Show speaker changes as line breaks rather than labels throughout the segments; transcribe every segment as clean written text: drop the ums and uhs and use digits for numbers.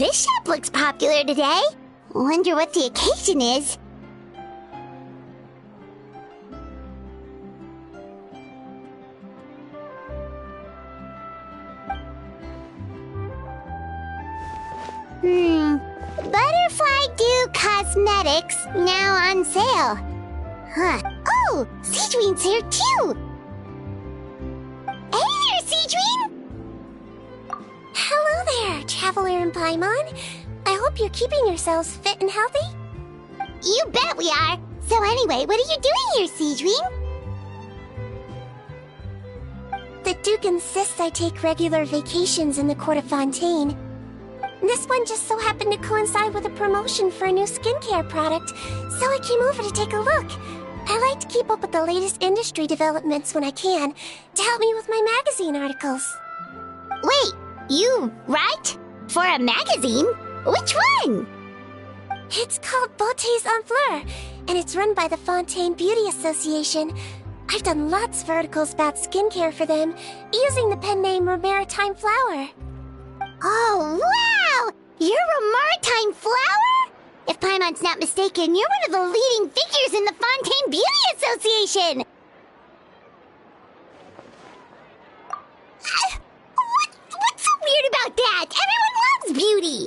this shop looks popular today. Wonder what the occasion is. Butterfly Dew Cosmetics now on sale. Huh. Oh, Seedween's here too. Hey there, Seedween!
Hello there, Traveler and Paimon. I hope you're keeping yourselves fit and healthy.
You bet we are. So anyway, what are you doing here, Seedween?
The Duke insists I take regular vacations in the Court of Fontaine. This one just so happened to coincide with a promotion for a new skincare product, so I came over to take a look. I like to keep up with the latest industry developments when I can, to help me with my magazine articles.
Wait, you write? For a magazine? Which one?
It's called Beautés en Fleur, and it's run by the Fontaine Beauty Association. I've done lots of articles about skincare for them, using the pen name Maritime Flower.
Oh, wow! You're a Maritime Flower? If Paimon's not mistaken, you're one of the leading figures in the Fontaine Beauty Association! What's so weird about that? Everyone loves beauty!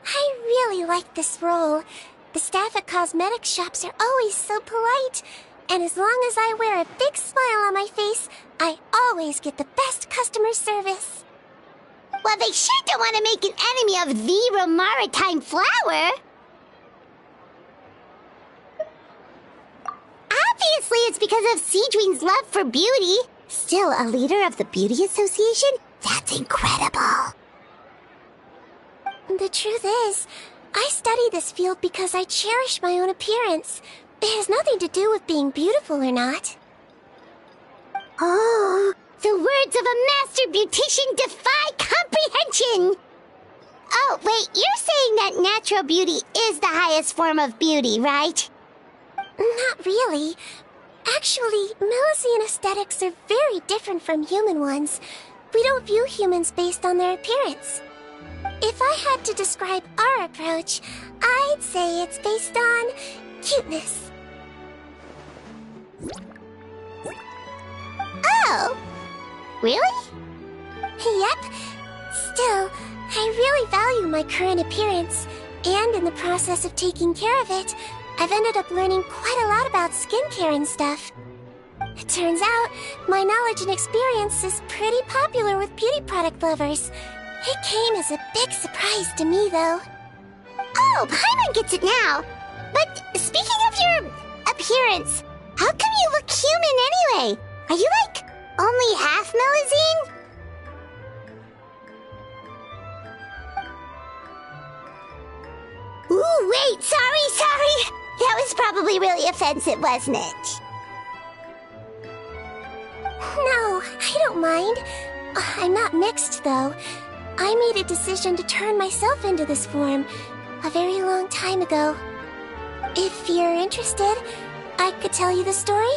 I really like this role. The staff at cosmetic shops are always so polite. And as long as I wear a big smile on my face, I always get the best customer service.
Well, they sure don't want to make an enemy of the Maritime Flower. Obviously, it's because of Seedween's love for beauty. Still a leader of the Beauty Association? That's incredible.
The truth is, I study this field because I cherish my own appearance. It has nothing to do with being beautiful or not.
Oh, the words of a master beautician defy comprehension! Oh, wait, you're saying that natural beauty is the highest form of beauty, right?
Not really. Actually, Melusine aesthetics are very different from human ones. We don't view humans based on their appearance. If I had to describe our approach, I'd say it's based on cuteness.
Oh! Really?
Yep. Still, I really value my current appearance, and in the process of taking care of it, I've ended up learning quite a lot about skincare and stuff. It turns out, my knowledge and experience is pretty popular with beauty product lovers. It came as a big surprise to me, though.
Oh, Paimon gets it now. But speaking of your appearance, how come you look human anyway? Are you like only half Melusine? Ooh, wait, sorry. That was probably really offensive, wasn't it?
No, I don't mind. I'm not mixed, though. I made a decision to turn myself into this form a very long time ago. If you're interested, I could tell you the story.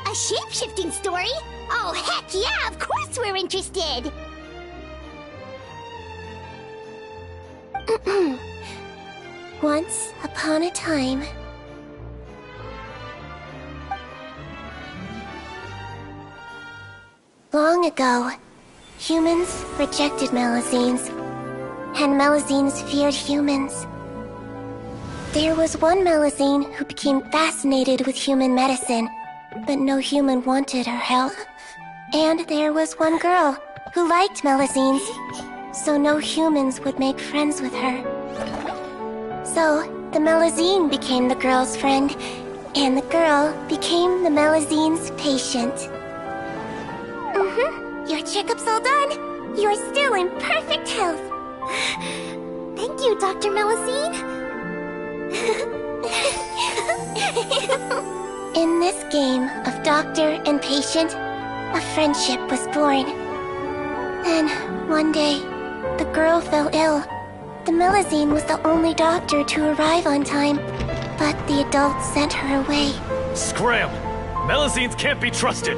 A shape-shifting story? Oh, heck yeah, of course we're interested!
Once upon a time... Long ago, humans rejected Melusines, and Melusines feared humans. There was one Melusine who became fascinated with human medicine, but no human wanted her help. And there was one girl who liked Melusines, so no humans would make friends with her. So, the Melusine became the girl's friend, and the girl became the Melusine's patient. Your checkup's all done. You're still in perfect health.
Thank you, Dr. Melusine.
In this game of doctor and patient, a friendship was born. Then, one day, the girl fell ill. The Melusine was the only doctor to arrive on time, but the adults sent her away.
Scram! Melusines can't be trusted!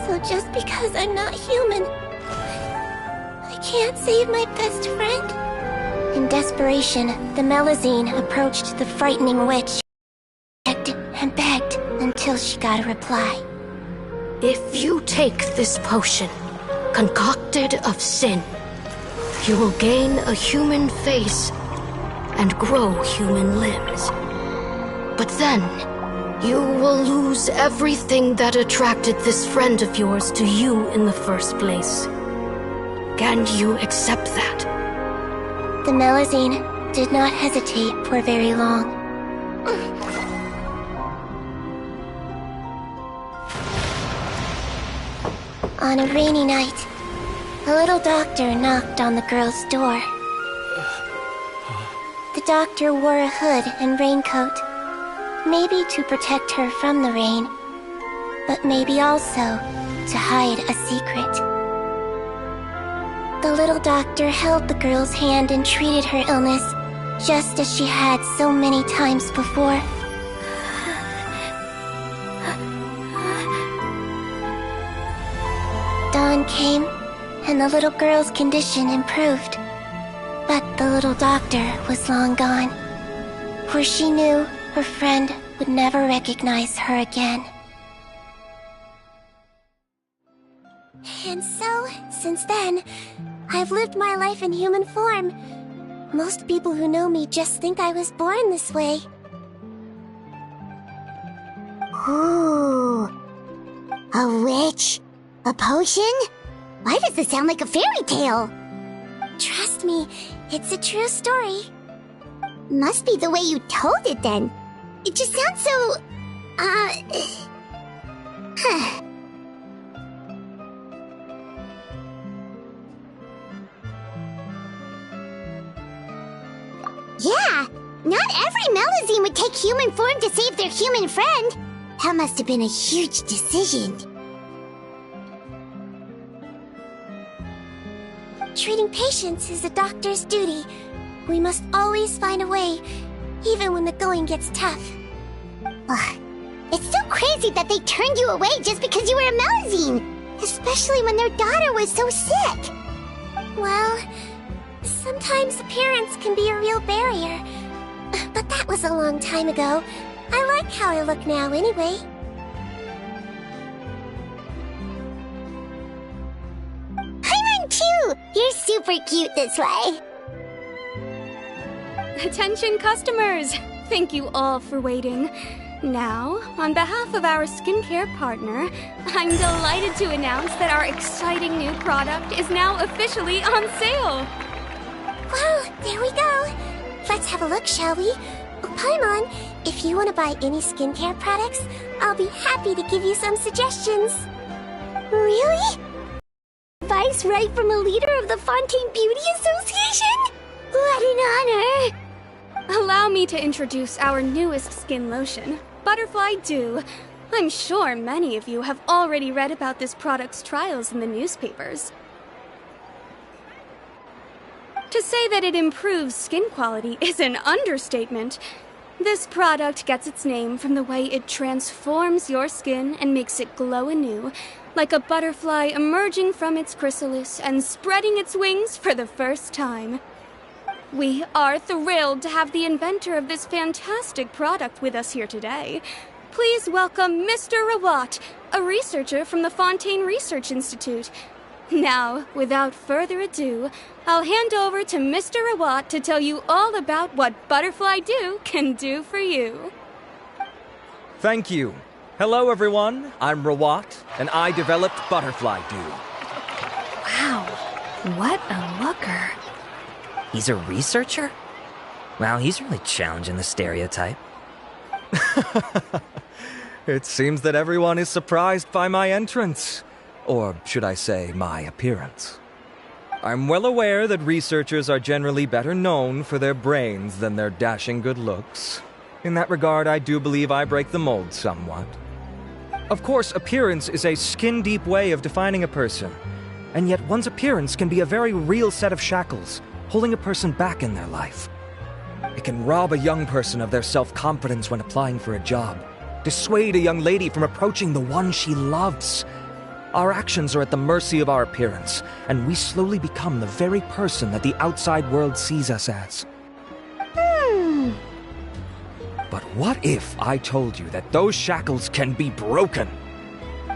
So just because I'm not human, I can't save my best friend. In desperation, the Melazine approached the frightening witch, begged and begged until she got a reply.
If you take this potion, concocted of sin, you will gain a human face and grow human limbs. But then, you will lose everything that attracted this friend of yours to you in the first place. Can you accept that?
The Melazine did not hesitate for very long. On a rainy night, a little doctor knocked on the girl's door. The doctor wore a hood and raincoat, maybe to protect her from the rain, but maybe also to hide a secret. The little doctor held the girl's hand and treated her illness, just as she had so many times before. Dawn came, and the little girl's condition improved. But the little doctor was long gone, for she knew her friend would never recognize her again. And so, since then, I've lived my life in human form. Most people who know me just think I was born this way.
Ooh. A witch? A potion? Why does this sound like a fairy tale?
Trust me, it's a true story.
Must be the way you told it then. It just sounds so... Yeah, not every Melazine would take human form to save their human friend. That must have been a huge decision.
Treating patients is a doctor's duty. We must always find a way, even when the going gets tough.
Ugh. It's so crazy that they turned you away just because you were a Melazine, especially when their daughter was so sick.
Well, sometimes appearance can be a real barrier. But that was a long time ago. I like how I look now anyway.
Paimon too! You're super cute this way.
Attention customers! Thank you all for waiting. Now, on behalf of our skincare partner, I'm delighted to announce that our exciting new product is now officially on sale!
Well, there we go. Let's have a look, shall we? Oh, Paimon, if you want to buy any skincare products, I'll be happy to give you some suggestions.
Really? Advice right from a leader of the Fontaine Beauty Association? What an honor!
Allow me to introduce our newest skin lotion, Butterfly Dew. I'm sure many of you have already read about this product's trials in the newspapers. To say that it improves skin quality is an understatement. This product gets its name from the way it transforms your skin and makes it glow anew, like a butterfly emerging from its chrysalis and spreading its wings for the first time. We are thrilled to have the inventor of this fantastic product with us here today. Please welcome Mr. Rawat, a researcher from the Fontaine Research Institute. Now, without further ado, I'll hand over to Mr. Rawat to tell you all about what Butterfly Dew can do for you.
Thank you. Hello, everyone. I'm Rawat, and I developed Butterfly Dew.
Wow, what a looker.
He's a researcher? Wow, he's really challenging the stereotype.
It seems that everyone is surprised by my entrance. Or should I say, my appearance. I'm well aware that researchers are generally better known for their brains than their dashing good looks. In that regard, I do believe I break the mold somewhat. Of course, appearance is a skin-deep way of defining a person. And yet one's appearance can be a very real set of shackles, holding a person back in their life. It can rob a young person of their self-confidence when applying for a job, dissuade a young lady from approaching the one she loves, Our actions are at the mercy of our appearance, and we slowly become the very person that the outside world sees us as. But what if I told you that those shackles can be broken?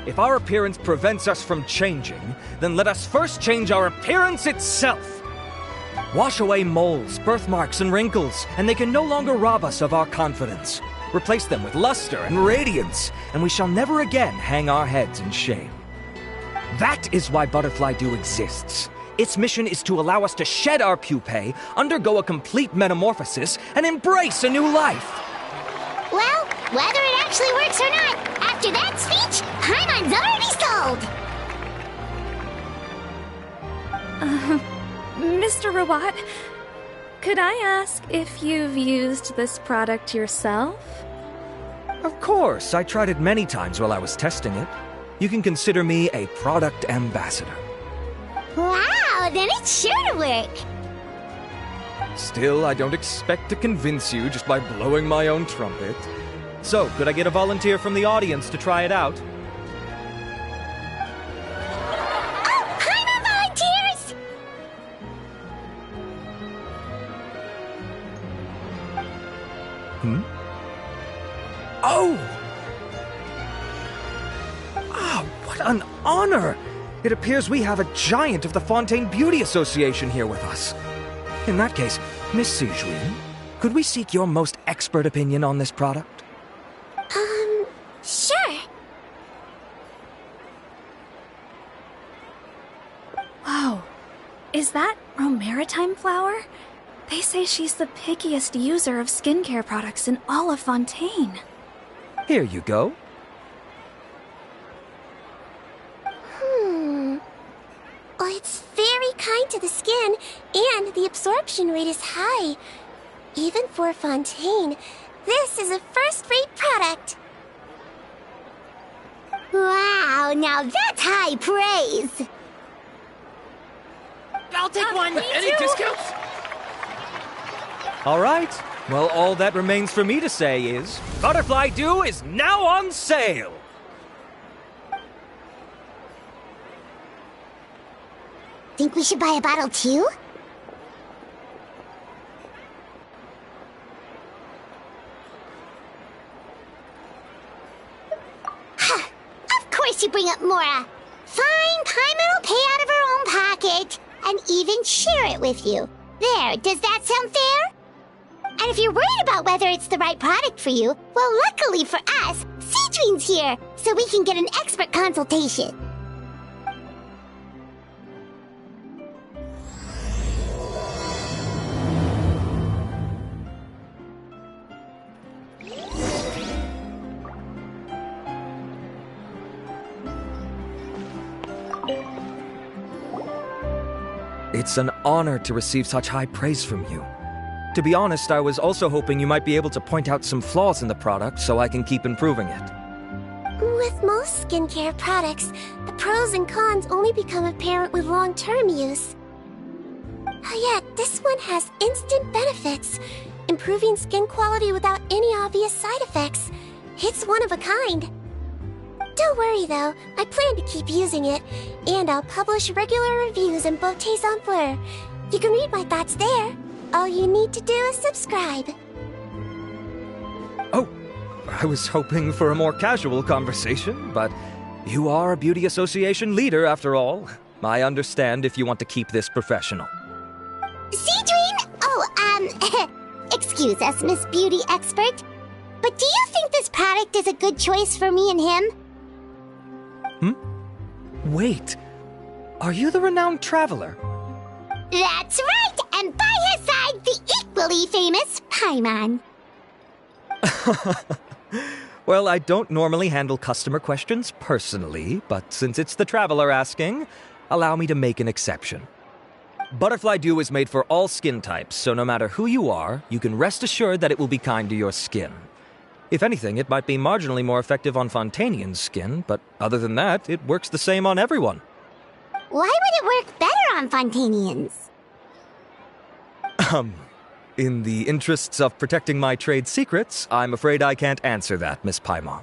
If our appearance prevents us from changing, then let us first change our appearance itself. Wash away moles, birthmarks, and wrinkles, and they can no longer rob us of our confidence. Replace them with luster and radiance, and we shall never again hang our heads in shame. That is why Butterfly Dew exists. Its mission is to allow us to shed our pupae, undergo a complete metamorphosis, and embrace a new life.
Well, whether it actually works or not, after that speech, Paimon's already sold!
Mr. Rawat, could I ask if you've used this product yourself?
Of course, I tried it many times while I was testing it. You can consider me a product ambassador.
Wow, then it's sure to work!
Still, I don't expect to convince you just by blowing my own trumpet. So, could I get a volunteer from the audience to try it out?
Oh, Paimon volunteers!
Oh! Ah, what an honor! It appears we have a giant of the Fontaine Beauty Association here with us. In that case, Miss Sijuin, could we seek your most expert opinion on this product?
Sure.
Whoa. Is that Romaritime flower? They say she's the pickiest user of skincare products in all of Fontaine.
Here you go.
Well, it's very kind to the skin, and the absorption rate is high. Even for Fontaine, this is a first-rate product.
Wow, now that's high praise!
I'll take one. Any discounts?
All right. Well, all that remains for me to say is, Butterfly Dew is now on sale!
Think we should buy a bottle too? Of course you bring up Mora. Fine, Paimon will pay out of her own pocket and even share it with you. There, does that sound fair? And if you're worried about whether it's the right product for you, well, luckily for us, Sijuin's here, so we can get an expert consultation.
It's an honor to receive such high praise from you. To be honest, I was also hoping you might be able to point out some flaws in the product so I can keep improving it.
With most skincare products, the pros and cons only become apparent with long-term use. Yet, this one has instant benefits, improving skin quality without any obvious side effects. It's one of a kind. Don't worry though, I plan to keep using it, and I'll publish regular reviews in Beauté Sans Fleur. You can read my thoughts there. All you need to do is subscribe.
Oh, I was hoping for a more casual conversation, but you are a beauty association leader after all. I understand if you want to keep this professional.
Sijuin? Oh, excuse us, Miss Beauty Expert. But do you think this product is a good choice for me and him?
Wait, are you the renowned traveler?
That's right, and by his side, the equally famous Paimon.
Well, I don't normally handle customer questions personally, but since it's the traveler asking, allow me to make an exception. Butterfly Dew is made for all skin types, so no matter who you are, you can rest assured that it will be kind to your skin. If anything, it might be marginally more effective on Fontainian's skin, but other than that, it works the same on everyone.
Why would it work better on Fontainians?
In the interests of protecting my trade secrets, I'm afraid I can't answer that, Miss Paimon.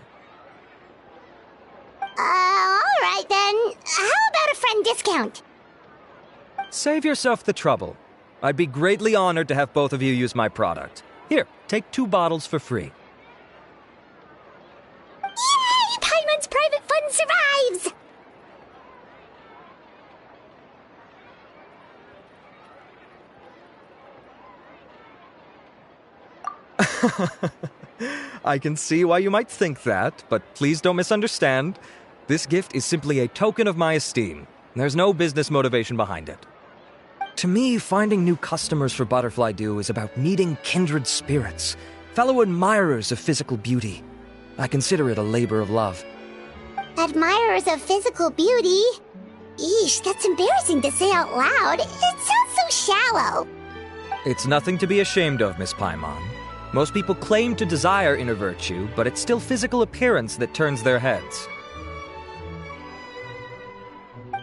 Alright. Alright then, how about a friend discount?
Save yourself the trouble. I'd be greatly honored to have both of you use my product. Here, take 2 bottles for free.
Yay! Paimon's private fund survives!
I can see why you might think that, but please don't misunderstand. This gift is simply a token of my esteem. There's no business motivation behind it. To me, finding new customers for Butterfly Dew is about meeting kindred spirits, fellow admirers of physical beauty. I consider it a labor of love.
Admirers of physical beauty? Eesh, that's embarrassing to say out loud. It sounds so shallow.
It's nothing to be ashamed of, Miss Paimon. Most people claim to desire inner virtue, but it's still physical appearance that turns their heads.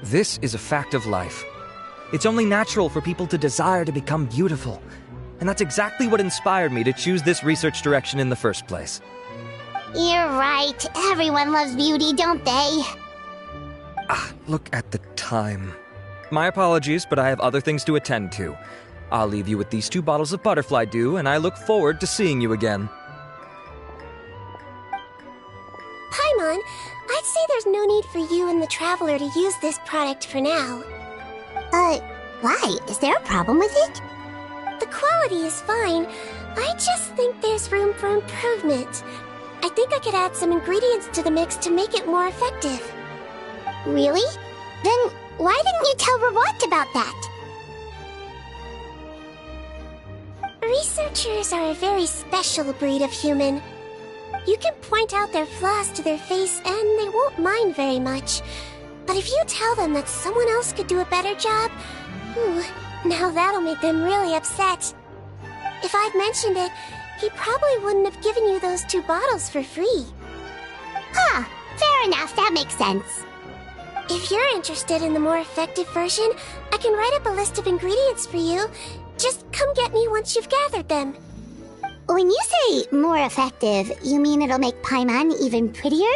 This is a fact of life. It's only natural for people to desire to become beautiful. And that's exactly what inspired me to choose this research direction in the first place.
You're right. Everyone loves beauty, don't they?
Look at the time. My apologies, but I have other things to attend to. I'll leave you with these 2 bottles of Butterfly Dew, and I look forward to seeing you again.
Paimon, I'd say there's no need for you and the Traveler to use this product for now.
Why? Is there a problem with it?
The quality is fine. I just think there's room for improvement. I think I could add some ingredients to the mix to make it more effective.
Really? Then why didn't you tell Rawat about that?
Researchers are a very special breed of human. You can point out their flaws to their face and they won't mind very much. But if you tell them that someone else could do a better job, now that'll make them really upset. If I'd mentioned it, he probably wouldn't have given you those 2 bottles for free.
Fair enough, that makes sense.
If you're interested in the more effective version, I can write up a list of ingredients for you. Just come get me once you've gathered them.
When you say more effective, you mean it'll make Paimon even prettier?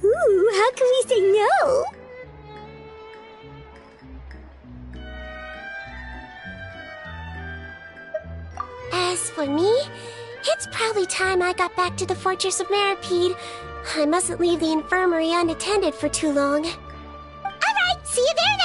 Ooh, how can we say no?
As for me, it's probably time I got back to the Fortress of Meripede. I mustn't leave the infirmary unattended for too long.
Alright, see you there then!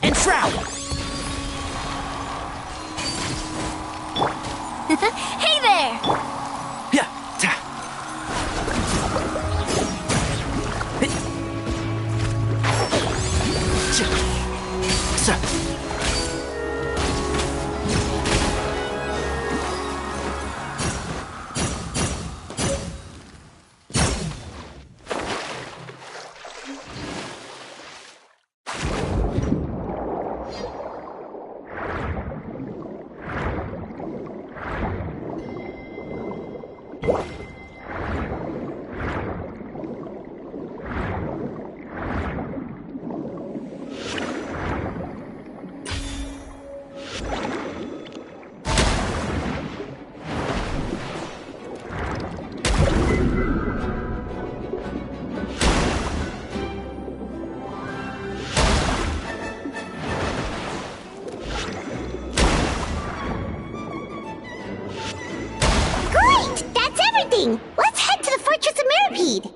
And Shroud!
Hey there!
Yeah, ta. Sir.
Great! That's everything! Let's head to the Fortress of Meripede!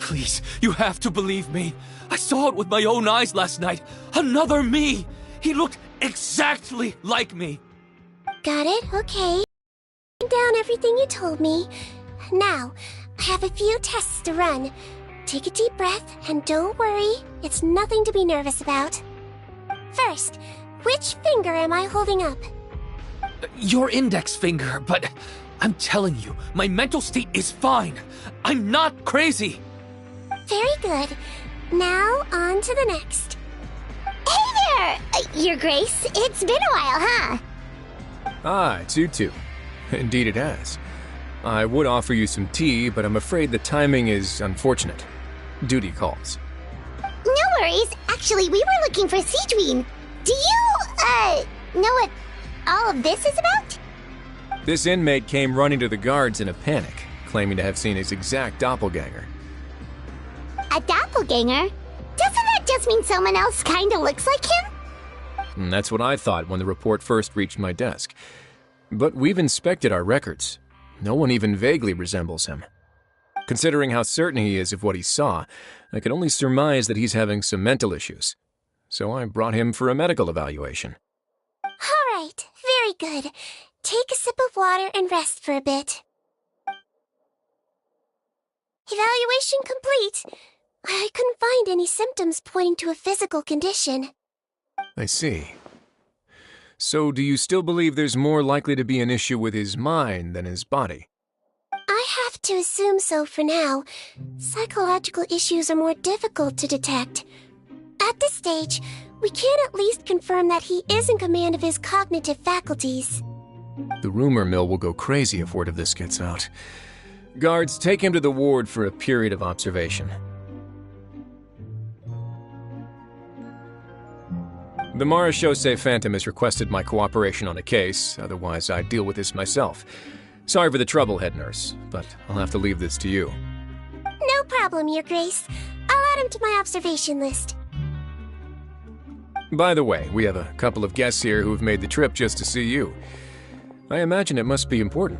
Please, you have to believe me. I saw it with my own eyes last night. Another me! He looked exactly like me.
Got it? Okay. Down everything you told me. Now, I have a few tests to run. Take a deep breath, and don't worry, it's nothing to be nervous about. First, which finger am I holding up?
Your index finger, but I'm telling you, my mental state is fine. I'm not crazy.
Very good. Now, on to the next.
Hey there, Your Grace. It's been a while, huh?
Ah, it's you two. Indeed it has. I would offer you some tea, but I'm afraid the timing is unfortunate. Duty calls.
No worries. Actually, we were looking for Seedween. Do you, know what all of this is about?
This inmate came running to the guards in a panic, claiming to have seen his exact doppelganger.
A doppelganger? Doesn't that just mean someone else kinda looks like him?
And that's what I thought when the report first reached my desk. But we've inspected our records. No one even vaguely resembles him. Considering how certain he is of what he saw, I can only surmise that he's having some mental issues. So I brought him for a medical evaluation.
All right, very good. Take a sip of water and rest for a bit. Evaluation complete. I couldn't find any symptoms pointing to a physical condition.
I see. So do you still believe there's more likely to be an issue with his mind than his body?
I have to assume so for now. Psychological issues are more difficult to detect. At this stage, we can at least confirm that he is in command of his cognitive faculties.
The rumor mill will go crazy if word of this gets out. Guards, take him to the ward for a period of observation. The Marechaussee Phantom has requested my cooperation on a case, otherwise I'd deal with this myself. Sorry for the trouble, head nurse, but I'll have to leave this to you.
No problem, Your Grace. I'll add him to my observation list.
By the way, we have a couple of guests here who have made the trip just to see you. I imagine it must be important.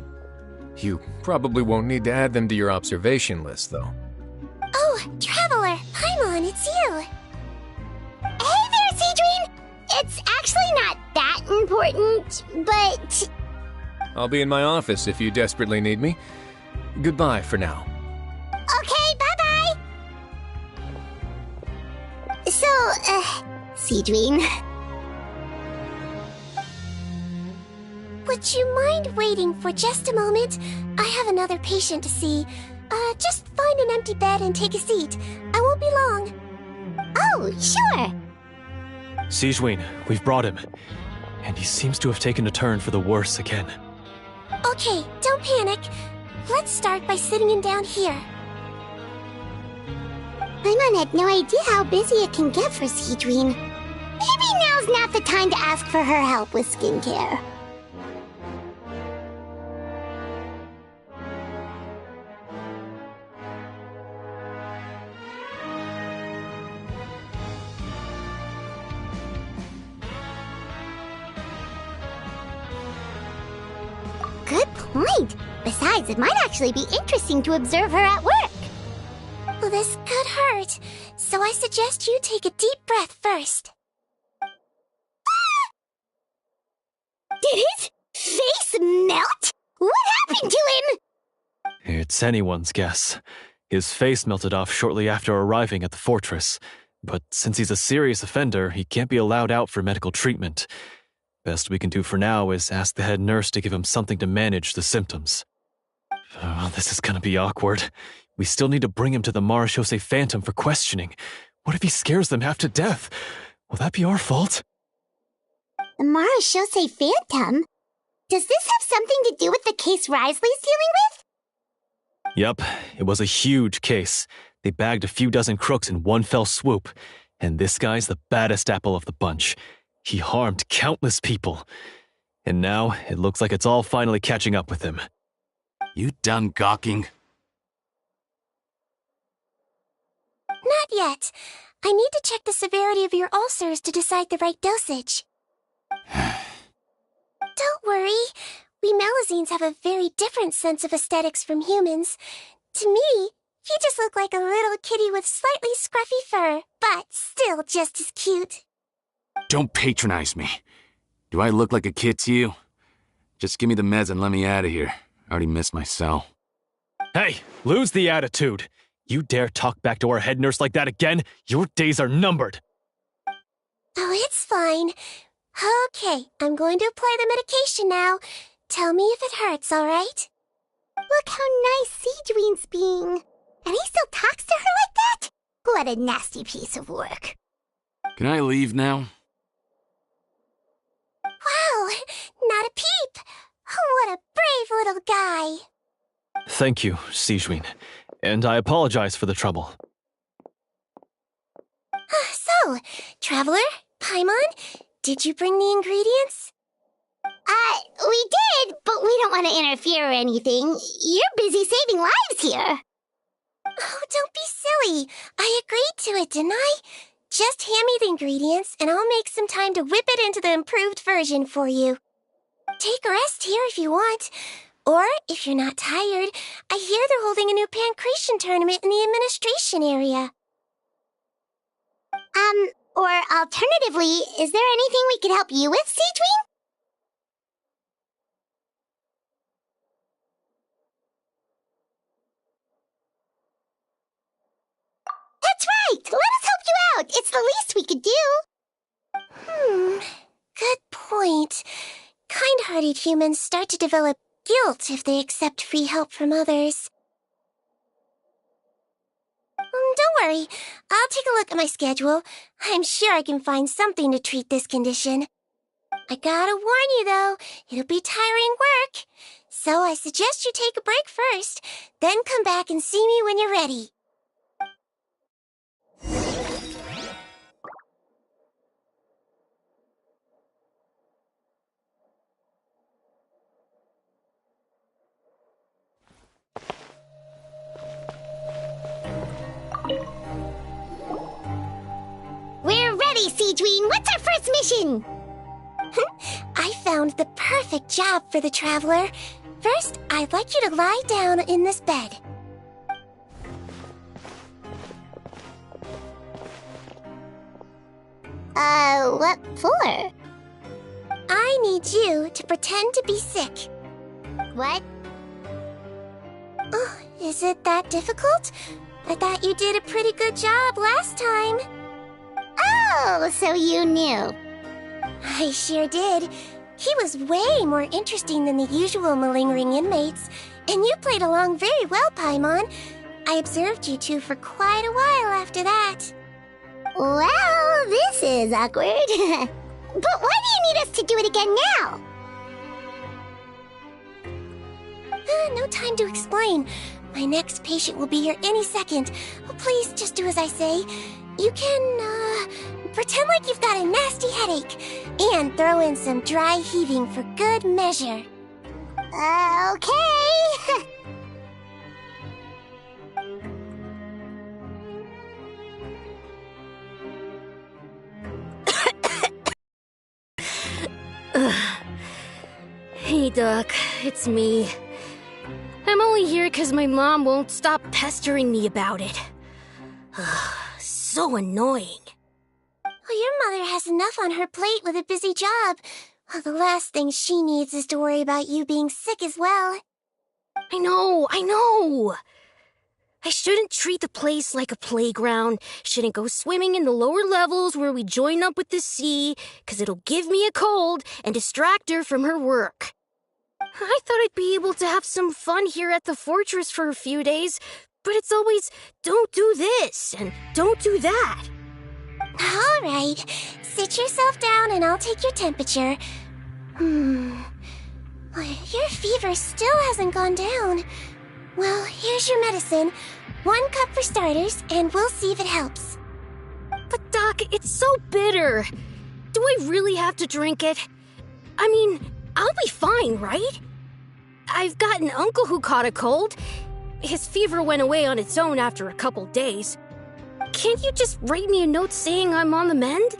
You probably won't need to add them to your observation list, though.
Oh, Traveler! Paimon, it's you!
Hey there, Seedween! It's actually not that important, but...
I'll be in my office if you desperately need me. Goodbye for now.
Okay, bye-bye! So, Seedween...
Would you mind waiting for just a moment? I have another patient to see. Just find an empty bed and take a seat. I won't be long.
Oh, sure!
Seedween, we've brought him. And he seems to have taken a turn for the worse again.
Okay, don't panic. Let's start by sitting him down here.
Paimon had no idea how busy it can get for Seedween. Maybe now's not the time to ask for her help with skincare. Good point. Besides, it might actually be interesting to observe her at work.
Well, this could hurt, so I suggest you take a deep breath first.
Did his face melt? What happened to him?
It's anyone's guess. His face melted off shortly after arriving at the fortress. But since he's a serious offender, he can't be allowed out for medical treatment. Best we can do for now is ask the head nurse to give him something to manage the symptoms. Oh, this is gonna be awkward. We still need to bring him to the Marechaussee Phantom for questioning. What if he scares them half to death? Will that be our fault?
The Marechaussee Phantom? Does this have something to do with the case Wriothesley's dealing with?
Yep, it was a huge case. They bagged a few dozen crooks in one fell swoop. And this guy's the baddest apple of the bunch. He harmed countless people. And now, it looks like it's all finally catching up with him.
You done gawking?
Not yet. I need to check the severity of your ulcers to decide the right dosage. Don't worry. We Melazines have a very different sense of aesthetics from humans. To me, You just look like a little kitty with slightly scruffy fur, but still just as cute.
Don't patronize me. Do I look like a kid to you? Just give me the meds and let me out of here. I already missed my cell.
Hey, lose the attitude. You dare talk back to our head nurse like that again? Your days are numbered.
Oh, it's fine. Okay, I'm going to apply the medication now. Tell me if it hurts, all right?
Look how nice Seedween's being. And he still talks to her like that? What a nasty piece of work.
Can I leave now?
Wow, not a peep. What a brave little guy.
Thank you, Seedween. And I apologize for the trouble.
So, Traveler, Paimon, did you bring the ingredients?
We did, but we don't want to interfere or anything. You're busy saving lives here.
Oh, don't be silly. I agreed to it, didn't I? Just hand me the ingredients, and I'll make some time to whip it into the improved version for you. Take a rest here if you want. Or, if you're not tired, I hear they're holding a new pancreation tournament in the administration area.
Or alternatively, is there anything we could help you with, Seedween? That's right! Let us help you out! It's the least we could do!
Good point. Kind-hearted humans start to develop guilt if they accept free help from others. Don't worry. I'll take a look at my schedule. I'm sure I can find something to treat this condition. I gotta warn you, though, it'll be tiring work. So I suggest you take a break first, then come back and see me when you're ready.
We're ready, Seedween. What's our first mission?
I found the perfect job for the Traveler. First, I'd like you to lie down in this bed.
What for?
I need you to pretend to be sick.
What?
Oh, is it that difficult? I thought you did a pretty good job last time.
Oh, so you knew.
I sure did. He was way more interesting than the usual malingering inmates, and you played along very well, Paimon. I observed you two for quite a while after that.
Well, this is awkward. But why do you need us to do it again now?
No time to explain. My next patient will be here any second. Oh, please, just do as I say. You can, pretend like you've got a nasty headache, and throw in some dry heaving for good measure.
Okay.
Hey, Doc, it's me. I'm only here because my mom won't stop pestering me about it. So annoying.
Well, your mother has enough on her plate with a busy job. Well, the last thing she needs is to worry about you being sick as well.
I know. I shouldn't treat the place like a playground, shouldn't go swimming in the lower levels where we join up with the sea, because it'll give me a cold and distract her from her work. I thought I'd be able to have some fun here at the fortress for a few days, but it's always, don't do this and don't do that.
All right, sit yourself down and I'll take your temperature. Your fever still hasn't gone down. Well, here's your medicine. 1 cup for starters, and we'll see if it helps.
But Doc, it's so bitter. Do I really have to drink it? I mean, I'll be fine, right? I've got an uncle who caught a cold. His fever went away on its own after a couple days. Can't you just write me a note saying I'm on the mend?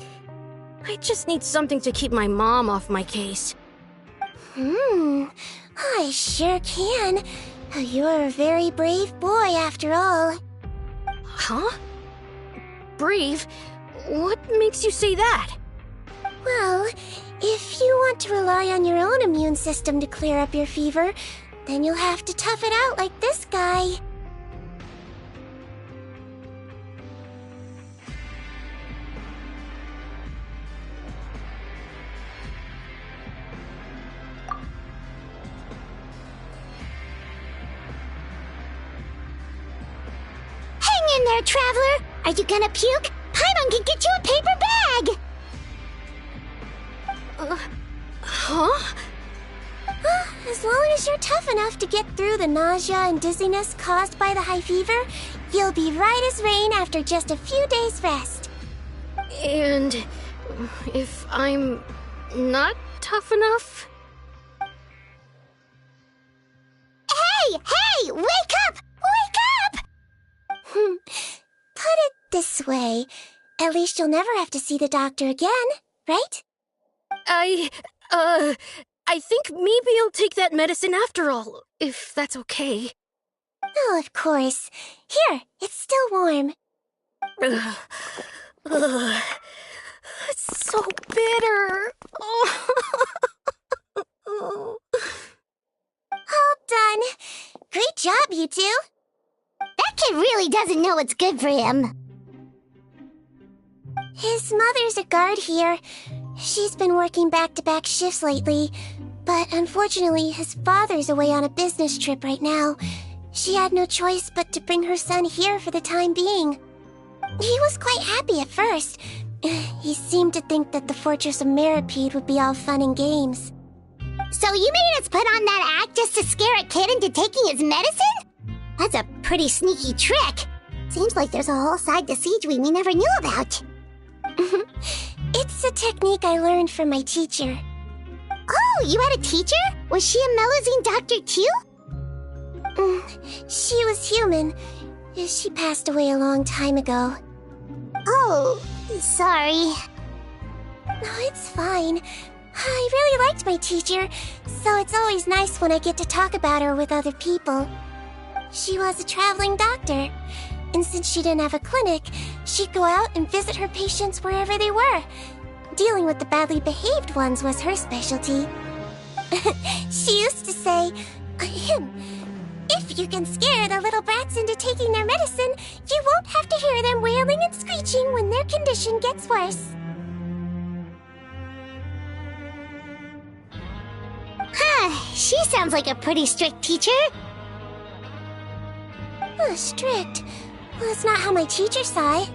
I just need something to keep my mom off my case.
I sure can. You're a very brave boy, after all.
Huh? Brave? What makes you say that?
Well, if you want to rely on your own immune system to clear up your fever, then you'll have to tough it out like this guy.
Hang in there, traveler! Are you gonna puke? Paimon can get you a paper bag!
Huh?
As long as you're tough enough to get through the nausea and dizziness caused by the high fever, you'll be right as rain after just a few days' rest.
And if I'm not tough enough?
Hey! Wake up! Wake up!
Put it this way. At least you'll never have to see the doctor again, right?
I think maybe I'll take that medicine after all, if that's okay.
Oh, of course. Here, it's still warm.
It's so bitter.
All done. Great job, you two.
That kid really doesn't know what's good for him.
His mother's a guard here. She's been working back-to-back shifts lately, but unfortunately his father's away on a business trip right now. She had no choice but to bring her son here for the time being. He was quite happy at first. He seemed to think that the Fortress of Meropide would be all fun and games.
So you made us put on that act just to scare a kid into taking his medicine? That's a pretty sneaky trick. Seems like there's a whole side to Siegeween we never knew about.
It's a technique I learned from my teacher.
Oh, you had a teacher? Was she a Melusine doctor too?
She was human. She passed away a long time ago.
Oh, sorry.
No, it's fine. I really liked my teacher, so it's always nice when I get to talk about her with other people. She was a traveling doctor, and since she didn't have a clinic, she'd go out and visit her patients wherever they were. Dealing with the badly behaved ones was her specialty. She used to say, if you can scare the little brats into taking their medicine, you won't have to hear them wailing and screeching when their condition gets worse.
She sounds like a pretty strict teacher.
Strict? Well, that's not how my teacher saw it.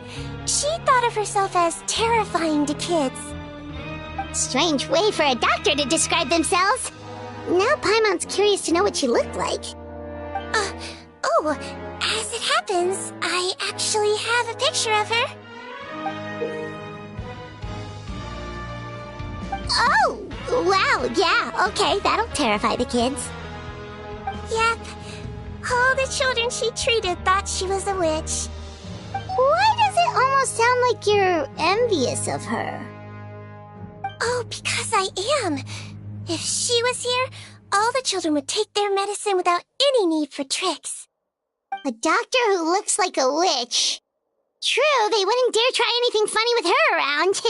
She thought of herself as terrifying to kids.
Strange way for a doctor to describe themselves. Now Paimon's curious to know what she looked like.
As it happens, I actually have a picture of her.
Oh, wow, yeah, okay, that'll terrify the kids.
Yep. All the children she treated thought she was a witch.
Why does it almost sound like you're envious of her?
Oh, because I am. If she was here, all the children would take their medicine without any need for tricks.
A doctor who looks like a witch. True, they wouldn't dare try anything funny with her around.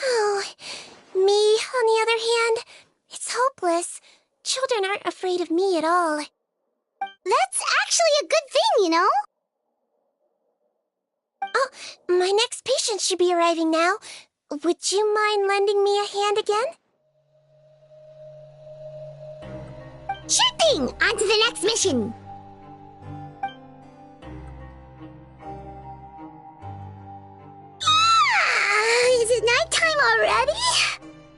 Oh, me, on the other hand, it's hopeless. Children aren't afraid of me at all.
That's actually a good thing, you know?
Oh, my next patient should be arriving now. Would you mind lending me a hand again?
Sure thing! On to the next mission! Is it nighttime already?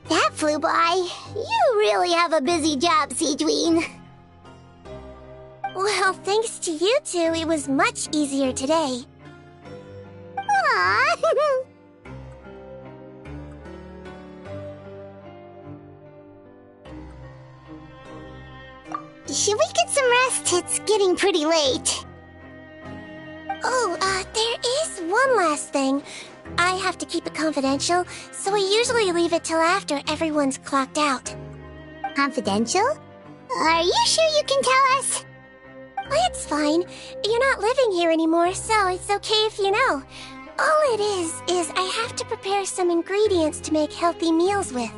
That flew by. You really have a busy job, Siegeween.
Well, thanks to you two, it was much easier today.
Aww. Should we get some rest? It's getting pretty late.
Oh, there is one last thing. I have to keep it confidential, so I usually leave it till after everyone's clocked out.
Confidential? Are you sure you can tell us?
Oh, it's fine. You're not living here anymore, so it's okay if you know. All it is I have to prepare some ingredients to make healthy meals with.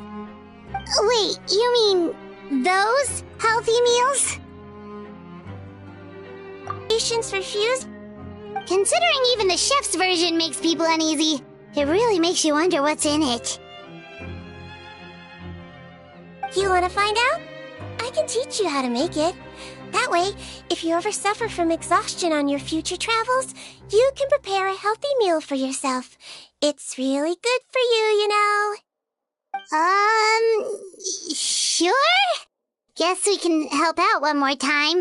Wait, you mean those healthy meals?
Patience refused?
Considering even the chef's version makes people uneasy, it really makes you wonder what's in it.
You want to find out? I can teach you how to make it. That way, if you ever suffer from exhaustion on your future travels, you can prepare a healthy meal for yourself. It's really good for you, you know.
Sure? Guess we can help out one more time.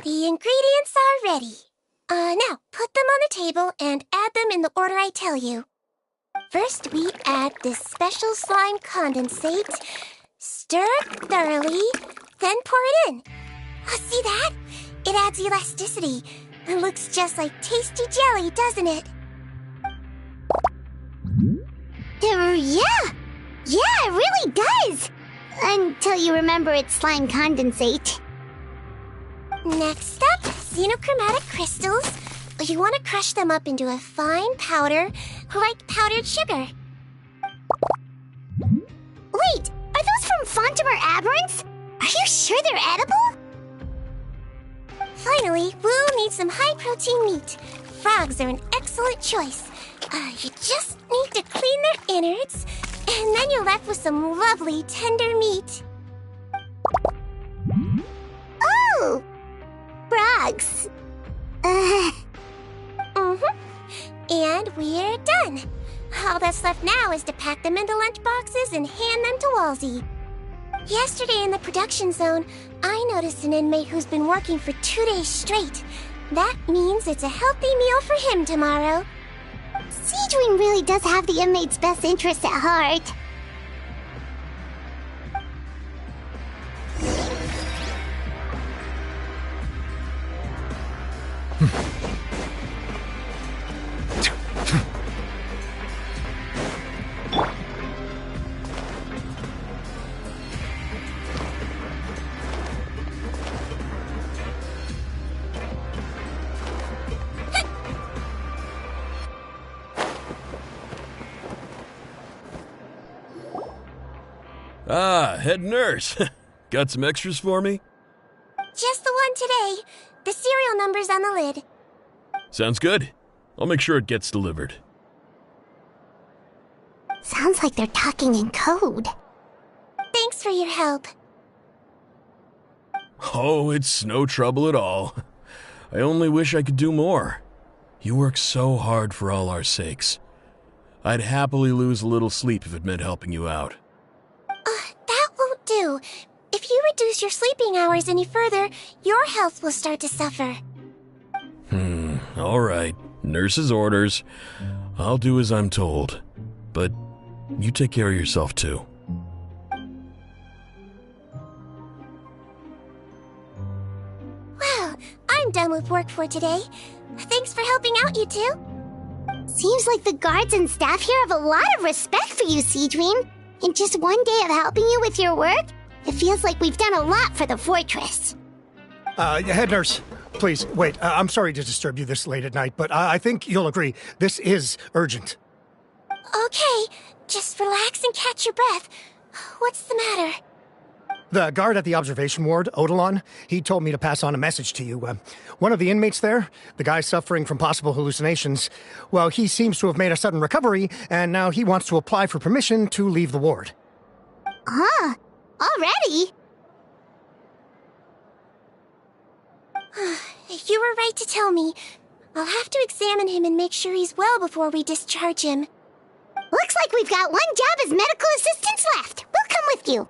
The ingredients are ready. Now, put them on the table and add them in the order I tell you. First, we add this special slime condensate, stir it thoroughly, then pour it in. See that? It adds elasticity. It looks just like tasty jelly, doesn't it?
Yeah, it really does. Until you remember it's slime condensate.
Next up, xenochromatic crystals. You want to crush them up into a fine powder, like powdered sugar.
Wait, are those from Fontimer Aberrants? Are you sure they're edible?
Finally, we'll need some high-protein meat. Frogs are an excellent choice. You just need to clean their innards, and then you're left with some lovely, tender meat.
Oh! Frogs.
And we're done. All that's left now is to pack them into lunch boxes and hand them to Walsey. Yesterday in the production zone, I noticed an inmate who's been working for 2 days straight. That means it's a healthy meal for him tomorrow.
Seadwing really does have the inmate's best interests at heart.
Ah, head nurse. Got some extras for me?
Just the one today. The serial number's on the lid.
Sounds good. I'll make sure it gets delivered.
Sounds like they're talking in code.
Thanks for your help.
Oh, it's no trouble at all. I only wish I could do more. You work so hard for all our sakes. I'd happily lose a little sleep if it meant helping you out.
That won't do. If you reduce your sleeping hours any further, your health will start to suffer.
All right. Nurse's orders. I'll do as I'm told. But you take care of yourself, too.
Well, I'm done with work for today. Thanks for helping out, you two.
Seems like the guards and staff here have a lot of respect for you, Seadream. In just one day of helping you with your work, it feels like we've done a lot for the fortress.
Head nurse, please, wait. I'm sorry to disturb you this late at night, but I think you'll agree, this is urgent.
Okay, just relax and catch your breath. What's the matter?
The guard at the observation ward, Odilon, he told me to pass on a message to you. One of the inmates there, the guy suffering from possible hallucinations, well, he seems to have made a sudden recovery, and now he wants to apply for permission to leave the ward.
Huh? Already?
You were right to tell me. I'll have to examine him and make sure he's well before we discharge him.
Looks like we've got one job as medical assistants left. We'll come with you.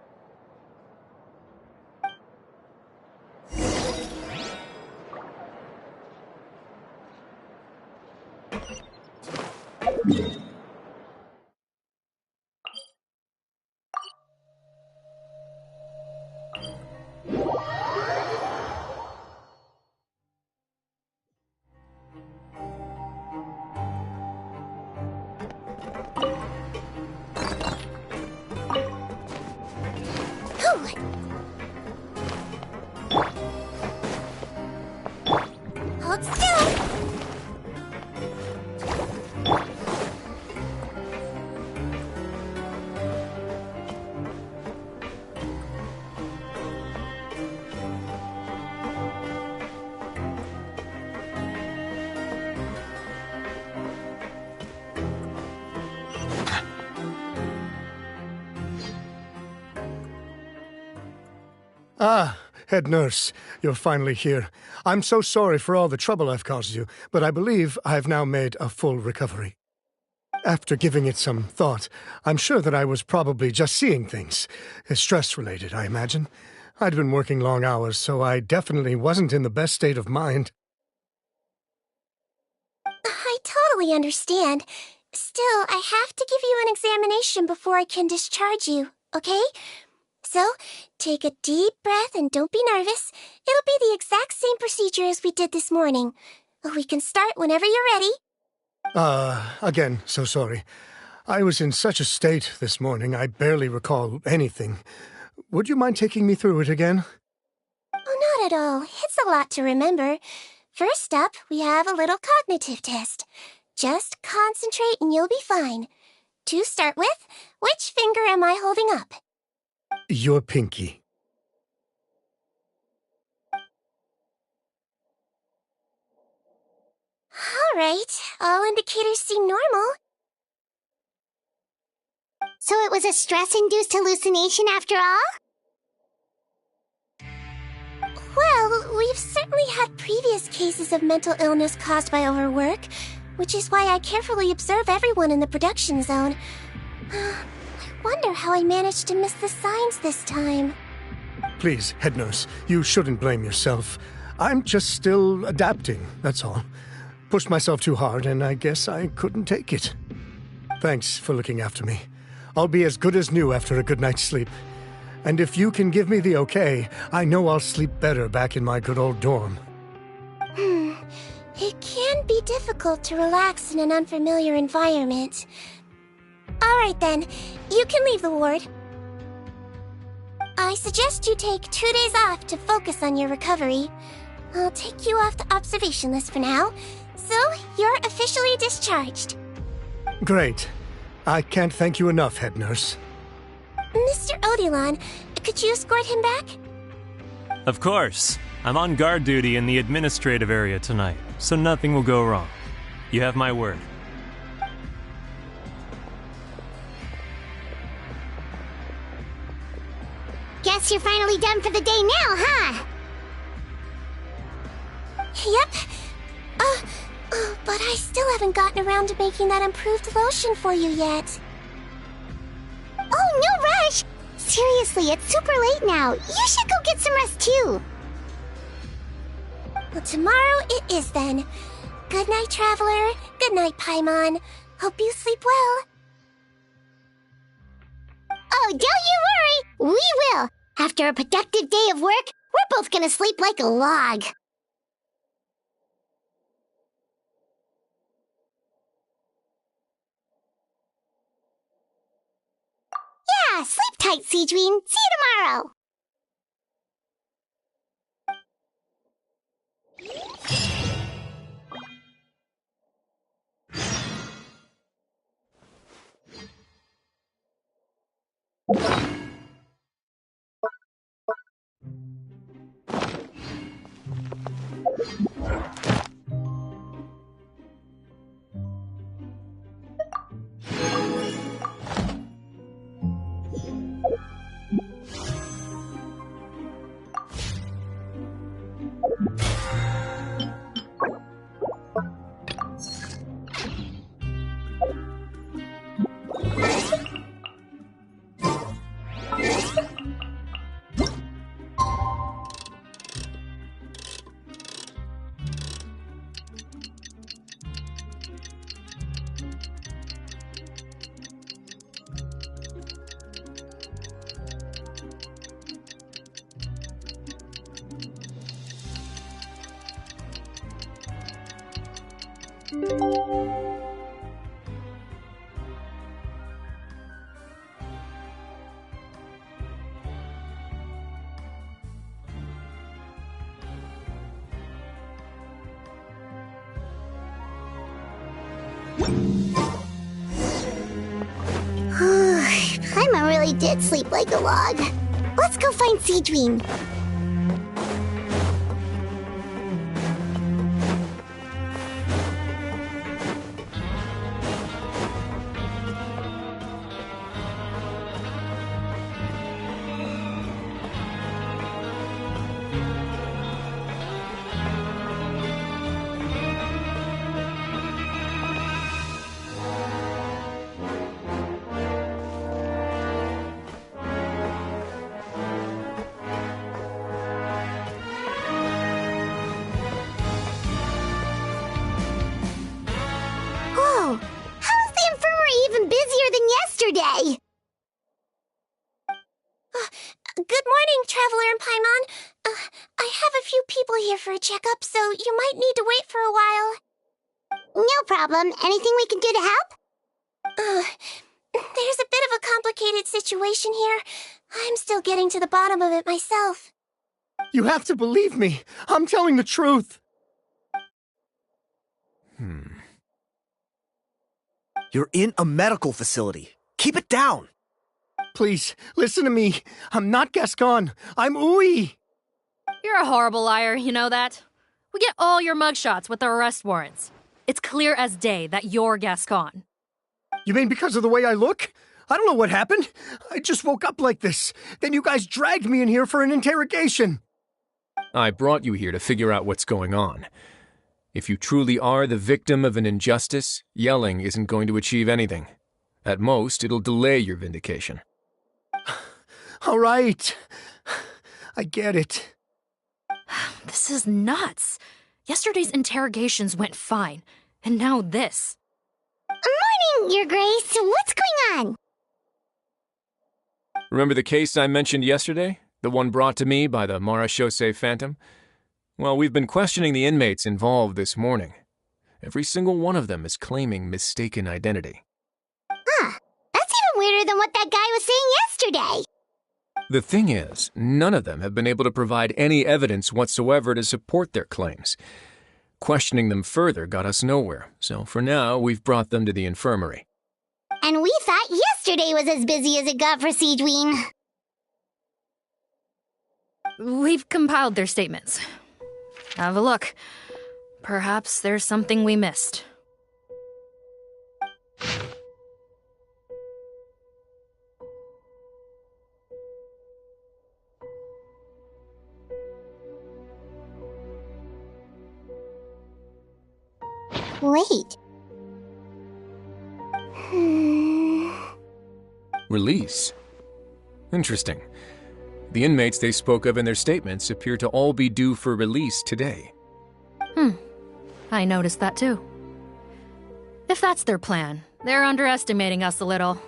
Hold still.
Ah, head nurse, you're finally here. I'm so sorry for all the trouble I've caused you, but I believe I've now made a full recovery. After giving it some thought, I'm sure that I was probably just seeing things. Stress-related, I imagine. I'd been working long hours, so I definitely wasn't in the best state of mind.
I totally understand. Still, I have to give you an examination before I can discharge you, okay? So, take a deep breath and don't be nervous. It'll be the exact same procedure as we did this morning. We can start whenever you're ready.
Again, so sorry. I was in such a state this morning, I barely recall anything. Would you mind taking me through it again?
Oh, not at all. It's a lot to remember. First up, we have a little cognitive test. Just concentrate and you'll be fine. To start with, which finger am I holding up?
Your pinky.
All right. All indicators seem normal.
So it was a stress-induced hallucination after all?
Well, we've certainly had previous cases of mental illness caused by overwork, which is why I carefully observe everyone in the production zone. I wonder how I managed to miss the signs this time.
Please, head nurse, you shouldn't blame yourself. I'm just still adapting, that's all. Pushed myself too hard, and I guess I couldn't take it. Thanks for looking after me. I'll be as good as new after a good night's sleep. And if you can give me the okay, I know I'll sleep better back in my good old dorm.
It can be difficult to relax in an unfamiliar environment. All right then, you can leave the ward. I suggest you take 2 days off to focus on your recovery. I'll take you off the observation list for now, so you're officially discharged.
Great. I can't thank you enough, head nurse.
Mr. Odilon, could you escort him back?
Of course. I'm on guard duty in the administrative area tonight, so nothing will go wrong. You have my word.
Guess you're finally done for the day now, huh?
Yep. But I still haven't gotten around to making that improved lotion for you yet.
Oh, no rush! Seriously, it's super late now. You should go get some rest too.
Well, tomorrow it is then. Good night, Traveler. Good night, Paimon. Hope you sleep well.
Oh, don't you worry! We will! After a productive day of work, we're both gonna sleep like a log. Yeah, sleep tight, Seedween. See you tomorrow! Paimon really did sleep like a log. Let's go find Seadween. Yesterday.
Good morning, Traveler and Paimon. I have a few people here for a checkup, so you might need to wait for a while.
No problem. Anything we can do to help?
There's a bit of a complicated situation here. I'm still getting to the bottom of it myself.
You have to believe me. I'm telling the truth.
You're in a medical facility. Keep it down.
Please, listen to me. I'm not Gascon. I'm Uwe.
You're a horrible liar, you know that? We get all your mugshots with the arrest warrants. It's clear as day that you're Gascon.
You mean because of the way I look? I don't know what happened. I just woke up like this. Then you guys dragged me in here for an interrogation.
I brought you here to figure out what's going on. If you truly are the victim of an injustice, yelling isn't going to achieve anything. At most, it'll delay your vindication.
All right. I get it.
This is nuts. Yesterday's interrogations went fine, and now this.
Morning, Your Grace. What's going on?
Remember the case I mentioned yesterday? The one brought to me by the Marechaussee Phantom? Well, we've been questioning the inmates involved this morning. Every single one of them is claiming mistaken identity.
Huh. That's even weirder than what that guy was saying yesterday.
The thing is, none of them have been able to provide any evidence whatsoever to support their claims. Questioning them further got us nowhere, so for now, we've brought them to the infirmary.
And we thought yesterday was as busy as it got for Seadween.
We've compiled their statements. Have a look. Perhaps there's something we missed.
Wait.
Release? Interesting. The inmates they spoke of in their statements appear to all be due for release today.
I noticed that too. If that's their plan, they're underestimating us a little.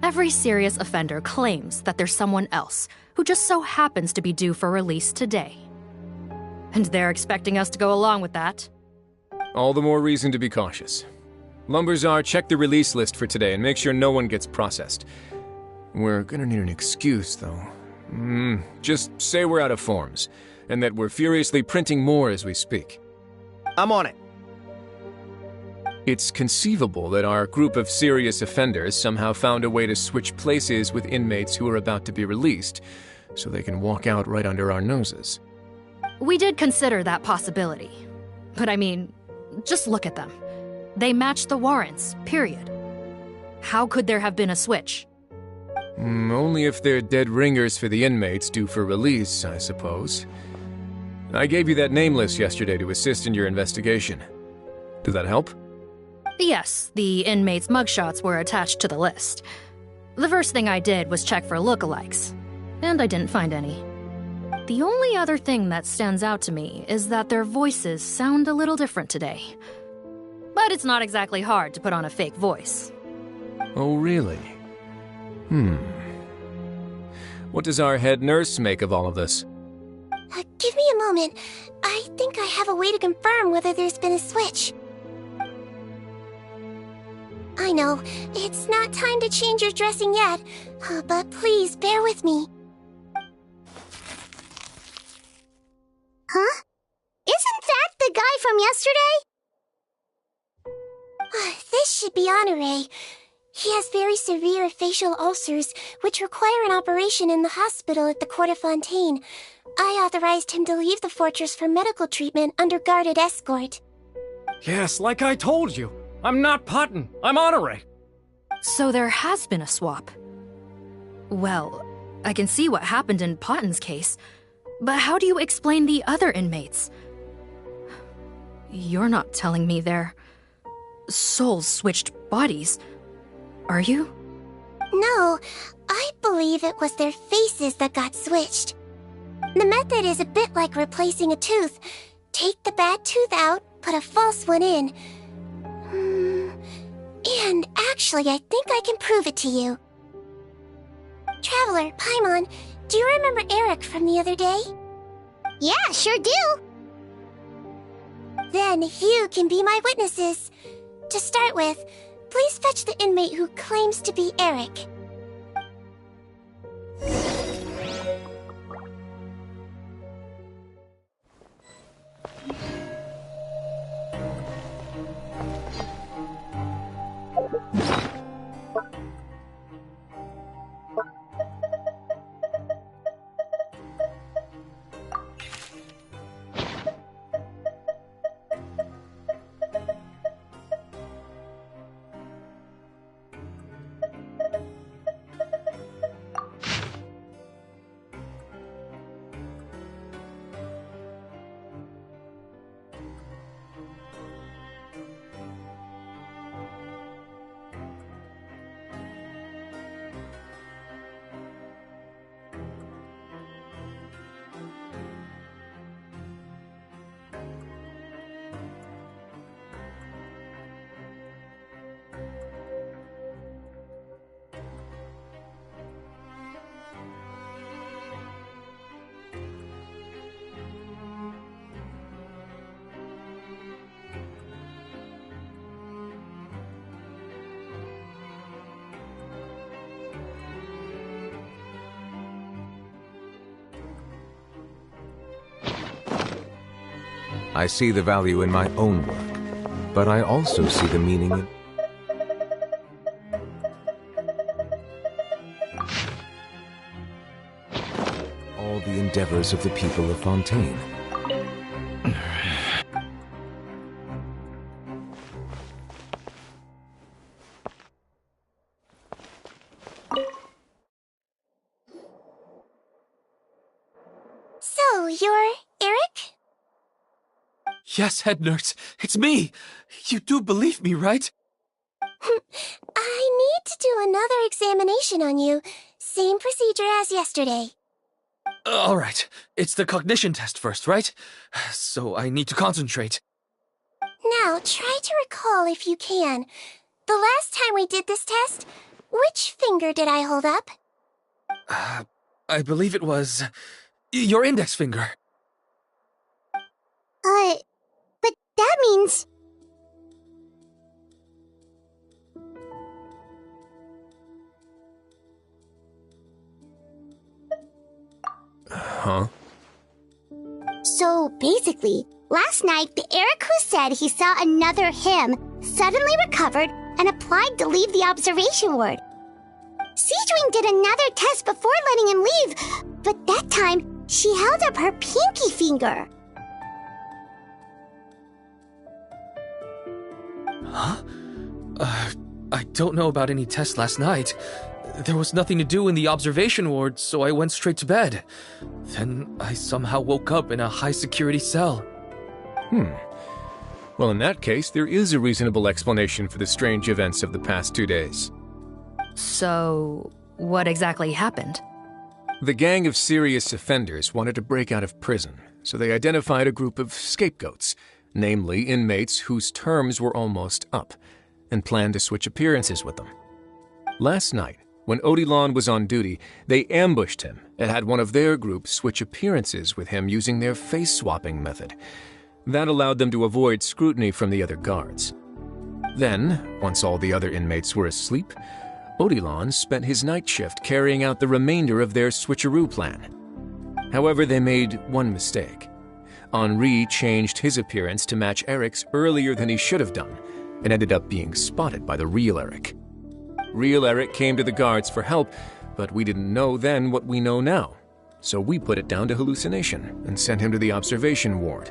Every serious offender claims that there's someone else who just so happens to be due for release today. And they're expecting us to go along with that.
All the more reason to be cautious. Lumberzar, check the release list for today and make sure no one gets processed. We're gonna need an excuse, though. Just say we're out of forms, and that we're furiously printing more as we speak.
I'm on it.
It's conceivable that our group of serious offenders somehow found a way to switch places with inmates who are about to be released, so they can walk out right under our noses.
We did consider that possibility. But I mean, just look at them. They match the warrants, period. How could there have been a switch?
Only if they're dead ringers for the inmates due for release, I suppose. I gave you that name list yesterday to assist in your investigation. Did that help?
Yes, the inmates' mugshots were attached to the list. The first thing I did was check for lookalikes, and I didn't find any. The only other thing that stands out to me is that their voices sound a little different today. But it's not exactly hard to put on a fake voice.
Oh, really? What does our head nurse make of all of this?
Give me a moment. I think I have a way to confirm whether there's been a switch. I know, it's not time to change your dressing yet, but please bear with me.
Huh? Isn't that the guy from yesterday?
should be Honore. He has very severe facial ulcers, which require an operation in the hospital at the Court of Fontaine. I authorized him to leave the fortress for medical treatment under guarded escort.
Yes, like I told you. I'm not Potton. I'm Honore.
So there has been a swap. Well, I can see what happened in Potton's case, but how do you explain the other inmates? You're not telling me their souls switched bodies, are you?
No, I believe it was their faces that got switched. The method is a bit like replacing a tooth. Take the bad tooth out, put a false one in. And actually, I think I can prove it to you. Traveler, Paimon, do you remember Eric from the other day?
Yeah, sure do.
Then you can be my witnesses. To start with, please fetch the inmate who claims to be Eric.
I see the value in my own work, but I also see the meaning in... all the endeavors of the people of Fontaine.
So, you're Eric?
Yes, head nurse, it's me. You do believe me, right?
I need to do another examination on you. Same procedure as yesterday.
All right, it's the cognition test first, right? So I need to concentrate.
Now, try to recall if you can. The last time we did this test, which finger did I hold up?
I believe it was your index finger.
But that means...
Huh?
So, basically, last night, the Eric who said he saw another him suddenly recovered and applied to leave the observation ward. Siegewing did another test before letting him leave, but that time, she held up her pinky finger.
Huh? I don't know about any tests last night. There was nothing to do in the observation ward, so I went straight to bed. Then I somehow woke up in a high-security cell.
Well, in that case, there is a reasonable explanation for the strange events of the past 2 days.
So, what exactly happened?
The gang of serious offenders wanted to break out of prison, so they identified a group of scapegoats, namely inmates whose terms were almost up, and planned to switch appearances with them. Last night, when Odilon was on duty, they ambushed him and had one of their group switch appearances with him using their face-swapping method. That allowed them to avoid scrutiny from the other guards. Then, once all the other inmates were asleep, Odilon spent his night shift carrying out the remainder of their switcheroo plan. However, they made one mistake. Henri changed his appearance to match Eric's earlier than he should have done, and ended up being spotted by the real Eric. Real Eric came to the guards for help, but we didn't know then what we know now. So we put it down to hallucination and sent him to the observation ward.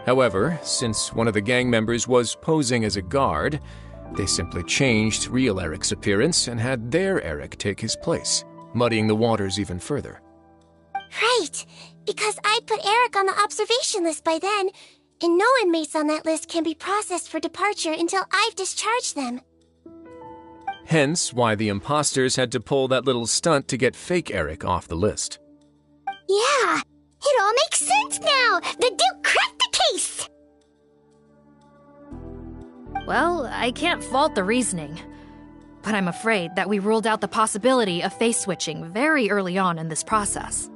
However, since one of the gang members was posing as a guard, they simply changed real Eric's appearance and had their Eric take his place, muddying the waters even further.
Right, because I'd put Eric on the observation list by then, and no inmates on that list can be processed for departure until I've discharged them.
Hence why the imposters had to pull that little stunt to get fake Eric off the list.
Yeah, it all makes sense now. The Duke cracked the case.
Well, I can't fault the reasoning. But I'm afraid that we ruled out the possibility of face switching very early on in this process.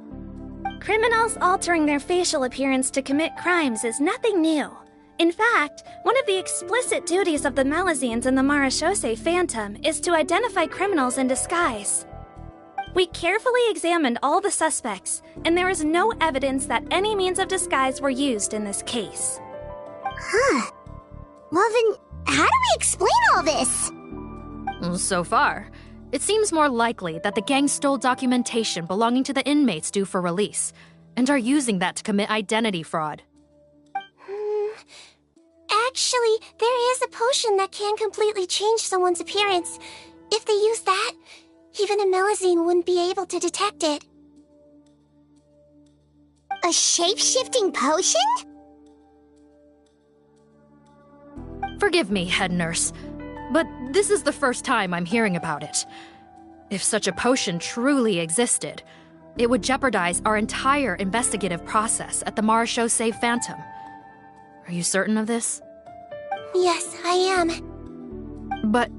Criminals altering their facial appearance to commit crimes is nothing new. In fact, one of the explicit duties of the Melusines in the Marechaussee Phantom is to identify criminals in disguise. We carefully examined all the suspects, and there is no evidence that any means of disguise were used in this case.
Huh. Well then, how do we explain all this?
So far, it seems more likely that the gang stole documentation belonging to the inmates due for release, and are using that to commit identity fraud.
Actually, there is a potion that can completely change someone's appearance. If they use that, even a Melusine wouldn't be able to detect it.
A shape-shifting potion?
Forgive me, head nurse, but this is the first time I'm hearing about it. If such a potion truly existed, it would jeopardize our entire investigative process at the Marechaussee Phantom. Are you certain of this?
Yes, I am.
But...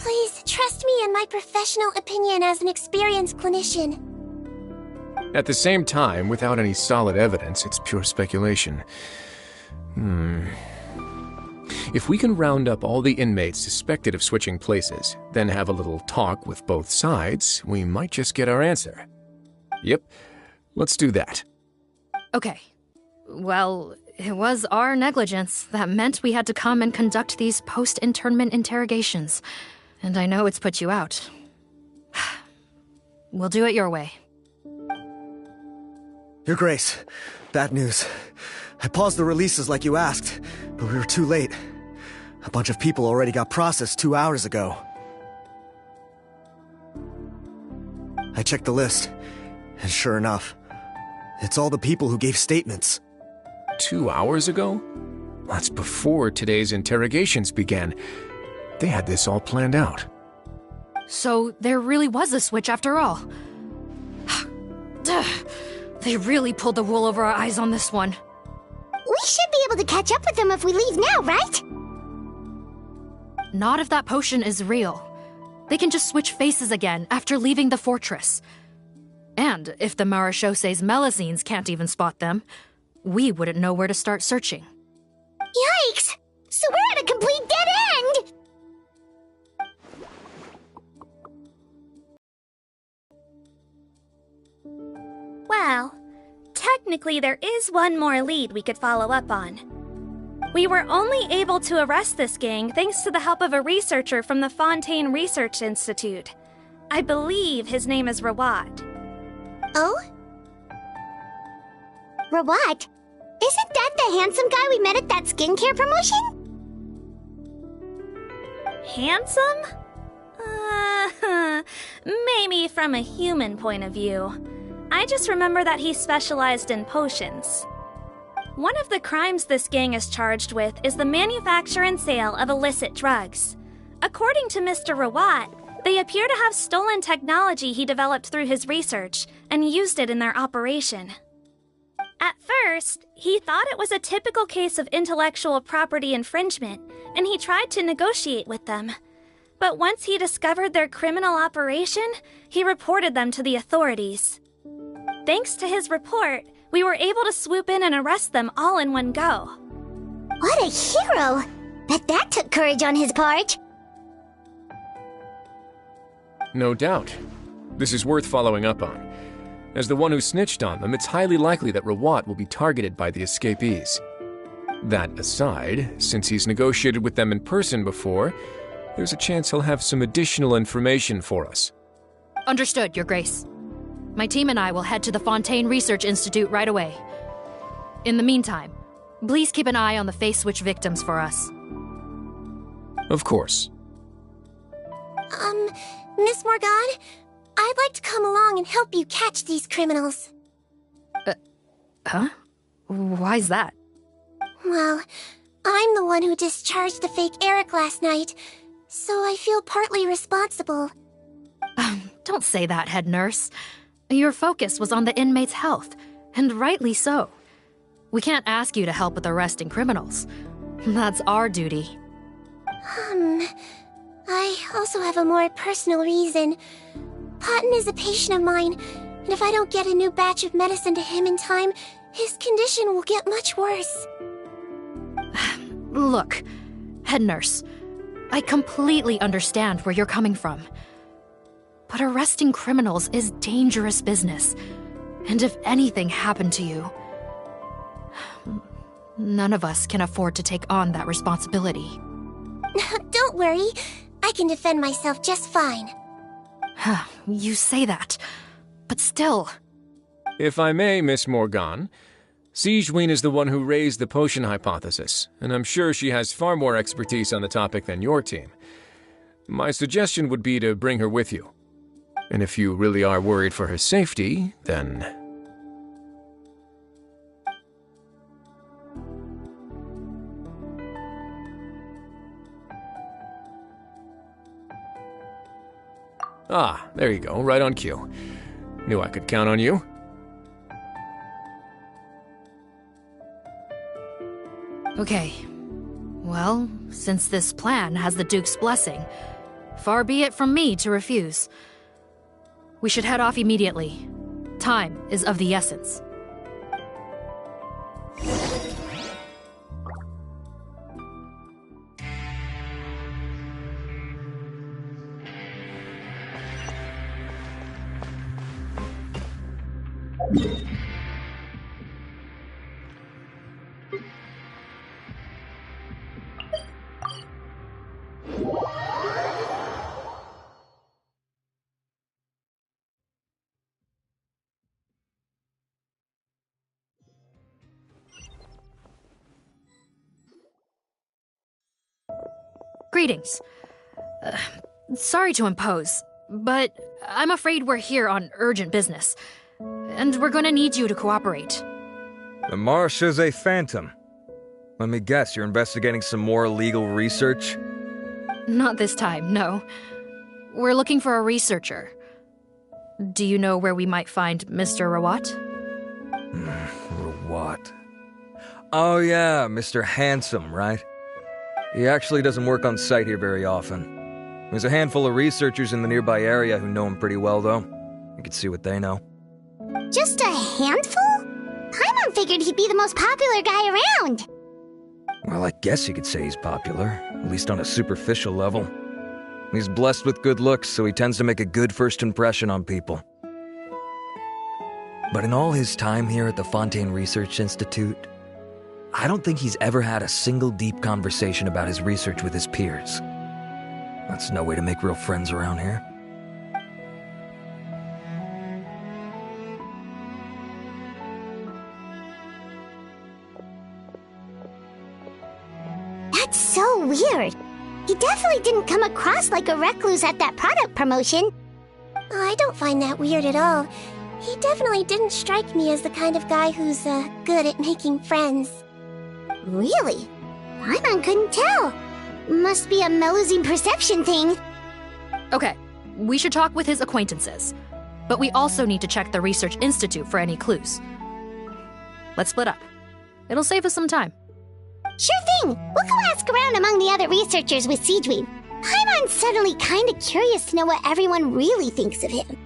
Please, trust me in my professional opinion as an experienced clinician.
At the same time, without any solid evidence, it's pure speculation. If we can round up all the inmates suspected of switching places, then have a little talk with both sides, we might just get our answer. Yep, let's do that.
Okay. Well, it was our negligence that meant we had to come and conduct these post-internment interrogations. And I know it's put you out. We'll do it your way.
Your Grace, bad news. I paused the releases like you asked, but we were too late. A bunch of people already got processed 2 hours ago. I checked the list, and sure enough, it's all the people who gave statements.
2 hours ago? That's before today's interrogations began. They had this all planned out.
So there really was a switch after all. They really pulled the wool over our eyes on this one.
We should be able to catch up with them if we leave now, right?
Not if that potion is real. They can just switch faces again after leaving the fortress. And if the Marechaussee's Melusines can't even spot them, we wouldn't know where to start searching.
Yikes! So we're at a complete dead end!
Well, technically there is one more lead we could follow up on. We were only able to arrest this gang thanks to the help of a researcher from the Fontaine Research Institute. I believe his name is Rawat.
Oh? Rawat? Isn't that the handsome guy we met at that skincare promotion?
Handsome? Maybe from a human point of view. I just remember that he specialized in potions. One of the crimes this gang is charged with is the manufacture and sale of illicit drugs. According to Mr. Rawat, they appear to have stolen technology he developed through his research and used it in their operation. At first, he thought it was a typical case of intellectual property infringement, and he tried to negotiate with them. But once he discovered their criminal operation, he reported them to the authorities. Thanks to his report, we were able to swoop in and arrest them all in one go.
What a hero! Bet that took courage on his part.
No doubt. This is worth following up on. As the one who snitched on them, it's highly likely that Rawat will be targeted by the escapees. That aside, since he's negotiated with them in person before, there's a chance he'll have some additional information for us.
Understood, Your Grace. My team and I will head to the Fontaine Research Institute right away. In the meantime, please keep an eye on the face switch victims for us.
Of course.
Miss Morgan, I'd like to come along and help you catch these criminals.
Huh? Why's that?
Well, I'm the one who discharged the fake Eric last night, so I feel partly responsible.
Don't say that, head nurse. Your focus was on the inmate's health, and rightly so. We can't ask you to help with arresting criminals. That's our duty.
I also have a more personal reason. Potton is a patient of mine, and if I don't get a new batch of medicine to him in time, his condition will get much worse.
Look, head nurse, I completely understand where you're coming from. But arresting criminals is dangerous business, and if anything happened to you, none of us can afford to take on that responsibility.
Don't worry, I can defend myself just fine.
You say that, but still.
If I may, Miss Morgan, Sigewinne is the one who raised the potion hypothesis, and I'm sure she has far more expertise on the topic than your team. My suggestion would be to bring her with you. And if you really are worried for her safety, then... Ah, there you go, right on cue. Knew I could count on you.
Okay. Well, since this plan has the Duke's blessing, far be it from me to refuse. We should head off immediately. Time is of the essence. Greetings. Sorry to impose, but I'm afraid we're here on urgent business, and we're gonna need you to cooperate.
The Marsh is a phantom. Let me guess, you're investigating some more illegal research?
Not this time, no. We're looking for a researcher. Do you know where we might find Mr. Rawat?
Rawat. Oh yeah, Mr. Handsome, right? He actually doesn't work on site here very often. There's a handful of researchers in the nearby area who know him pretty well, though. You can see what they know.
Just a handful? Paimon figured he'd be the most popular guy around.
Well, I guess you could say he's popular, at least on a superficial level. He's blessed with good looks, so he tends to make a good first impression on people. But in all his time here at the Fontaine Research Institute, I don't think he's ever had a single deep conversation about his research with his peers. That's no way to make real friends around here.
That's so weird. He definitely didn't come across like a recluse at that product promotion.
I don't find that weird at all. He definitely didn't strike me as the kind of guy who's, good at making friends.
Really? Paimon couldn't tell. Must be a Melusine perception thing.
Okay, we should talk with his acquaintances. But we also need to check the Research Institute for any clues. Let's split up. It'll save us some time.
Sure thing. We'll go ask around among the other researchers with Sigewinne. Paimon's suddenly kinda curious to know what everyone really thinks of him.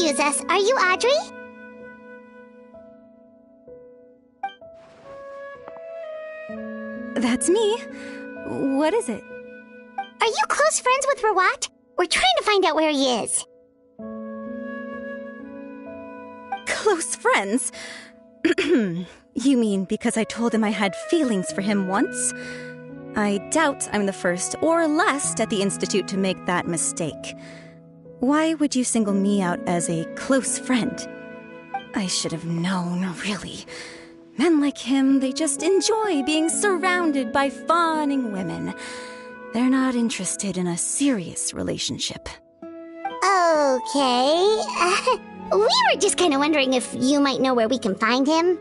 excuse us. Are you Audrey?
That's me. What is it?
Are you close friends with Rawat? We're trying to find out where he is.
Close friends? You mean because I told him I had feelings for him once? I doubt I'm the first or last at the Institute to make that mistake. Why would you single me out as a close friend? I should have known, really. Men like him, they just enjoy being surrounded by fawning women. They're not interested in a serious relationship.
Okay. We were just kind of wondering if you might know where we can find him.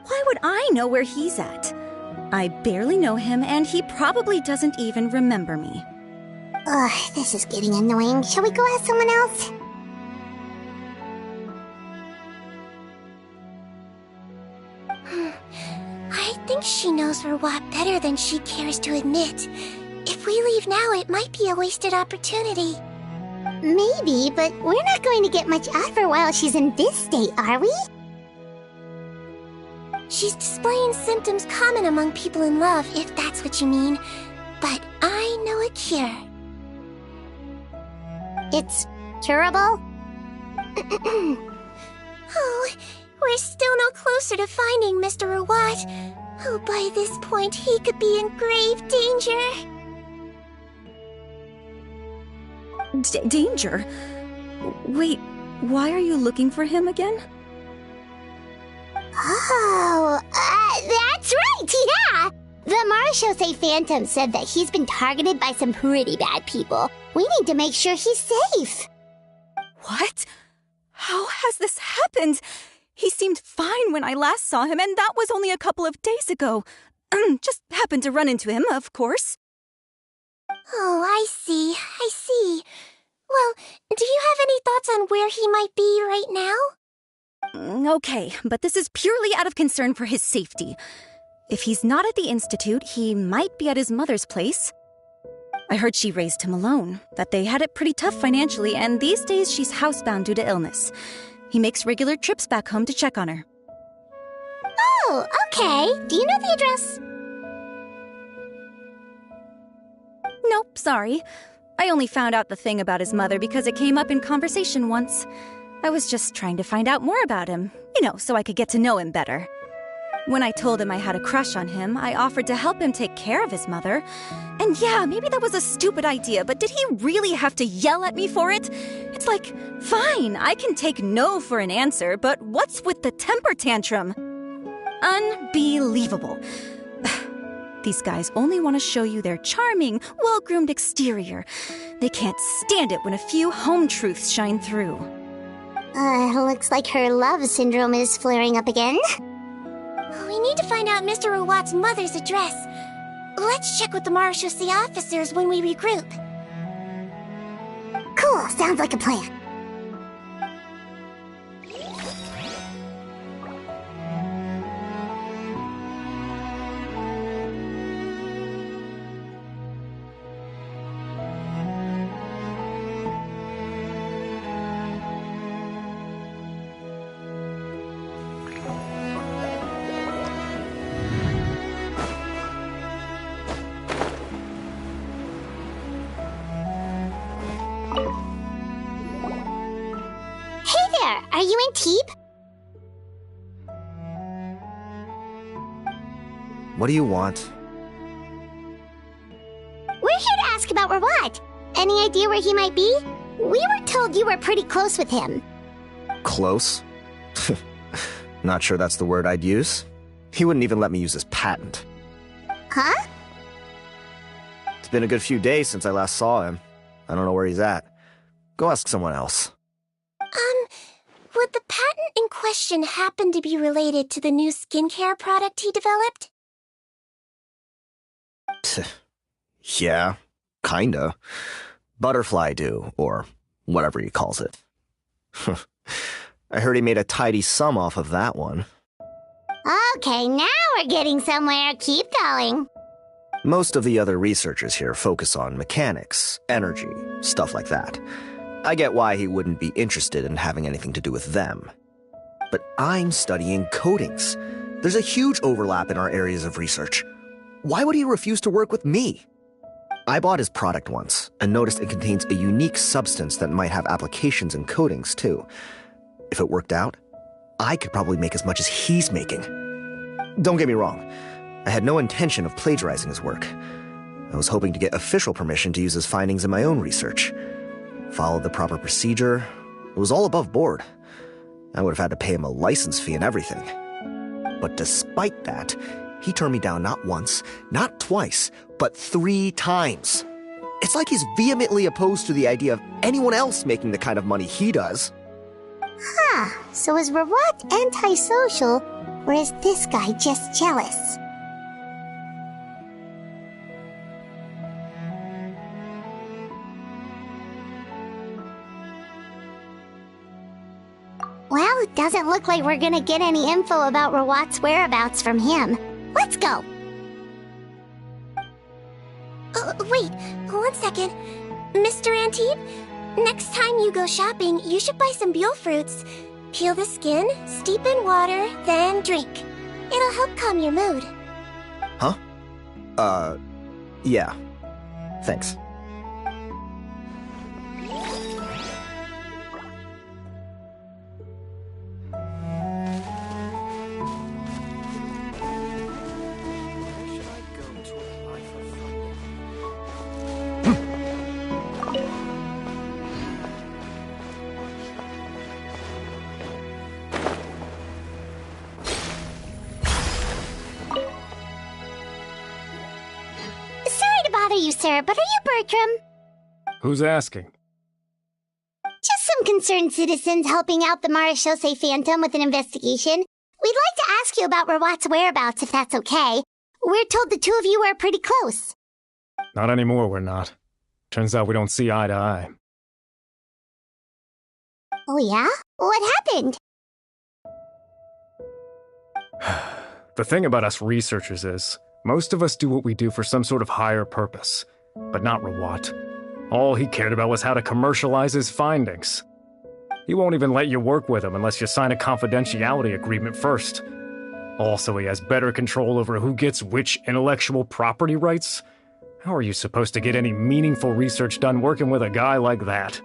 Why would I know where he's at? I barely know him, and he probably doesn't even remember me.
Ugh, this is getting annoying. Shall we go ask someone else?
I think she knows Rawat better than she cares to admit. If we leave now, it might be a wasted opportunity.
Maybe, but we're not going to get much out of her while she's in this state, are we?
She's displaying symptoms common among people in love, if that's what you mean. But I know a cure.
It's curable?
Oh, we're still no closer to finding Mr. Rawat. Oh, by this point, he could be in grave danger.
Danger? Wait, why are you looking for him again?
Oh, that's right, yeah! The Marechaussee Phantom said that he's been targeted by some pretty bad people. We need to make sure he's safe.
What? How has this happened? He seemed fine when I last saw him, and that was only a couple of days ago. Just happened to run into him, of course.
Oh, I see. Well, do you have any thoughts on where he might be right now?
Okay, but this is purely out of concern for his safety. If he's not at the Institute, he might be at his mother's place. I heard she raised him alone, that they had it pretty tough financially, and these days she's housebound due to illness. He makes regular trips back home to check on her.
Oh, okay. Do you know the address?
Nope, sorry. I only found out the thing about his mother because it came up in conversation once. I was just trying to find out more about him, so I could get to know him better. When I told him I had a crush on him, I offered to help him take care of his mother. And yeah, maybe that was a stupid idea, but did he really have to yell at me for it? It's like, fine, I can take no for an answer, but what's with the temper tantrum? Unbelievable. These guys only want to show you their charming, well-groomed exterior. They can't stand it when a few home truths shine through.
Looks like her love syndrome is flaring up again.
We need to find out Mr. Rawat's mother's address. Let's check with the Marechaussee officers when we regroup.
Cool, sounds like a plan. Are you in Teep?
What do you want?
We're here to ask about Rawat. Any idea where he might be? We were told you were pretty close with him.
Close? Not sure that's the word I'd use. He wouldn't even let me use his patent.
Huh?
It's been a good few days since I last saw him. I don't know where he's at. Go ask someone else.
Would the patent in question happen to be related to the new skincare product he developed?
Yeah, kinda. Butterfly Dew, or whatever he calls it. I heard he made a tidy sum off of that one.
Okay, now we're getting somewhere. Keep going.
Most of the other researchers here focus on mechanics, energy, stuff like that. I get why he wouldn't be interested in having anything to do with them. But I'm studying coatings. There's a huge overlap in our areas of research. Why would he refuse to work with me? I bought his product once and noticed it contains a unique substance that might have applications in coatings too. If it worked out, I could probably make as much as he's making. Don't get me wrong, I had no intention of plagiarizing his work. I was hoping to get official permission to use his findings in my own research. Followed the proper procedure. It was all above board. I would have had to pay him a license fee and everything. But despite that, he turned me down not once, not twice, but 3 times. It's like he's vehemently opposed to the idea of anyone else making the kind of money he does.
Huh, so is Rawat antisocial, or is this guy just jealous? Well, it doesn't look like we're gonna get any info about Rawat's whereabouts from him. Let's go!
Wait, 1 second. Mr. Antib, next time you go shopping, you should buy some Buell fruits. Peel the skin, steep in water, then drink. It'll help calm your mood.
Huh? Yeah. Thanks.
You, sir, but are you Bertram?
Who's asking?
Just some concerned citizens helping out the Marechaussee Phantom with an investigation. We'd like to ask you about Rawat's whereabouts, if that's okay. We're told the 2 of you are pretty close.
Not anymore, we're not. Turns out we don't see eye to eye.
Oh yeah? What happened?
The thing about us researchers is, most of us do what we do for some sort of higher purpose, but not Rawat. All he cared about was how to commercialize his findings. He won't even let you work with him unless you sign a confidentiality agreement first. Also, he has better control over who gets which intellectual property rights. How are you supposed to get any meaningful research done working with a guy like that?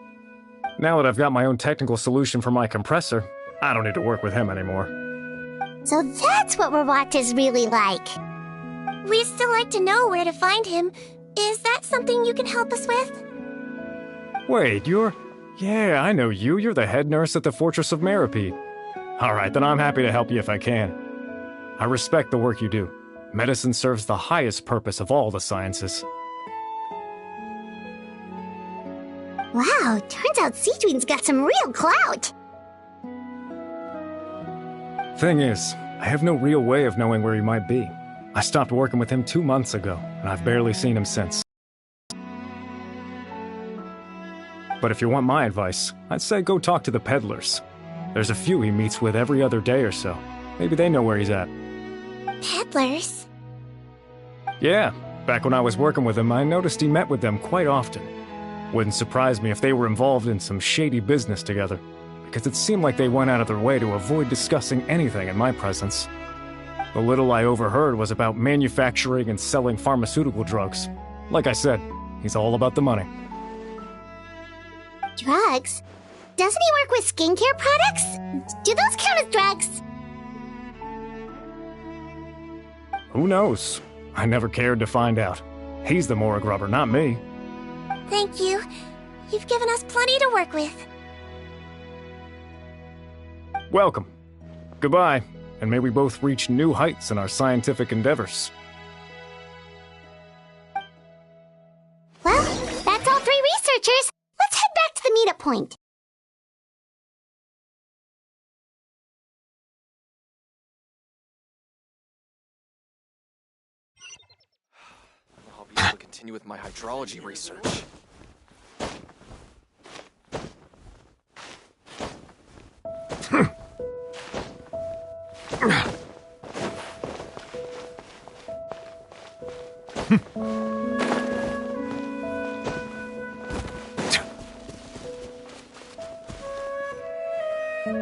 Now that I've got my own technical solution for my compressor, I don't need to work with him anymore.
So that's what Rawat is really like.
We'd still like to know where to find him. Is that something you can help us with?
Wait, Yeah, I know you. You're the head nurse at the Fortress of Meropide. Alright, then I'm happy to help you if I can. I respect the work you do. Medicine serves the highest purpose of all the sciences.
Wow, turns out Cedrine's got some real clout.
Thing is, I have no real way of knowing where he might be. I stopped working with him 2 months ago, and I've barely seen him since. But if you want my advice, I'd say go talk to the peddlers. There's a few he meets with every other day or so. Maybe they know where he's at.
Peddlers?
Yeah, back when I was working with him, I noticed he met with them quite often. Wouldn't surprise me if they were involved in some shady business together, because it seemed like they went out of their way to avoid discussing anything in my presence. The little I overheard was about manufacturing and selling pharmaceutical drugs. Like I said, he's all about the money.
Drugs? Doesn't he work with skincare products? Do those count as drugs?
Who knows? I never cared to find out. He's the Morag rubber, not me.
Thank you. You've given us plenty to work with.
Welcome. Goodbye, and may we both reach new heights in our scientific endeavors.
Well, that's all 3 researchers. Let's head back to the meetup point.
I'll be able to continue with my hydrology research.
You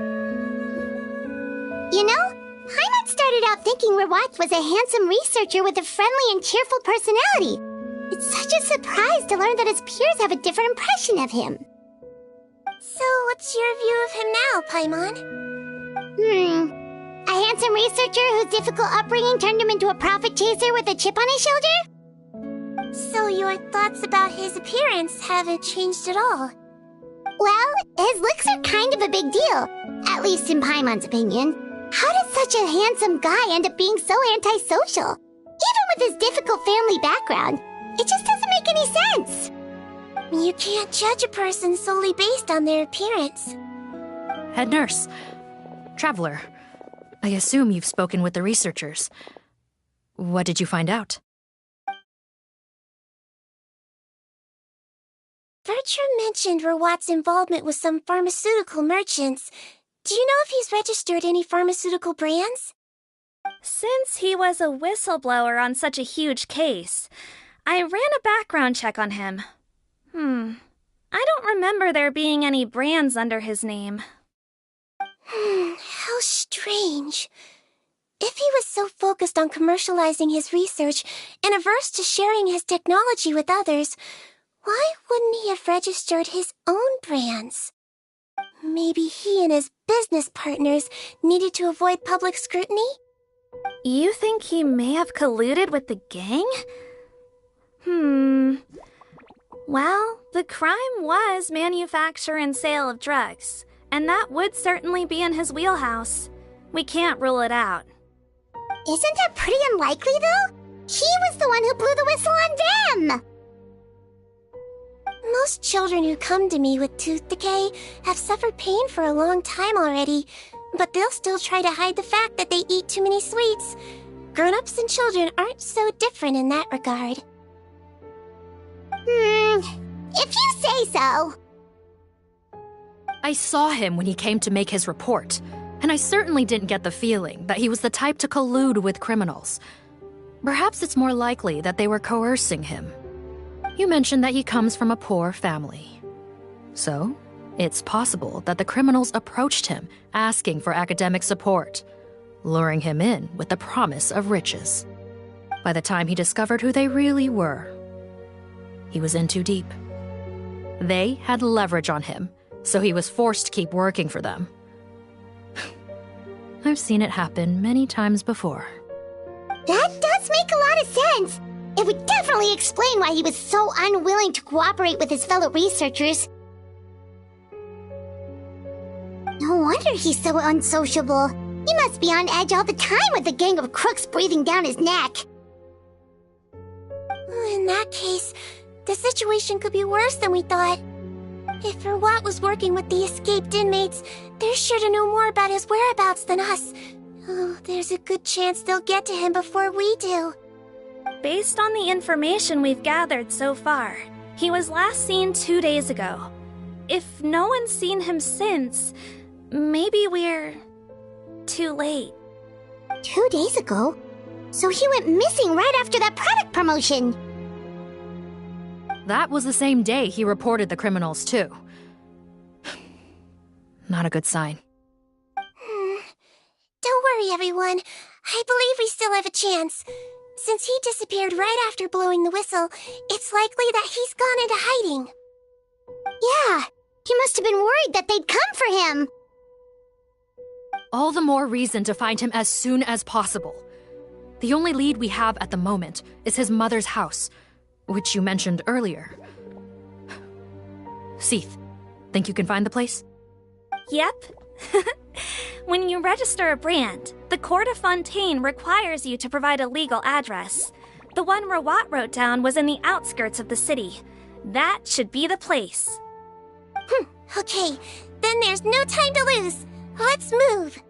know, Paimon started out thinking Rawat was a handsome researcher with a friendly and cheerful personality. It's such a surprise to learn that his peers have a different impression of him.
So, what's your view of him now, Paimon?
A handsome researcher whose difficult upbringing turned him into a profit chaser with a chip on his shoulder?
So your thoughts about his appearance haven't changed at all?
Well, his looks are kind of a big deal, at least in Paimon's opinion. How did such a handsome guy end up being so antisocial? Even with his difficult family background, it just doesn't make any sense.
You can't judge a person solely based on their appearance.
Head nurse. Traveler. I assume you've spoken with the researchers. What did you find out?
Bertram mentioned Rawat's involvement with some pharmaceutical merchants. Do you know if he's registered any pharmaceutical brands?
Since he was a whistleblower on such a huge case, I ran a background check on him. I don't remember there being any brands under his name.
How strange. If he was so focused on commercializing his research and averse to sharing his technology with others, why wouldn't he have registered his own brands? Maybe he and his business partners needed to avoid public scrutiny?
You think he may have colluded with the gang? Well, the crime was manufacture and sale of drugs, and that would certainly be in his wheelhouse. We can't rule it out.
Isn't that pretty unlikely, though? He was the one who blew the whistle on them!
Most children who come to me with tooth decay have suffered pain for a long time already, but they'll still try to hide the fact that they eat too many sweets. Grown-ups and children aren't so different in that regard.
If you say so.
I saw him when he came to make his report, and I certainly didn't get the feeling that he was the type to collude with criminals. Perhaps it's more likely that they were coercing him. You mentioned that he comes from a poor family. So, it's possible that the criminals approached him asking for academic support, luring him in with the promise of riches. By the time he discovered who they really were, he was in too deep. They had leverage on him, so he was forced to keep working for them. I've seen it happen many times before.
That does make a lot of sense. It would definitely explain why he was so unwilling to cooperate with his fellow researchers. No wonder he's so unsociable. He must be on edge all the time with a gang of crooks breathing down his neck.
In that case, the situation could be worse than we thought. If Rawat was working with the escaped inmates, they're sure to know more about his whereabouts than us. Oh, there's a good chance they'll get to him before we do.
Based on the information we've gathered so far, he was last seen 2 days ago. If no one's seen him since, maybe we're too late.
2 days ago? So he went missing right after that product promotion.
That was the same day he reported the criminals, too. Not a good sign.
Don't worry, everyone. I believe we still have a chance. Since he disappeared right after blowing the whistle, it's likely that he's gone into hiding.
Yeah, he must have been worried that they'd come for him.
All the more reason to find him as soon as possible. The only lead we have at the moment is his mother's house, which you mentioned earlier. Seath, think you can find the place?
Yep. When you register a brand, the Court of Fontaine requires you to provide a legal address. The one Rawat wrote down was in the outskirts of the city. That should be the place.
Okay, then there's no time to lose. Let's move.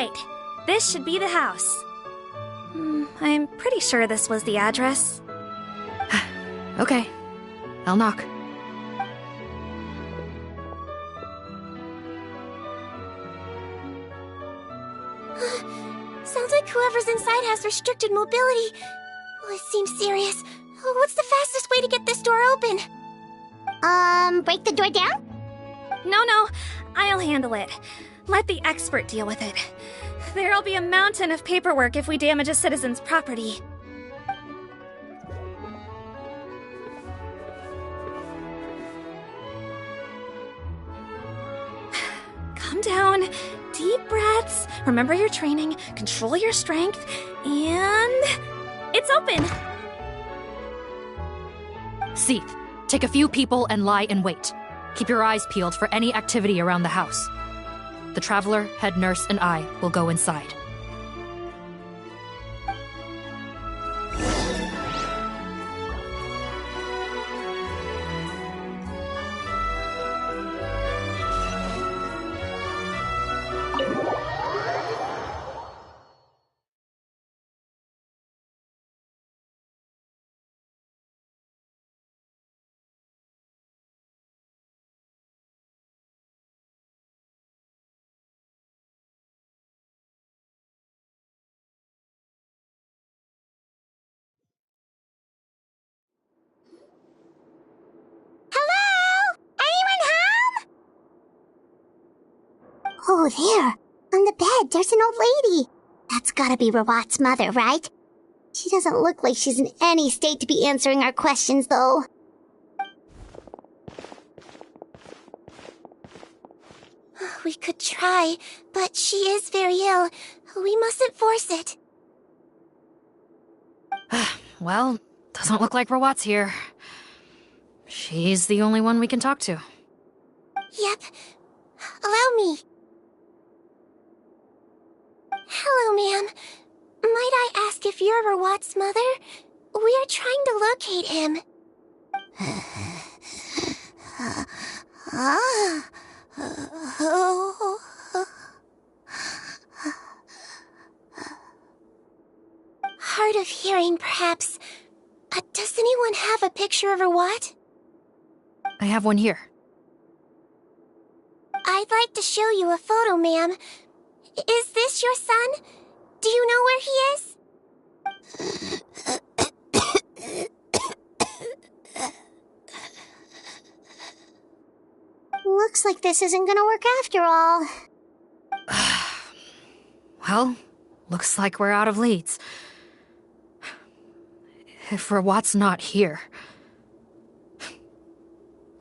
Right. This should be the house. I'm pretty sure this was the address.
Okay. I'll knock.
Sounds like whoever's inside has restricted mobility. Oh, it seems serious. What's the fastest way to get this door open?
Break the door down?
No, I'll handle it. Let the expert deal with it. There'll be a mountain of paperwork if we damage a citizen's property. Calm down. Deep breaths. Remember your training. Control your strength. And... it's open!
Seath, take a few people and lie in wait. Keep your eyes peeled for any activity around the house. The Traveler, head nurse, and I will go inside.
Oh, there. On the bed, there's an old lady. That's gotta be Rawat's mother, right? She doesn't look like she's in any state to be answering our questions, though.
We could try, but she is very ill. We mustn't force it.
Well, doesn't look like Rawat's here. She's the only one we can talk to.
Yep. Allow me. Hello, ma'am. Might I ask if you're Rawat's mother? We are trying to locate him. Hard of hearing, perhaps. Does anyone have a picture of Rawat?
I have one here.
I'd like to show you a photo, ma'am. Is this your son? Do you know where he is?
Looks like this isn't gonna work after all.
Well, looks like we're out of leads. If Rawat's not here,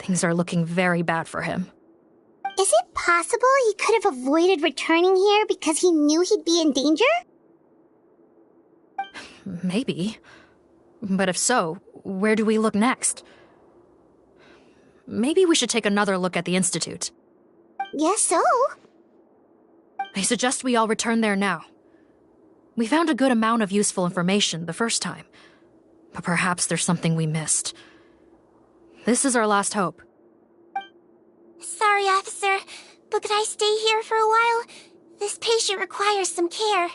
things are looking very bad for him.
Is it possible he could have avoided returning here because he knew he'd be in danger?
Maybe. But if so, where do we look next? Maybe we should take another look at the Institute.
Guess so.
I suggest we all return there now. We found a good amount of useful information the first time, but perhaps there's something we missed. This is our last hope.
Sorry, officer, but could I stay here for a while? This patient requires some care.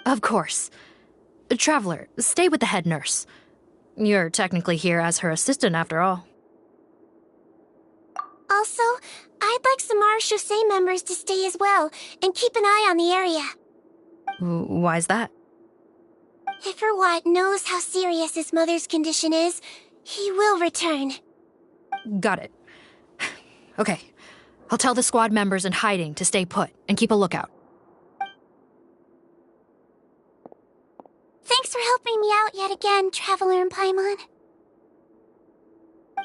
Of course. Traveler, stay with the head nurse. You're technically here as her assistant after all.
Also, I'd like some Marechaussee members to stay as well, and keep an eye on the area.
Why's that?
If Rawat knows how serious his mother's condition is, he will return.
Got it. Okay. I'll tell the squad members in hiding to stay put and keep a lookout.
Thanks for helping me out yet again, Traveler and Paimon.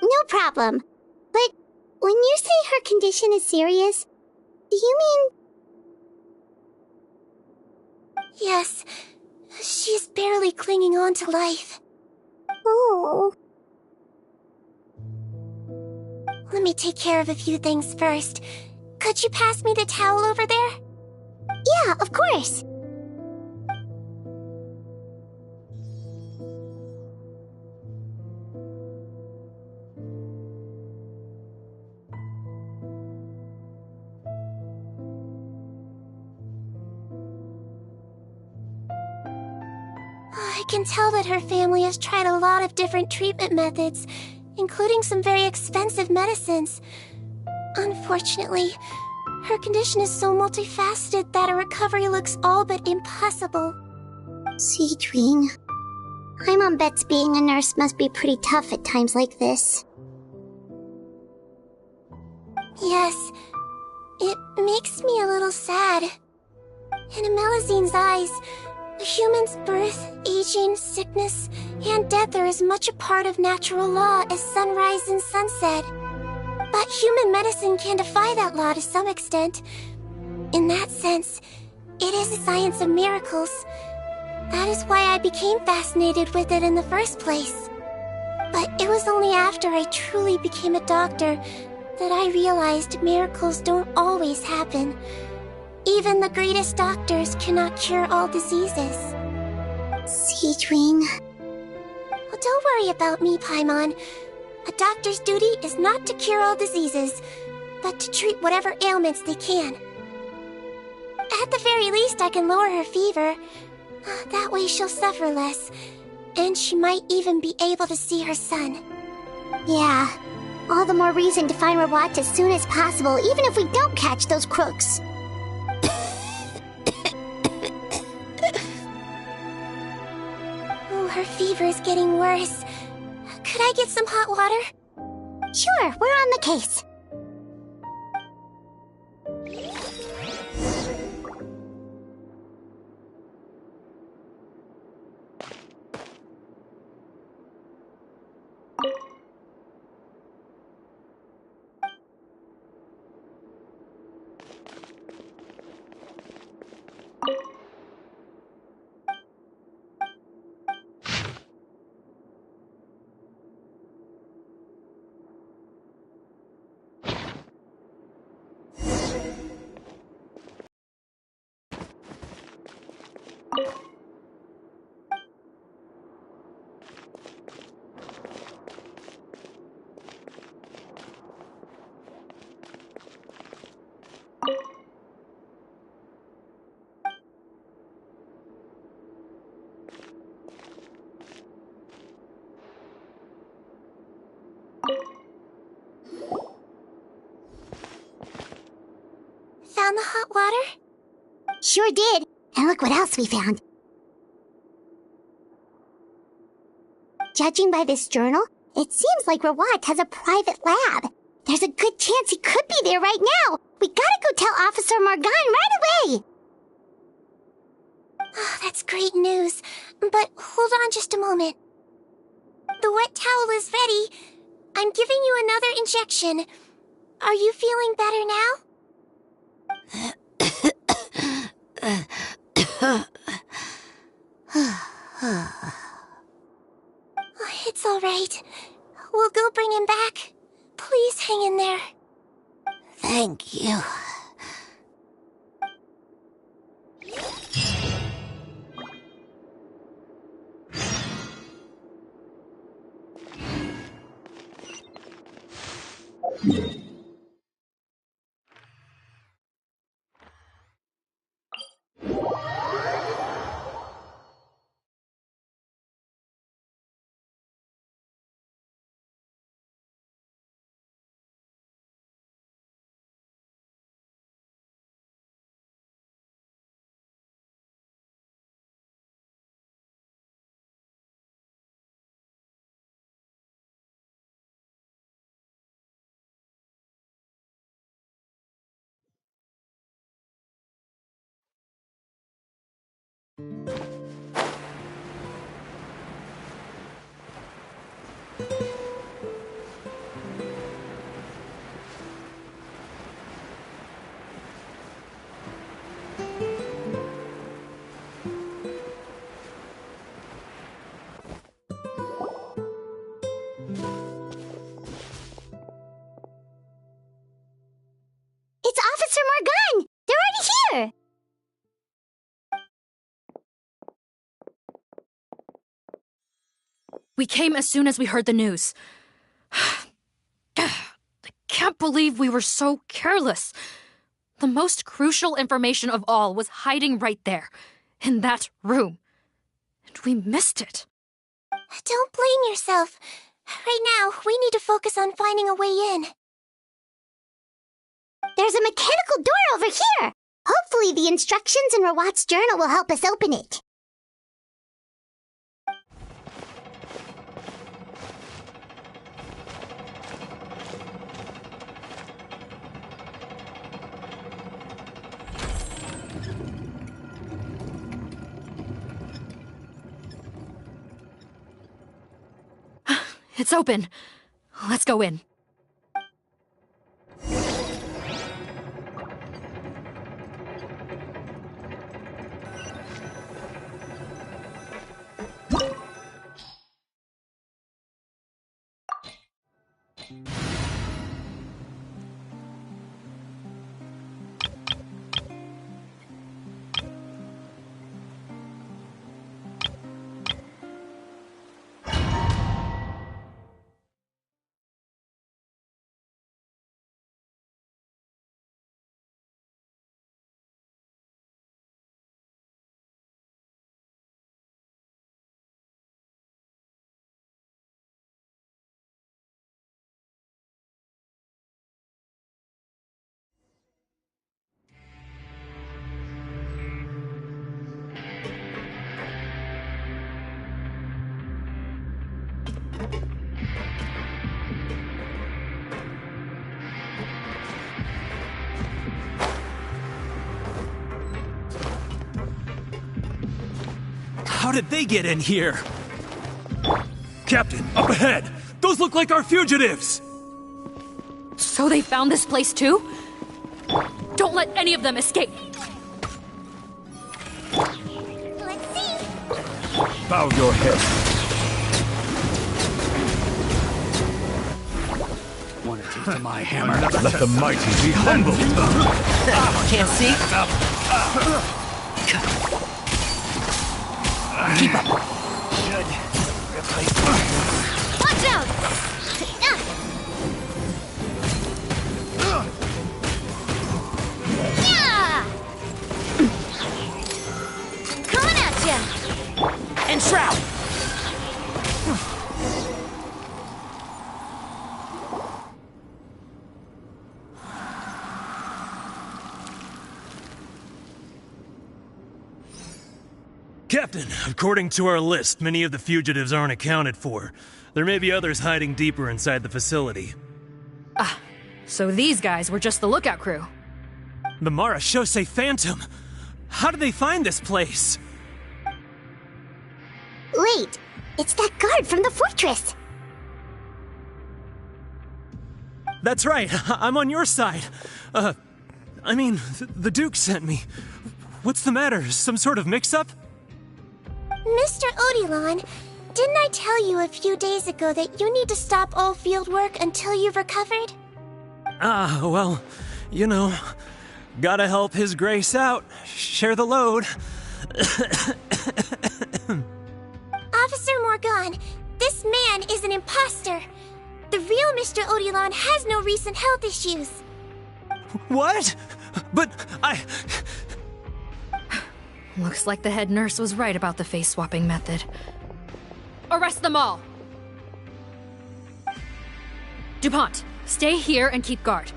No problem. But when you say her condition is serious, do you mean...
Yes. She's barely clinging on to life.
Oh.
Let me take care of a few things first. Could you pass me the towel over there?
Yeah, of course.
I can tell that her family has tried a lot of different treatment methods, including some very expensive medicines. Unfortunately, her condition is so multifaceted that a recovery looks all but impossible.
Cedrine, my mom bets being a nurse must be pretty tough at times like this.
Yes, it makes me a little sad. In Melizine's eyes, a human's birth, aging, sickness, and death are as much a part of natural law as sunrise and sunset. But human medicine can defy that law to some extent. In that sense, it is a science of miracles. That is why I became fascinated with it in the first place. But it was only after I truly became a doctor that I realized miracles don't always happen. Even the greatest doctors cannot cure all diseases.
Cedrine.
Well, don't worry about me, Paimon. A doctor's duty is not to cure all diseases, but to treat whatever ailments they can. At the very least, I can lower her fever. That way she'll suffer less, and she might even be able to see her son.
Yeah, all the more reason to find Rawat as soon as possible, even if we don't catch those crooks.
Oh, her fever is getting worse. Could I get some hot water?
Sure, we're on the case.
Found the hot water?
Sure did. And look what else we found. Judging by this journal, it seems like Rawat has a private lab. There's a good chance he could be there right now. We gotta go tell Officer Morgan right away.
Oh, that's great news. But hold on just a moment. The wet towel is ready. I'm giving you another injection. Are you feeling better now? It's all right. We'll go bring him back. Please hang in there.
Thank you. It's Officer Morgan! They're already here!
We came as soon as we heard the news. I can't believe we were so careless. The most crucial information of all was hiding right there, in that room. And we missed it.
Don't blame yourself. Right now, we need to focus on finding a way in.
There's a mechanical door over here. Hopefully the instructions in Rawat's journal will help us open it.
It's open. Let's go in.
How did they get in here? Captain, up ahead! Those look like our fugitives!
So they found this place too? Don't let any of them escape!
Let's see!
Bow your head.
Want to taste of my hammer?
Let the mighty be humbled!
Can't see?
Keep up!
Good.
Watch out!
Yeah! Coming at ya!
And shroud!
Captain, according to our list, many of the fugitives aren't accounted for. There may be others hiding deeper inside the facility.
Ah, so these guys were just the lookout crew.
The Marachose Phantom! How did they find this place?
Wait, it's that guard from the fortress.
That's right, I'm on your side. The Duke sent me. What's the matter? Some sort of mix-up?
Mr. Odilon, didn't I tell you a few days ago that you need to stop all field work until you've recovered?
Well, you know, gotta help His Grace out. Share the load.
Officer Morgan, this man is an imposter. The real Mr. Odilon has no recent health issues.
What? But
Looks like the head nurse was right about the face-swapping method. Arrest them all! DuPont, stay here and keep guard.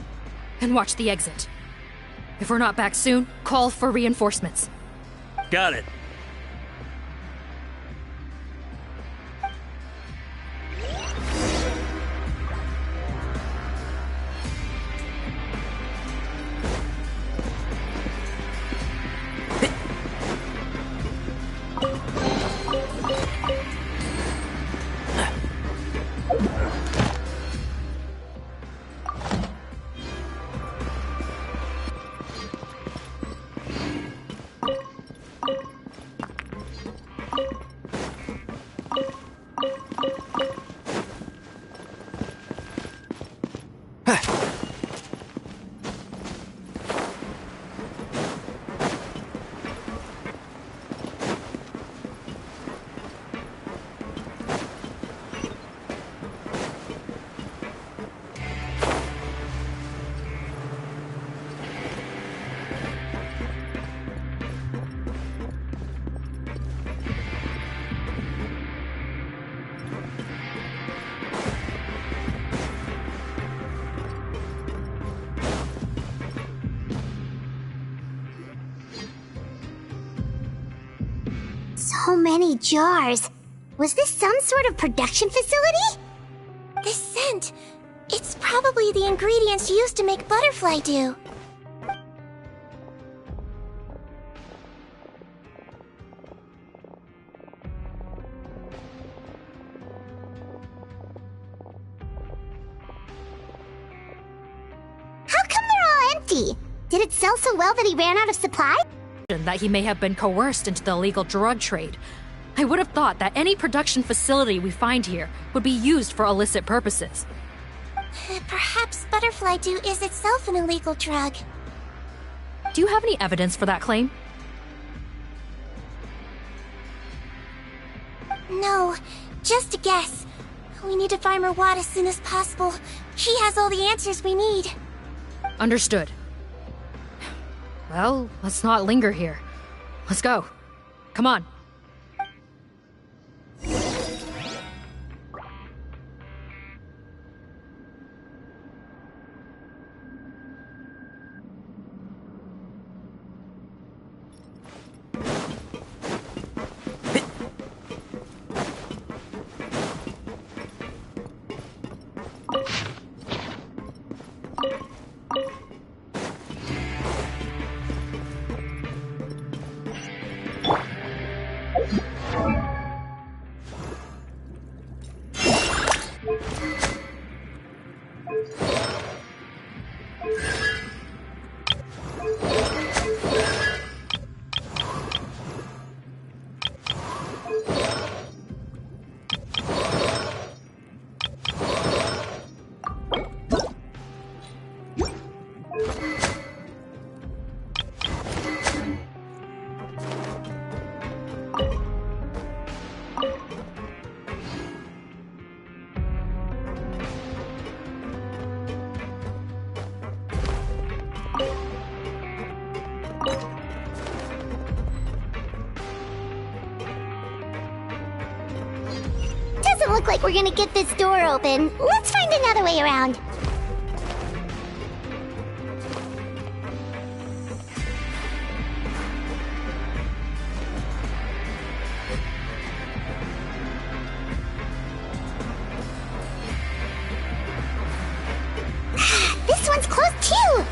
And watch the exit. If we're not back soon, call for reinforcements.
got it.
So many jars. Was this some sort of production facility?
This scent, it's probably the ingredients used to make butterfly dew.
How come they're all empty? Did it sell so well that he ran out of supply?
That he may have been coerced into the illegal drug trade. I would have thought that any production facility we find here would be used for illicit purposes.
Perhaps butterfly dew is itself an illegal drug.
Do you have any evidence for that claim?
No, just a guess. We need to find Murad as soon as possible. He has all the answers we need.
Understood. Well, let's not linger here. Let's go. Come on.
Doesn't look like we're gonna get this door open. Let's find another way around. This one's closed too.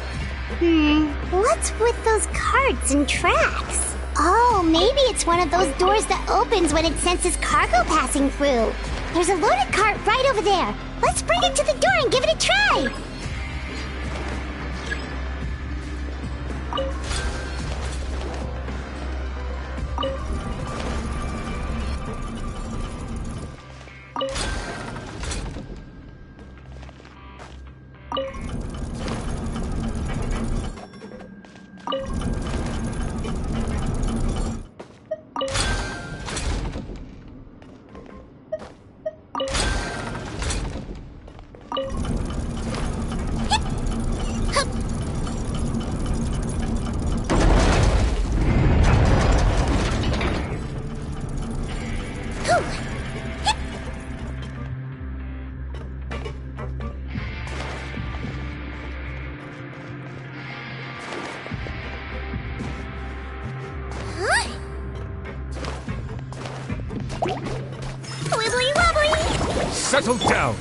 What's with those carts and tracks? Oh, maybe it's one of those doors that opens when it senses cargo passing through. There's a loaded cart right over there. Let's bring it to the door and give it a try. Wibbly wobbly!
Settle down!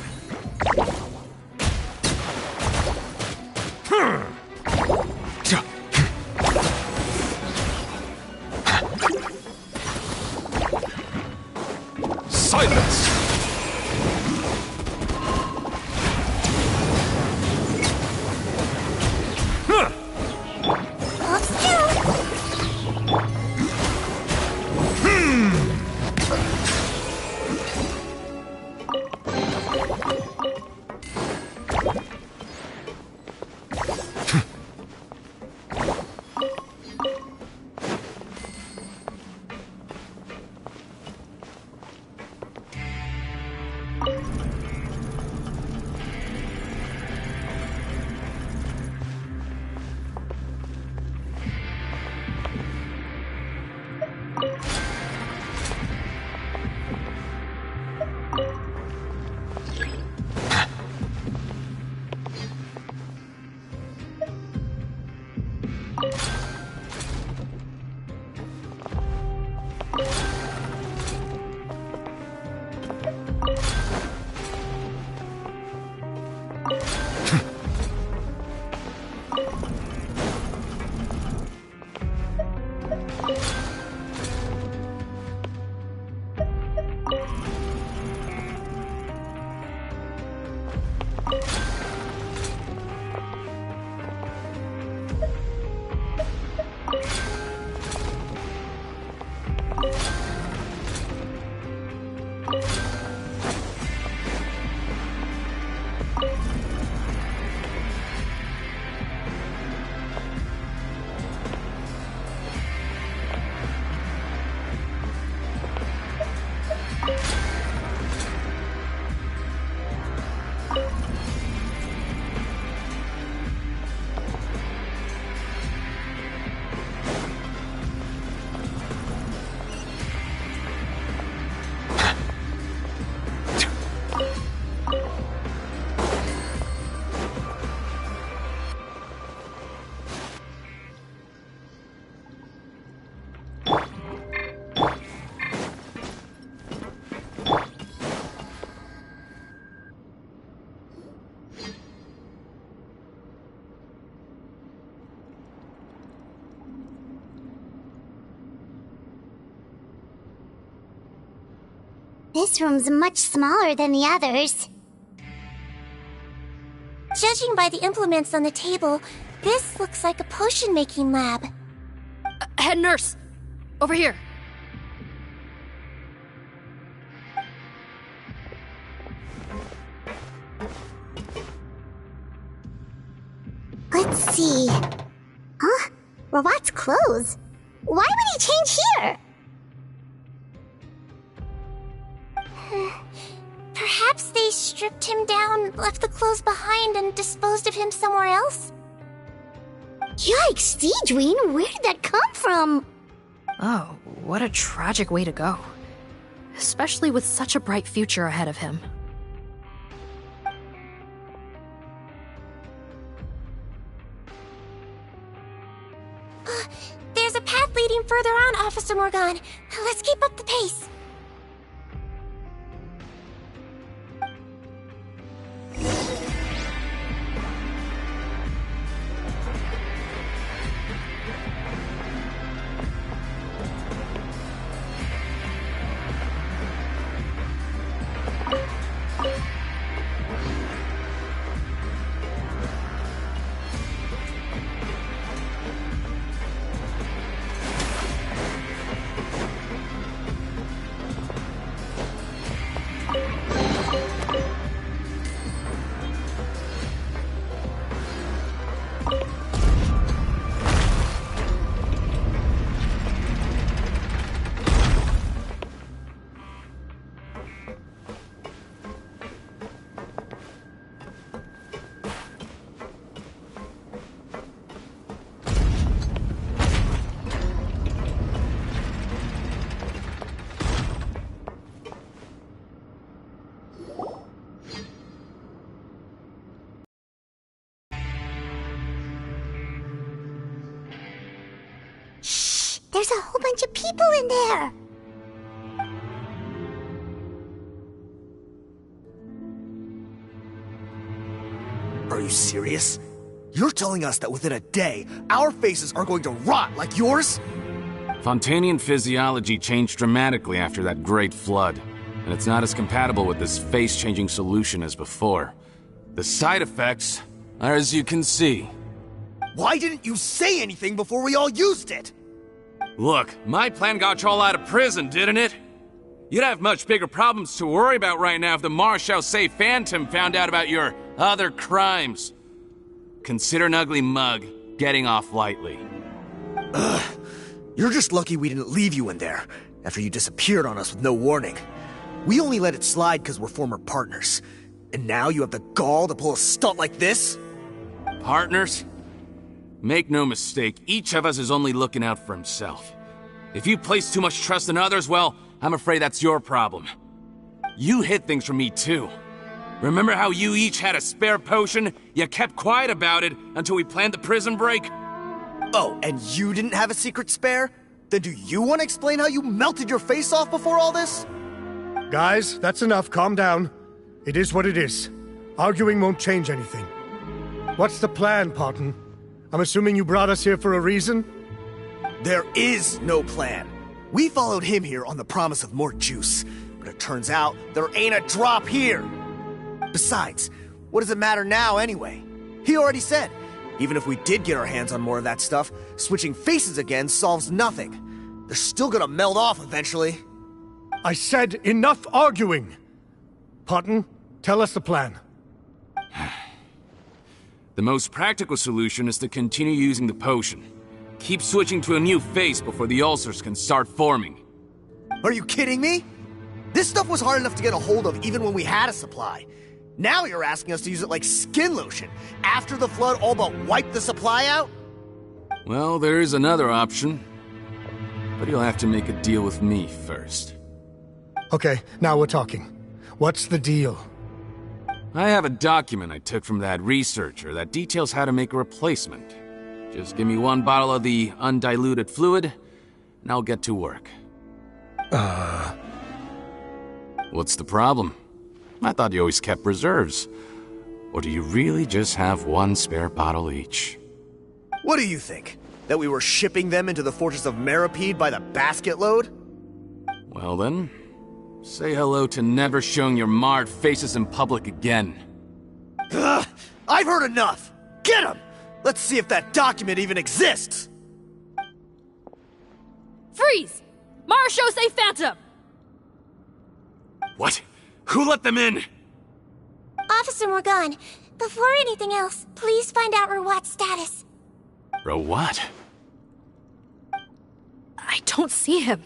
Silence!
This room's much smaller than the others.
Judging by the implements on the table, this looks like a potion-making lab.
Head nurse! Over here.
Let's see. Huh? Robot's clothes. Why would he change here?
Perhaps they stripped him down, left the clothes behind, and disposed of him somewhere else?
Yikes, Deedween, where did that come from?
Oh, what a tragic way to go. Especially with such a bright future ahead of him.
There's a path leading further on, Officer Morgan. Let's keep up the pace.
There's a whole bunch of people in there.
Are you serious? You're telling us that within a day, our faces are going to rot like yours?
Fontanian physiology changed dramatically after that great flood, and it's not as compatible with this face-changing solution as before. The side effects are as you can see.
Why didn't you say anything before we all used it?
Look, my plan got you all out of prison, didn't it? You'd have much bigger problems to worry about right now if the Marshal Say Phantom found out about your other crimes. Consider an ugly mug getting off lightly.
Ugh. You're just lucky we didn't leave you in there after you disappeared on us with no warning. We only let it slide because we're former partners. And now you have the gall to pull a stunt like this?
Partners? Make no mistake, each of us is only looking out for himself. If you place too much trust in others, well, I'm afraid that's your problem. You hid things from me too. Remember how you each had a spare potion? You kept quiet about it until we planned the prison break?
Oh, and you didn't have a secret spare? Then do you want to explain how you melted your face off before all this?
Guys, that's enough. Calm down. It is what it is. Arguing won't change anything. What's the plan, Parton? I'm assuming you brought us here for a reason?
There is no plan. We followed him here on the promise of more juice, but it turns out there ain't a drop here. Besides, what does it matter now anyway? He already said, even if we did get our hands on more of that stuff, switching faces again solves nothing. They're still gonna melt off eventually.
I said enough arguing! Parton, tell us the plan.
The most practical solution is to continue using the potion. Keep switching to a new face before the ulcers can start forming.
Are you kidding me? This stuff was hard enough to get a hold of even when we had a supply. Now you're asking us to use it like skin lotion, after the flood all but wiped the supply out?
Well, there is another option. But you'll have to make a deal with me first.
Okay, now we're talking. What's the deal?
I have a document I took from that researcher that details how to make a replacement. Just give me one bottle of the undiluted fluid, and I'll get to work. What's the problem? I thought you always kept reserves. Or do you really just have one spare bottle each?
What do you think? That we were shipping them into the fortress of Meripede by the basket load?
Well then, Say hello to never showing your marred faces in public again.
Ugh, I've heard enough! Get him! Let's see if that document even exists!
Freeze! Marechaussee Phantom!
What? Who let them in?
Officer Morgan, before anything else, please find out Rawat's status.
Rawat?
I don't see him.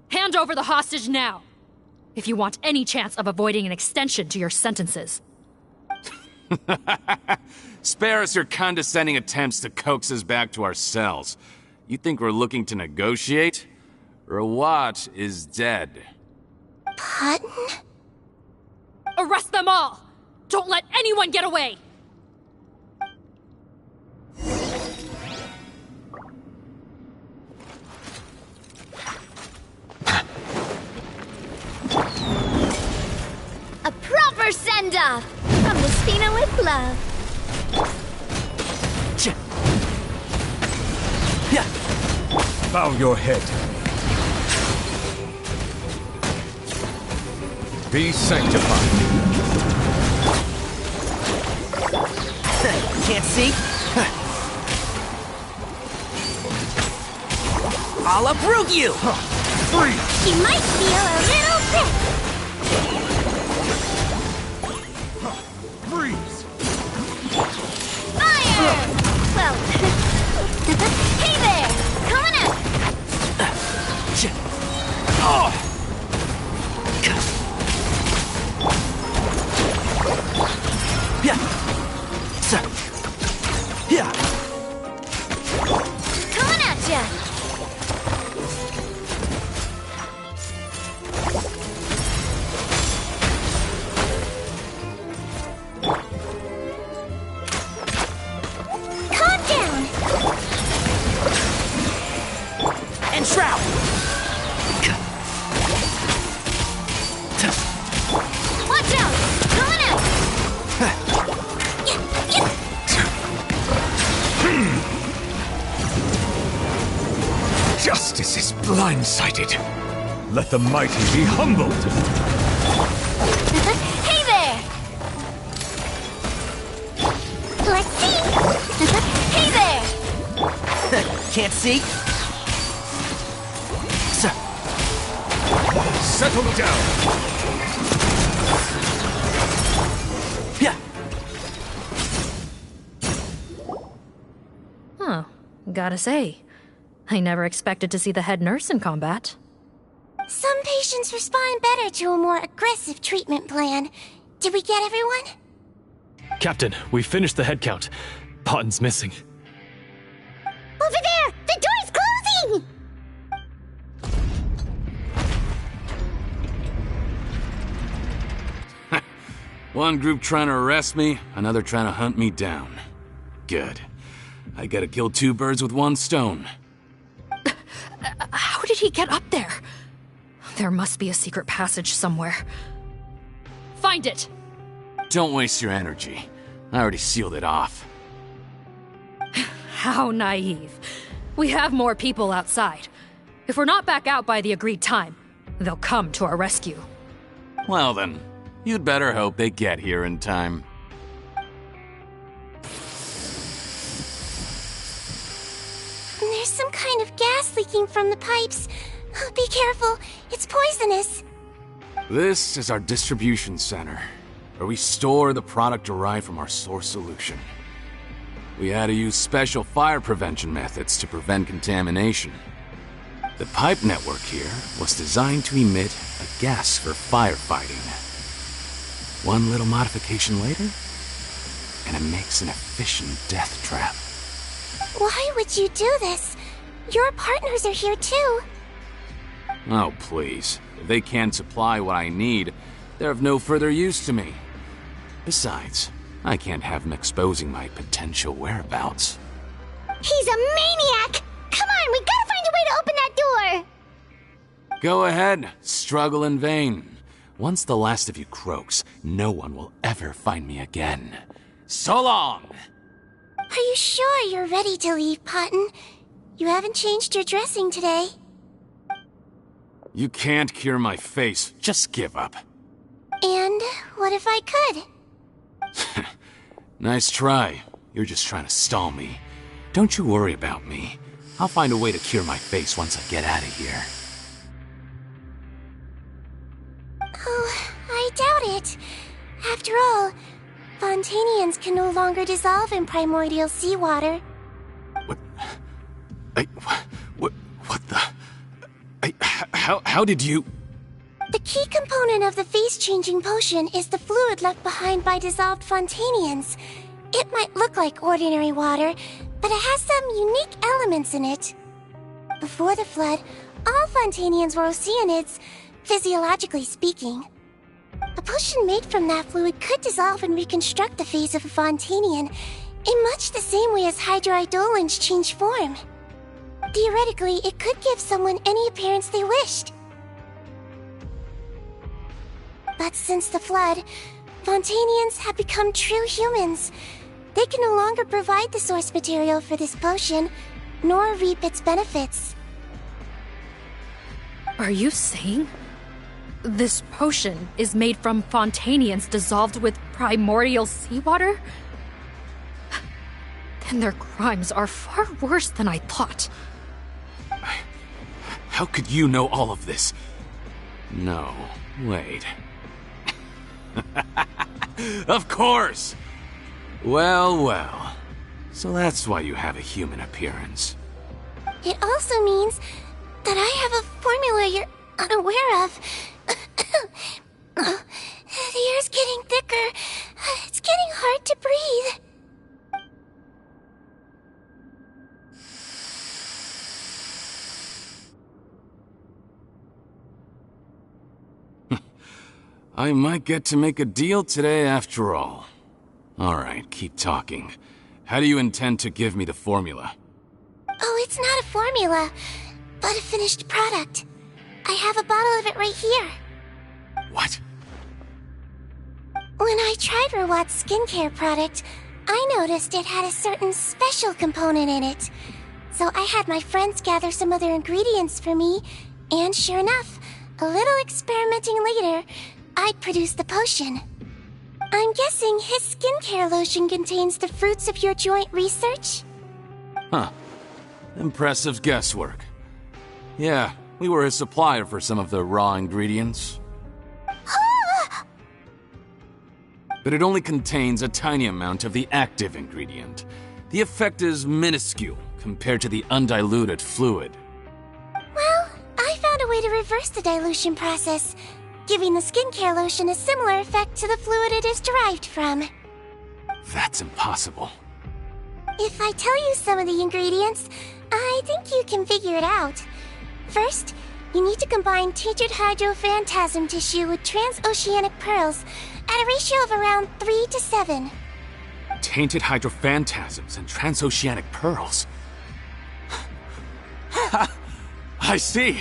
Hand over the hostage now, if you want any chance of avoiding an extension to your sentences.
Spare us your condescending attempts to coax us back to our cells. You think we're looking to negotiate? Rawat is dead.
Pardon?
Arrest them all! Don't let anyone get away!
A proper send-off from Despina with love.
Bow your head. Be sanctified.
Can't see? I'll uproot you!
You might feel a little bit.
Freeze!
Fire! Well, hey there! Coming up! Coming at ya! Calm down!
And Shroud!
Watch out! Coming out!
Justice is blindsided. Let the mighty be humbled.
Hey there! Let's see! Hey there!
Can't see?
Settle down.
Huh. Gotta say, I never expected to see the head nurse in combat.
Some patients respond better to a more aggressive treatment plan. Did we get everyone?
Captain, we finished the head count. Potten's missing.
Over there! The door's closing!
One group trying to arrest me, another trying to hunt me down. Good. I gotta kill two birds with one stone.
How did he get up there? There must be a secret passage somewhere. Find it!
Don't waste your energy. I already sealed it off.
How naive. We have more people outside. If we're not back out by the agreed time, they'll come to our rescue.
Well then, you'd better hope they get here in time.
There's some kind of gas leaking from the pipes. Be careful, it's poisonous.
This is our distribution center, where we store the product derived from our source solution. We had to use special fire prevention methods to prevent contamination. The pipe network here was designed to emit a gas for firefighting. One little modification later, and it makes an efficient death trap.
Why would you do this? Your partners are here too.
Oh, please. If they can't supply what I need, they're of no further use to me. Besides, I can't have them exposing my potential whereabouts.
He's a maniac! Come on, we gotta find a way to open that door!
Go ahead, struggle in vain. Once the last of you croaks, no one will ever find me again. So long!
Are you sure you're ready to leave, Potten? You haven't changed your dressing today.
You can't cure my face. Just give up.
And what if I could?
Nice try. You're just trying to stall me. Don't you worry about me. I'll find a way to cure my face once I get out of here.
Oh, I doubt it. After all, Fontanians can no longer dissolve in primordial seawater.
What the... How did you...
The key component of the face-changing potion is the fluid left behind by dissolved Fontanians. It might look like ordinary water, but it has some unique elements in it. Before the flood, all Fontanians were oceanids, physiologically speaking. A potion made from that fluid could dissolve and reconstruct the face of a Fontanian in much the same way as hydroidolins change form. Theoretically, it could give someone any appearance they wished. But since the flood, Fontanians have become true humans. They can no longer provide the source material for this potion, nor reap its benefits.
Are you saying this potion is made from Fontanians dissolved with primordial seawater? Then their crimes are far worse than I thought.
How could you know all of this? No, wait. Of course! Well. So that's why you have a human appearance.
It also means that I have a formula you're unaware of. The air's getting thicker. It's getting hard to breathe.
I might get to make a deal today after all. Alright, keep talking. How do you intend to give me the formula?
Oh, it's not a formula, but a finished product. I have a bottle of it right here.
What?
When I tried Rawat's skincare product, I noticed it had a certain special component in it. So I had my friends gather some other ingredients for me, and sure enough, a little experimenting later, I produced the potion. I'm guessing his skincare lotion contains the fruits of your joint research?
Huh. Impressive guesswork. Yeah, we were his supplier for some of the raw ingredients. But it only contains a tiny amount of the active ingredient. The effect is minuscule compared to the undiluted fluid.
Well, I found a way to reverse the dilution process, giving the skincare lotion a similar effect to the fluid it is derived from.
That's impossible.
If I tell you some of the ingredients, I think you can figure it out. First, you need to combine tainted hydrophantasm tissue with transoceanic pearls at a ratio of around 3 to 7.
Tainted hydrophantasms and transoceanic pearls. I see.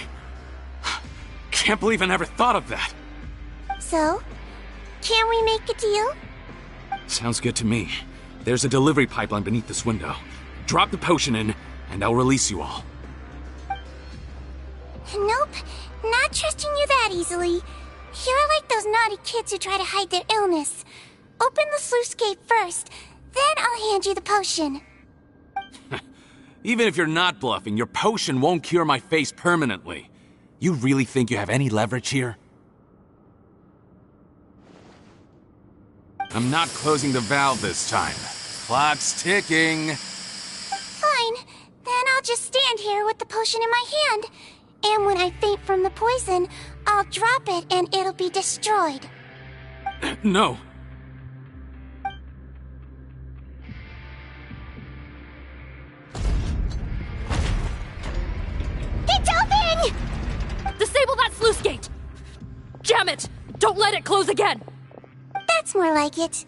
Can't believe I never thought of that.
So, can we make a deal?
Sounds good to me. There's a delivery pipeline beneath this window. Drop the potion in, and I'll release you all.
Nope, not trusting you that easily. You're like those naughty kids who try to hide their illness. Open the sluice gate first, then I'll hand you the potion.
Even if you're not bluffing, your potion won't cure my face permanently. You really think you have any leverage here? I'm not closing the valve this time. Clock's ticking.
Fine, then I'll just stand here with the potion in my hand. And when I faint from the poison, I'll drop it and it'll be destroyed.
No.
It's open!
Disable that sluice gate! Jam it! Don't let it close again!
That's more like it.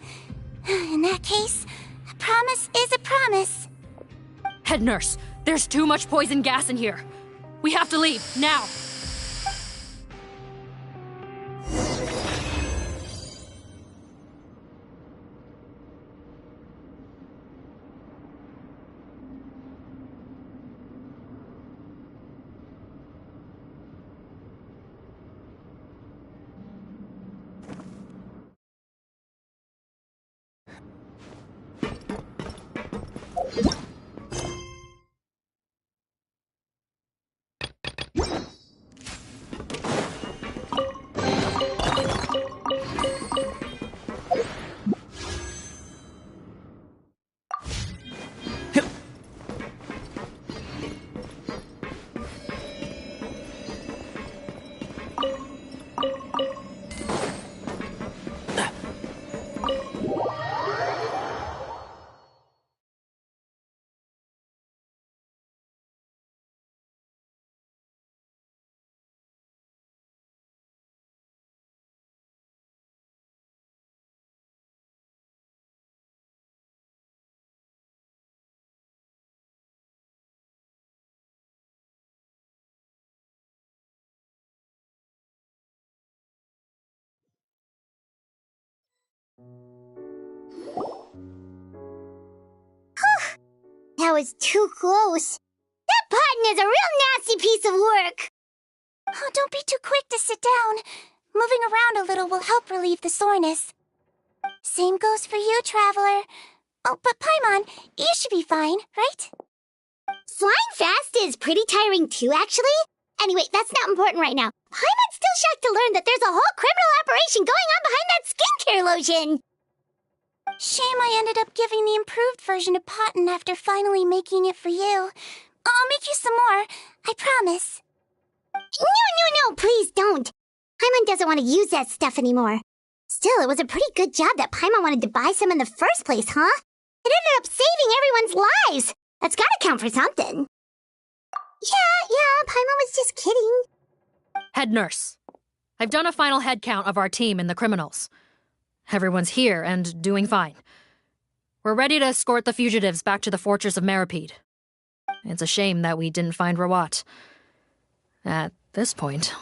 In that case, a promise is a promise.
Head nurse, there's too much poison gas in here. We have to leave, now!
That was too close. That Paten is a real nasty piece of work.
Oh, don't be too quick to sit down. Moving around a little will help relieve the soreness. Same goes for you, Traveler. Oh, but Paimon, you should be fine, right?
Flying fast is pretty tiring too, actually. Anyway, that's not important right now. Paimon's still shocked to learn that there's a whole criminal operation going on behind that skincare lotion.
Shame I ended up giving the improved version to Paten after finally making it for you. I'll make you some more, I promise.
No, please don't. Paimon doesn't want to use that stuff anymore. Still, it was a pretty good job that Paimon wanted to buy some in the first place, huh? It ended up saving everyone's lives. That's gotta count for something. Yeah, Paimon was just kidding.
Head nurse. I've done a final head count of our team and the criminals. Everyone's here and doing fine. We're ready to escort the fugitives back to the fortress of Meropide. It's a shame that we didn't find Rawat. At this point,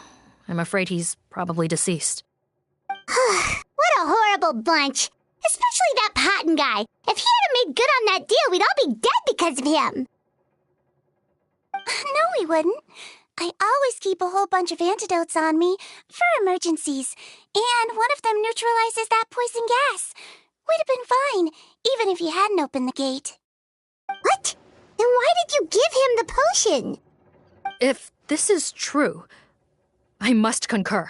I'm afraid he's probably deceased.
What a horrible bunch. Especially that Paten guy. If he had made good on that deal, we'd all be dead because of him.
No, we wouldn't. I always keep a whole bunch of antidotes on me for emergencies, and one of them neutralizes that poison gas. We'd have been fine, even if you hadn't opened the gate.
What? Then why did you give him the potion?
If this is true, I must concur.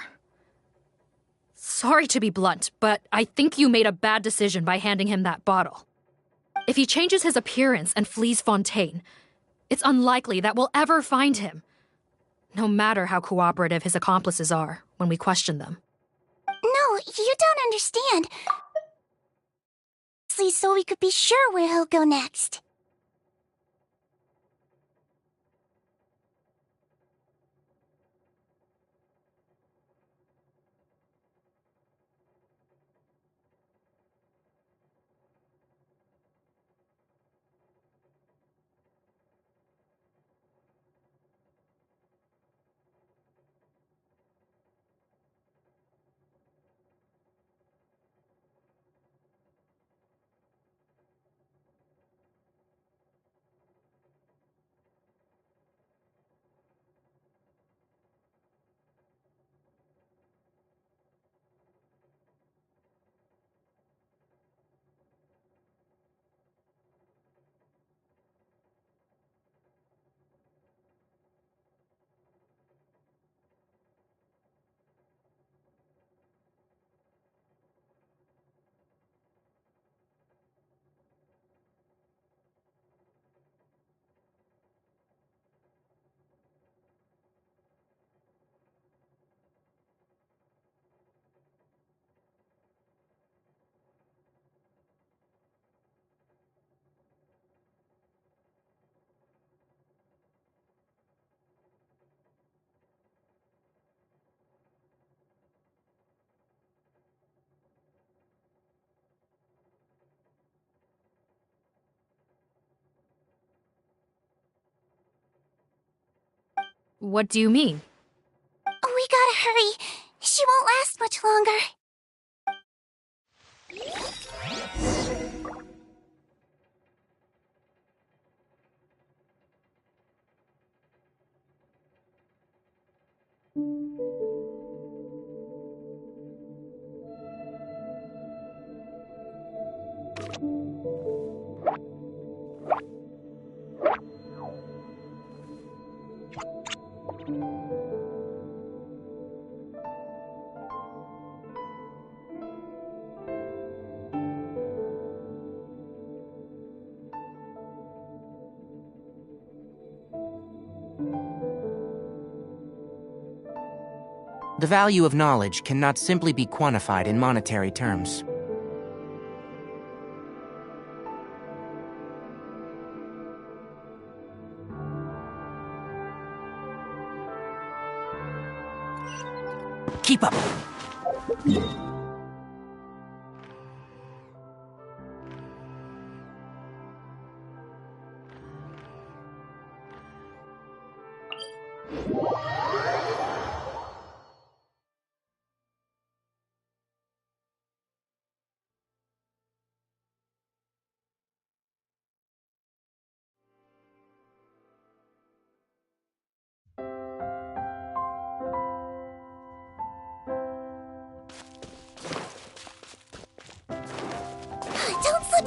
Sorry to be blunt, but I think you made a bad decision by handing him that bottle. If he changes his appearance and flees Fontaine, it's unlikely that we'll ever find him, no matter how cooperative his accomplices are when we question them.
No, you don't understand. So we could be sure where he'll go next.
What do you mean?
We gotta hurry. She won't last much longer.
The value of knowledge cannot simply be quantified in monetary terms. Keep up!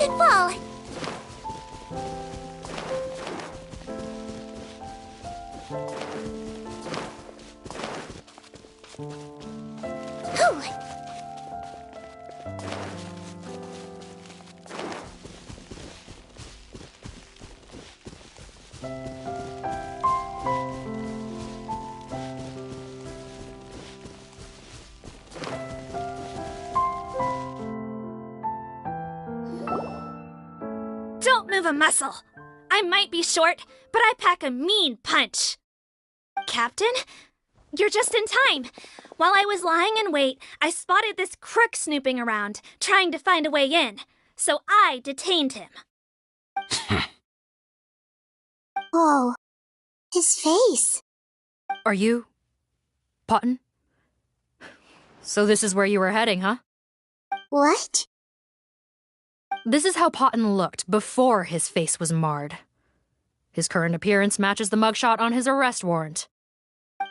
Good fall. Whew.
Don't move a muscle. I might be short, but I pack a mean punch. Captain, you're just in time. While I was lying in wait, I spotted this crook snooping around, trying to find a way in. So I detained him.
Oh, his face.
Are you... Potton? So this is where you were heading, huh?
What?
This is how Potton looked before his face was marred. His current appearance matches the mugshot on his arrest warrant.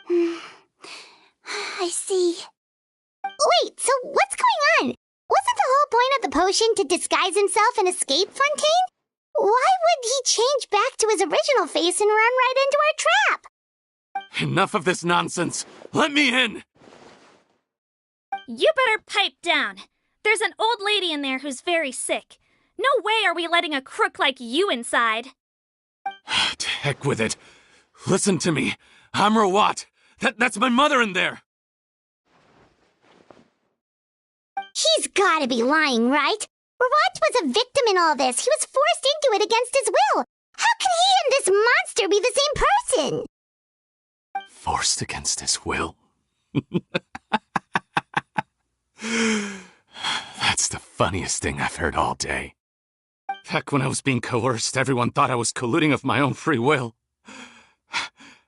I see. Wait, so what's going on? Wasn't the whole point of the potion to disguise himself and escape Fontaine? Why would he change back to his original face and run right into our trap?
Enough of this nonsense. Let me in.
You better pipe down. There's an old lady in there who's very sick. No way are we letting a crook like you inside.
To heck with it. Listen to me. I'm Rawat. That's my mother in there.
He's gotta be lying, right? Rawat was a victim in all this. He was forced into it against his will. How can he and this monster be the same person?
Forced against his will? That's the funniest thing I've heard all day. Back when I was being coerced, everyone thought I was colluding of my own free will.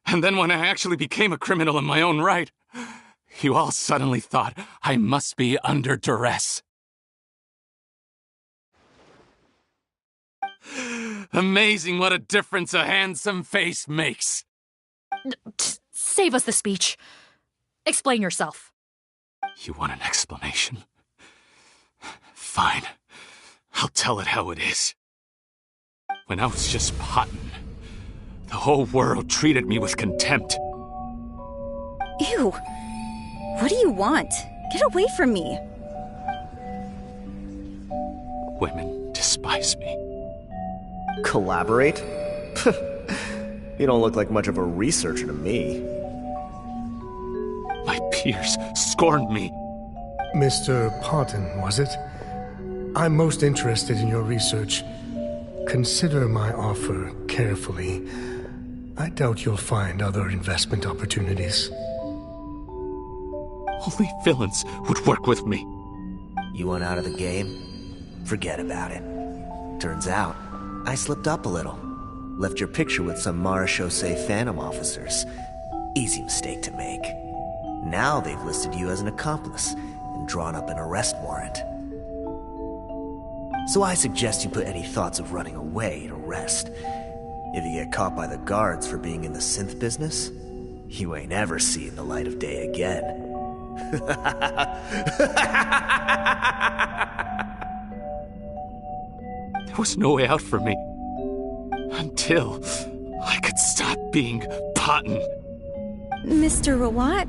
And then when I actually became a criminal in my own right, you all suddenly thought I must be under duress. Amazing what a difference a handsome face makes.
Save us the speech. Explain yourself.
You want an explanation? Fine. I'll tell it how it is. When I was just Potton, the whole world treated me with contempt.
Ew. What do you want? Get away from me.
Women despise me.
Collaborate? You don't look like much of a researcher to me.
My peers scorned me.
Mr. Potton, was it? I'm most interested in your research. Consider my offer carefully. I doubt you'll find other investment opportunities.
Only villains would work with me.
You want out of the game? Forget about it. Turns out, I slipped up a little. Left your picture with some Marechaussee Phantom officers. Easy mistake to make. Now they've listed you as an accomplice and drawn up an arrest warrant. So I suggest you put any thoughts of running away to rest. If you get caught by the guards for being in the synth business, you ain't ever seeing the light of day again.
There was no way out for me. Until I could stop being Potton.
Mr. Rawat,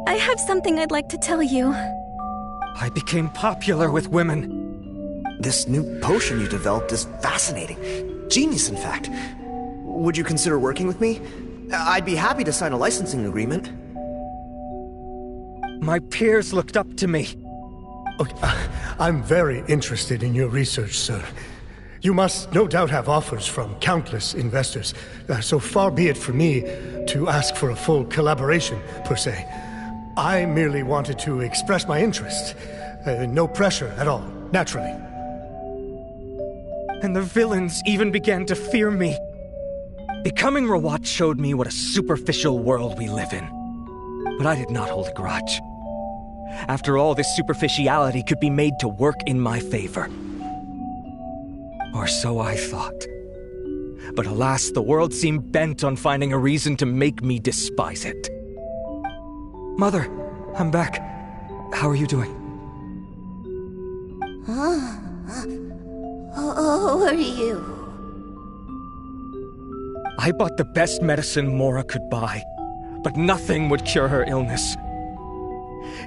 I have something I'd like to tell you.
I became popular with women.
This new potion you developed is fascinating. Genius, in fact. Would you consider working with me? I'd be happy to sign a licensing agreement.
My peers looked up to me.
I'm very interested in your research, sir. You must no doubt have offers from countless investors, so far be it for me to ask for a full collaboration, per se. I merely wanted to express my interest. No pressure at all, naturally.
And the villains even began to fear me. Becoming Rawat showed me what a superficial world we live in. But I did not hold a grudge. After all, this superficiality could be made to work in my favor. Or so I thought. But alas, the world seemed bent on finding a reason to make me despise it. Mother, I'm back. How are you doing?
Who are you?
I bought the best medicine Mora could buy, but nothing would cure her illness.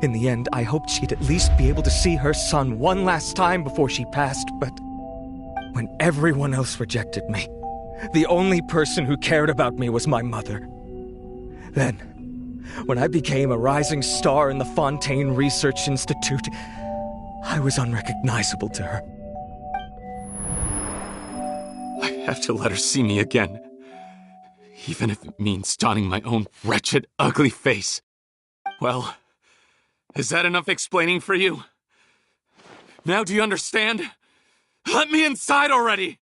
In the end, I hoped she'd at least be able to see her son one last time before she passed, but when everyone else rejected me, the only person who cared about me was my mother. Then, when I became a rising star in the Fontaine Research Institute, I was unrecognizable to her.
I have to let her see me again. Even if it means donning my own wretched, ugly face. Well, is that enough explaining for you? Now do you understand? Let me inside already!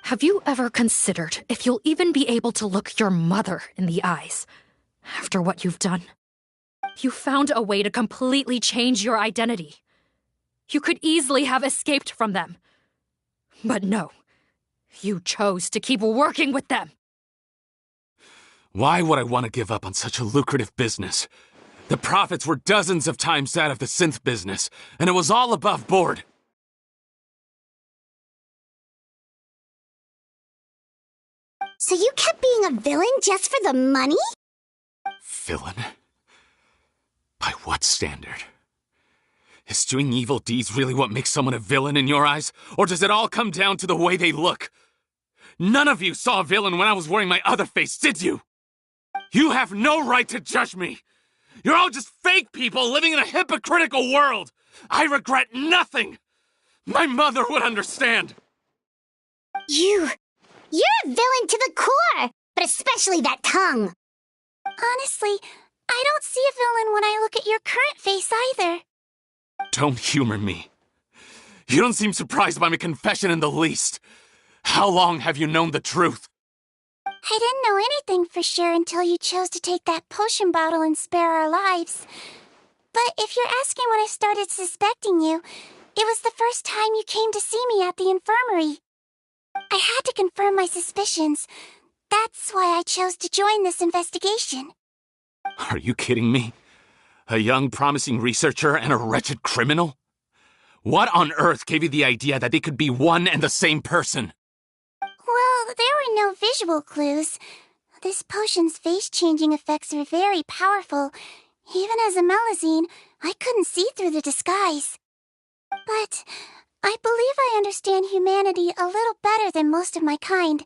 Have you ever considered if you'll even be able to look your mother in the eyes after what you've done? You found a way to completely change your identity. You could easily have escaped from them. But no, you chose to keep working with them.
Why would I want to give up on such a lucrative business? The profits were dozens of times that of the synth business, and it was all above board.
So you kept being a villain just for the money?
Villain? By what standard? Is doing evil deeds really what makes someone a villain in your eyes? Or does it all come down to the way they look? None of you saw a villain when I was wearing my other face, did you? You have no right to judge me! You're all just fake people living in a hypocritical world! I regret nothing! My mother would understand!
You're a villain to the core! But especially that tongue!
Honestly, I don't see a villain when I look at your current face either.
Don't humor me. You don't seem surprised by my confession in the least. How long have you known the truth?
I didn't know anything for sure until you chose to take that potion bottle and spare our lives. But if you're asking when I started suspecting you, it was the first time you came to see me at the infirmary. I had to confirm my suspicions. That's why I chose to join this investigation.
Are you kidding me? A young, promising researcher and a wretched criminal? What on earth gave you the idea that they could be one and the same person?
Well, there were no visual clues. This potion's face-changing effects are very powerful. Even as a Melusine, I couldn't see through the disguise. But I believe I understand humanity a little better than most of my kind.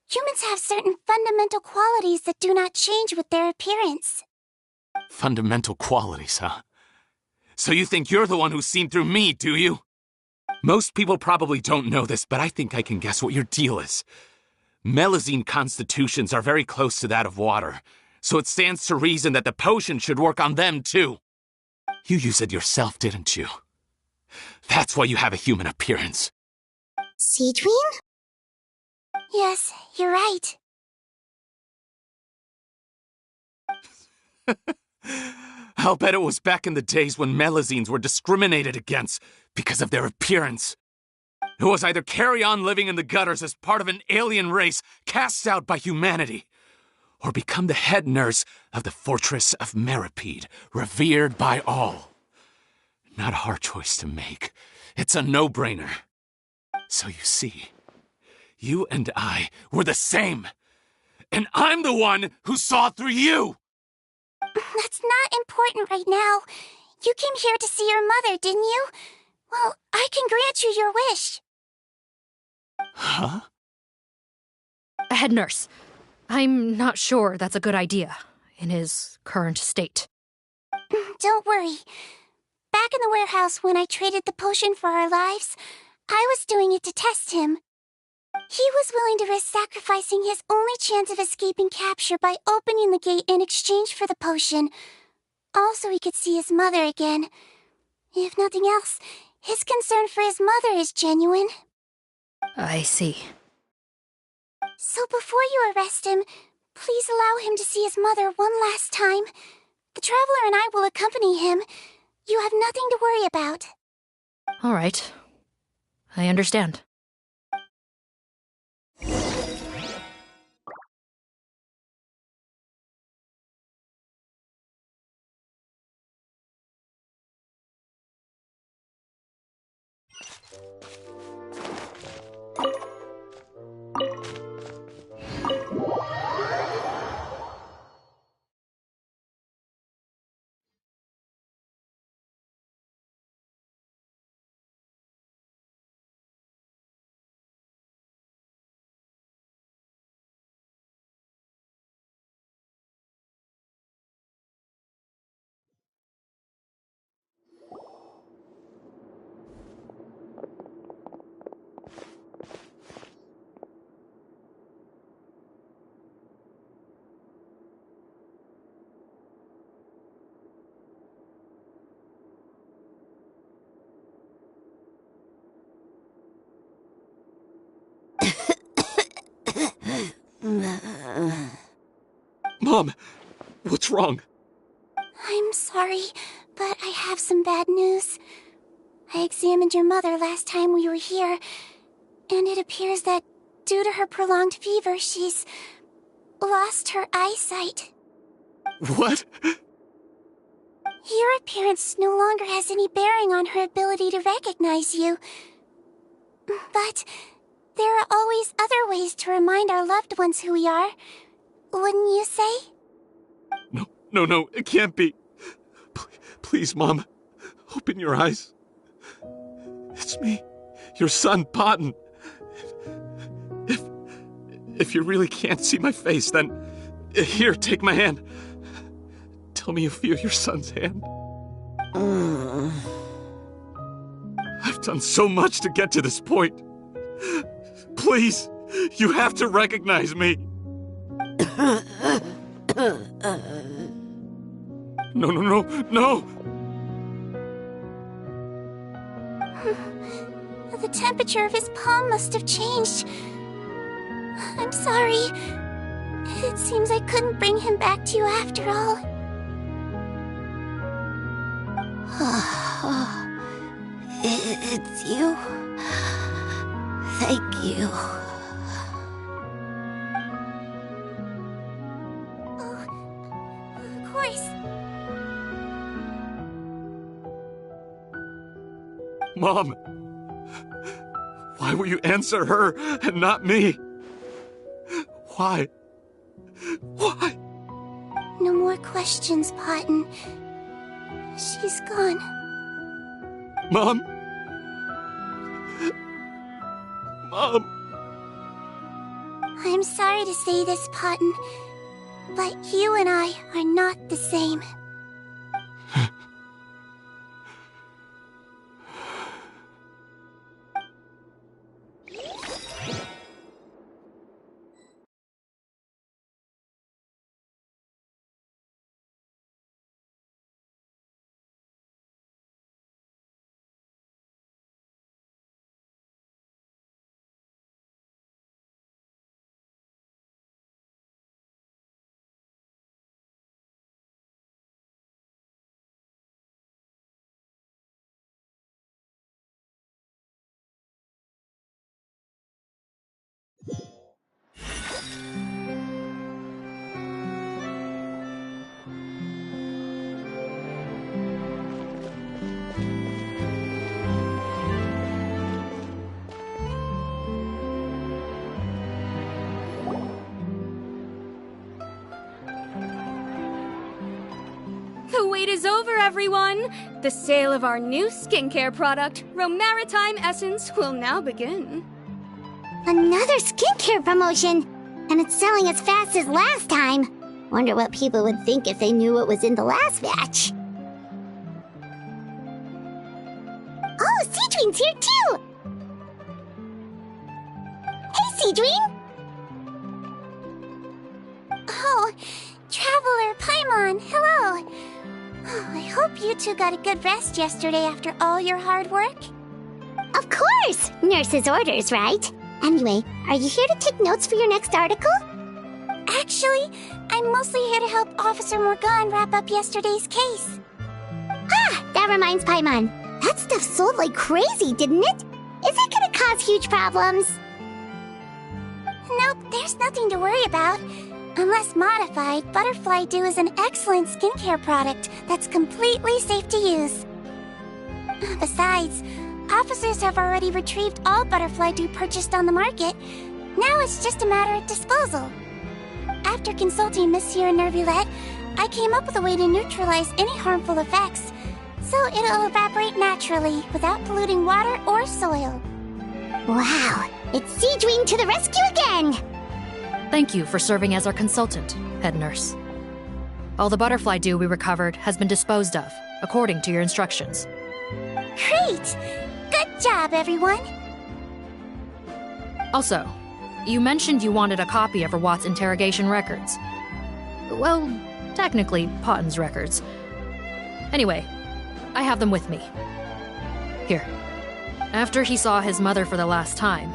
Humans have certain fundamental qualities that do not change with their appearance.
Fundamental qualities, huh? So you think you're the one who's seen through me, do you? Most people probably don't know this, but I think I can guess what your deal is. Melusine constitutions are very close to that of water, so it stands to reason that the potion should work on them too. You use it yourself, didn't you? That's why you have a human appearance.
Cedrine?
Yes, you're right.
I'll bet it was back in the days when Melusines were discriminated against because of their appearance. It was either carry on living in the gutters as part of an alien race cast out by humanity, or become the head nurse of the Fortress of Meripede, revered by all. Not a hard choice to make. It's a no-brainer. So you see, you and I were the same. And I'm the one who saw through you!
That's not important right now. You came here to see your mother, didn't you? Well, I can grant you your wish.
Huh?
Head nurse, I'm not sure that's a good idea in his current state.
Don't worry. Back in the warehouse when I traded the potion for our lives, I was doing it to test him. He was willing to risk sacrificing his only chance of escaping capture by opening the gate in exchange for the potion. Also, he could see his mother again. If nothing else, his concern for his mother is genuine.
I see.
So before you arrest him, please allow him to see his mother one last time. The Traveler and I will accompany him. You have nothing to worry about.
All right. I understand.
Mom, what's wrong?
I'm sorry, but I have some bad news. I examined your mother last time we were here, and it appears that due to her prolonged fever, she's lost her eyesight.
What?
Your appearance no longer has any bearing on her ability to recognize you. But there are always other ways to remind our loved ones who we are. Wouldn't you say?
No, it can't be. Please, Mom, open your eyes. It's me, your son, Potton. If you really can't see my face, then here, take my hand. Tell me you feel your son's hand. I've done so much to get to this point. Please, you have to recognize me. No.
The temperature of his palm must have changed. I'm sorry. It seems I couldn't bring him back to you after all.
It's you. Thank you.
Of course.
Mom, why will you answer her and not me? Why?
No more questions, Potton. She's gone.
Mom?
I'm sorry to say this, Potton, but you and I are not the same.
The wait is over, everyone! The sale of our new skincare product, Romaritime Essence, will now begin.
Another skincare promotion! And it's selling as fast as last time. Wonder what people would think if they knew what was in the last batch. Oh, Seedween's here too! Hey, Seedween!
Oh, Traveler Paimon, hello! Oh, I hope you two got a good rest yesterday after all your hard work.
Of course! Nurse's orders, right? Anyway, are you here to take notes for your next article?
Actually, I'm mostly here to help Officer Morgan wrap up yesterday's case.
Ah, that reminds Paimon. That stuff sold like crazy, didn't it? Is it gonna cause huge problems?
Nope, there's nothing to worry about. Unless modified, Butterfly Dew is an excellent skincare product that's completely safe to use. Besides, Officers have already retrieved all butterfly dew purchased on the market. Now it's just a matter of disposal. After consulting Monsieur Nervulette, I came up with a way to neutralize any harmful effects, so it'll evaporate naturally without polluting water or soil.
Wow, it's Seadween to the rescue again!
Thank you for serving as our consultant, head nurse. All the butterfly dew we recovered has been disposed of, according to your instructions.
Great! Good job, everyone!
Also, you mentioned you wanted a copy of Rawat's interrogation records. Well, technically, Potten's records. Anyway, I have them with me. Here. After he saw his mother for the last time,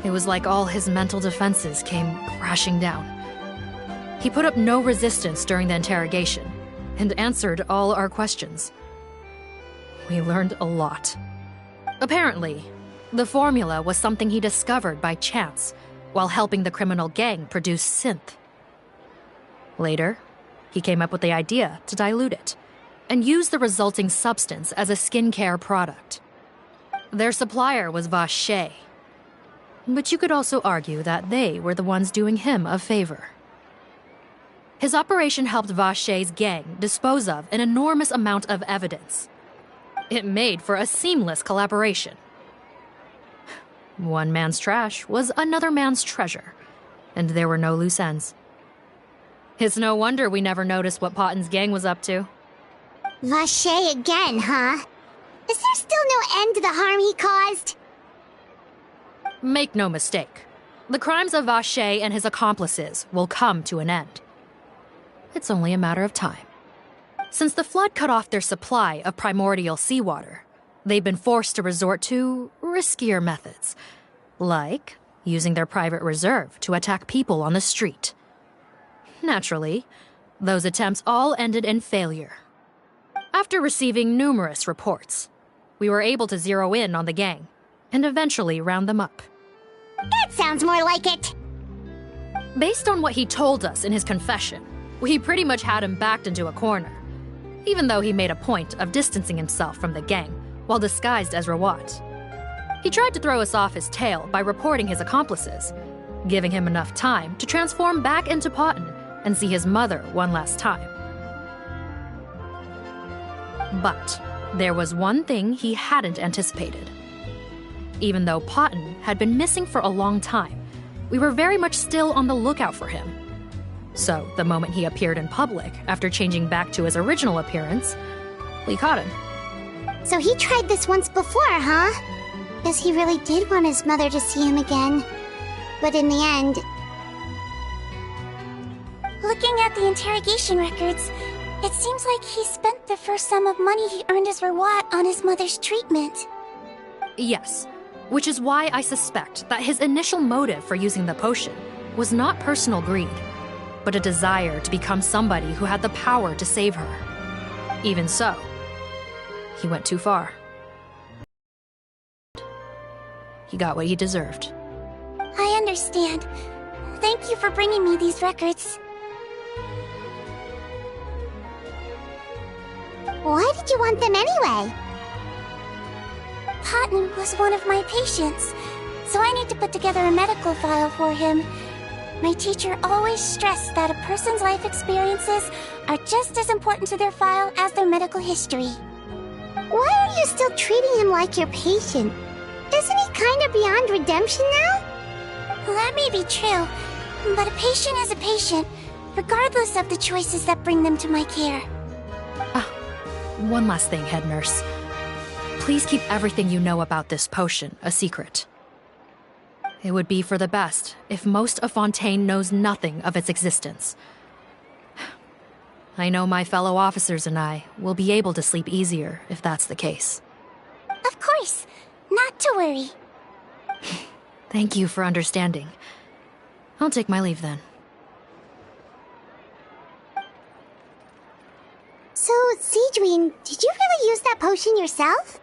it was like all his mental defenses came crashing down. He put up no resistance during the interrogation, and answered all our questions. We learned a lot. Apparently, the formula was something he discovered by chance while helping the criminal gang produce synth. Later, he came up with the idea to dilute it and use the resulting substance as a skincare product. Their supplier was Vache, but you could also argue that they were the ones doing him a favor. His operation helped Vache's gang dispose of an enormous amount of evidence. It made for a seamless collaboration. One man's trash was another man's treasure, and there were no loose ends. It's no wonder we never noticed what Potten's gang was up to.
Vache again, huh? Is there still no end to the harm he caused?
Make no mistake. The crimes of Vache and his accomplices will come to an end. It's only a matter of time. Since the flood cut off their supply of primordial seawater, they've been forced to resort to riskier methods, like using their private reserve to attack people on the street. Naturally, those attempts all ended in failure. After receiving numerous reports, we were able to zero in on the gang and eventually round them up.
That sounds more like it!
Based on what he told us in his confession, we pretty much had him backed into a corner, even though he made a point of distancing himself from the gang while disguised as Rawat. He tried to throw us off his tail by reporting his accomplices, giving him enough time to transform back into Potten and see his mother one last time. But there was one thing he hadn't anticipated. Even though Potten had been missing for a long time, we were very much still on the lookout for him. So, the moment he appeared in public after changing back to his original appearance, we caught him.
So he tried this once before, huh? Guess he really did want his mother to see him again. But in the end...
Looking at the interrogation records, it seems like he spent the first sum of money he earned as Rawat on his mother's treatment.
Yes, which is why I suspect that his initial motive for using the potion was not personal greed, but a desire to become somebody who had the power to save her. Even so, he went too far. He got what he deserved.
I understand. Thank you for bringing me these records.
Why did you want them anyway?
Potten was one of my patients, so I need to put together a medical file for him. My teacher always stressed that a person's life experiences are just as important to their file as their medical history.
Why are you still treating him like your patient? Isn't he kind of beyond redemption now?
That may be true, but a patient is a patient, regardless of the choices that bring them to my care.
One last thing, head nurse. Please keep everything you know about this potion a secret. It would be for the best if most of Fontaine knows nothing of its existence. I know my fellow officers and I will be able to sleep easier if that's the case.
Of course. Not to worry.
Thank you for understanding. I'll take my leave then.
So, Seadween, did you really use that potion yourself?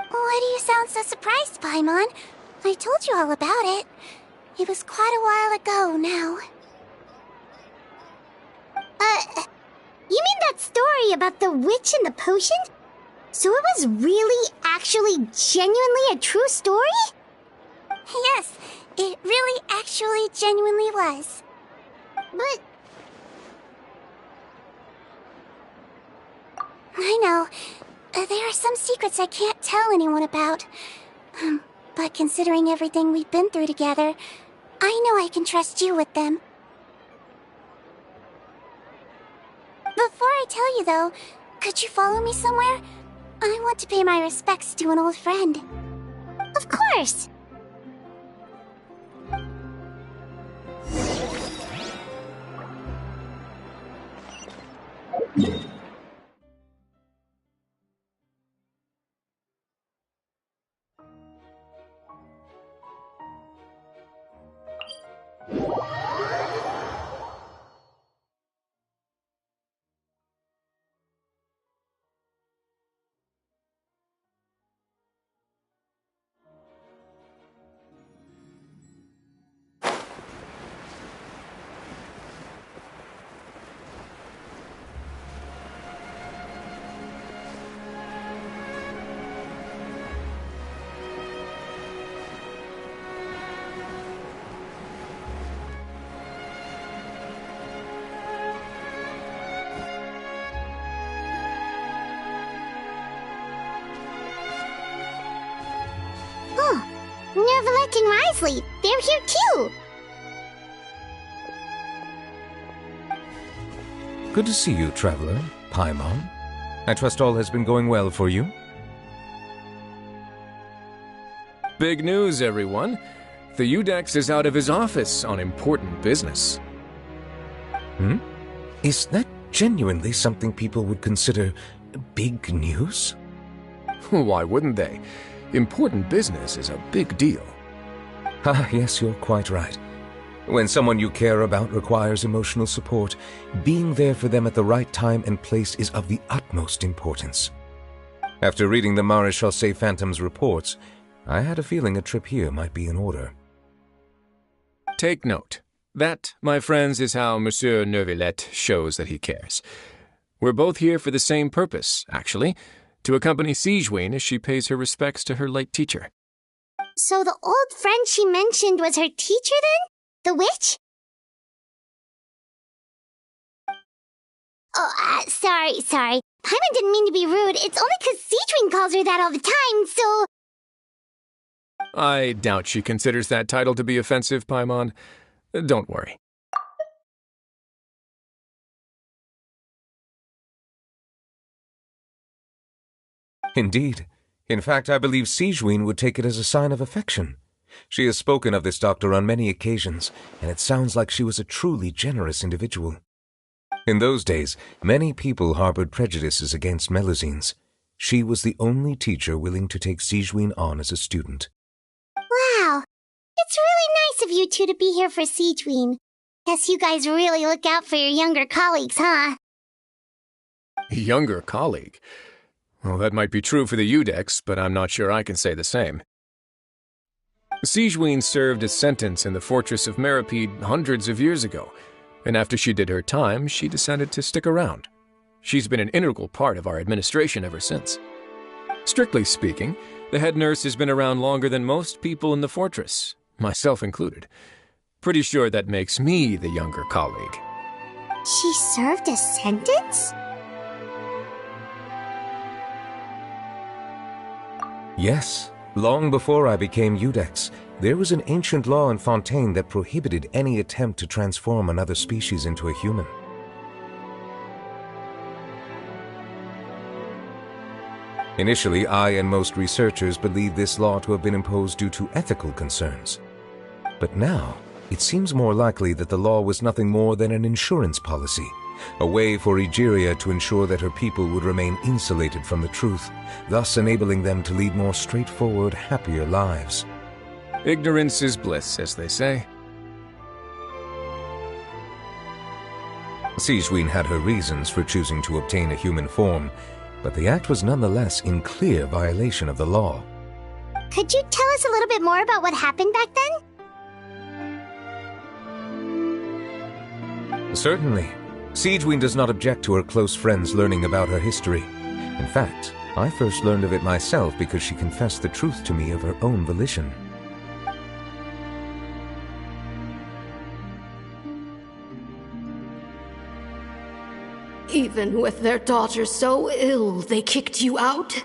Why do you sound so surprised, Paimon? I told you all about it. It was quite a while ago now.
You mean that story about the witch and the potion? So it was really, actually, genuinely a true story?
Yes, it really actually genuinely was.
But...
I know. There are some secrets I can't tell anyone about. But considering everything we've been through together, I know I can trust you with them. Before I tell you, though, could you follow me somewhere? I want to pay my respects to an old friend.
Of course! Nervalette and Risley, they're here too!
Good to see you, traveler, Paimon. I trust all has been going well for you?
Big news, everyone. The Iudex is out of his office on important business.
Is that genuinely something people would consider big news?
Why wouldn't they? Important business is a big deal.
Ah, yes, you're quite right. When someone you care about requires emotional support, being there for them at the right time and place is of the utmost importance. After reading the Maréchal Phantom's reports, I had a feeling a trip here might be in order.
Take note. That, my friends, is how Monsieur Nervalette shows that he cares. We're both here for the same purpose, actually. To accompany Sigewinne as she pays her respects to her late teacher.
So the old friend she mentioned was her teacher then? The witch? Oh, sorry. Paimon didn't mean to be rude. It's only 'cause Sigewinne calls her that all the time, so...
I doubt she considers that title to be offensive, Paimon. Don't worry.
Indeed. In fact, I believe Sigewinne would take it as a sign of affection. She has spoken of this doctor on many occasions, and it sounds like she was a truly generous individual. In those days, many people harbored prejudices against Melusines. She was the only teacher willing to take Sigewinne on as a student.
Wow. It's really nice of you two to be here for Sigewinne. Guess you guys really look out for your younger colleagues, huh?
Younger colleague? Well, that might be true for the Iudex, but I'm not sure I can say the same. Sigewinne served a sentence in the fortress of Meropide hundreds of years ago, and after she did her time, she decided to stick around. She's been an integral part of our administration ever since. Strictly speaking, the head nurse has been around longer than most people in the fortress, myself included. Pretty sure that makes me the younger colleague.
She served a sentence?
Yes. Long before I became Iudex, there was an ancient law in Fontaine that prohibited any attempt to transform another species into a human. Initially, I and most researchers believed this law to have been imposed due to ethical concerns. But now, it seems more likely that the law was nothing more than an insurance policy, a way for Egeria to ensure that her people would remain insulated from the truth, thus enabling them to lead more straightforward, happier lives.
Ignorance is bliss, as they say.
Sigewinne had her reasons for choosing to obtain a human form, but the act was nonetheless in clear violation of the law.
Could you tell us a little bit more about what happened back then?
Certainly. Sigewinne does not object to her close friends learning about her history. In fact, I first learned of it myself because she confessed the truth to me of her own volition.
Even with their daughter so ill, they kicked you out?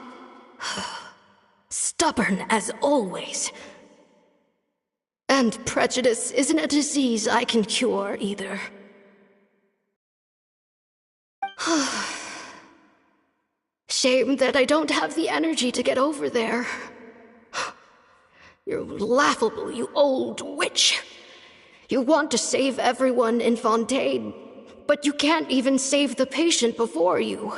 Stubborn as always. And prejudice isn't a disease I can cure either. Shame that I don't have the energy to get over there. You're laughable, you old witch. You want to save everyone in Fontaine, but you can't even save the patient before you.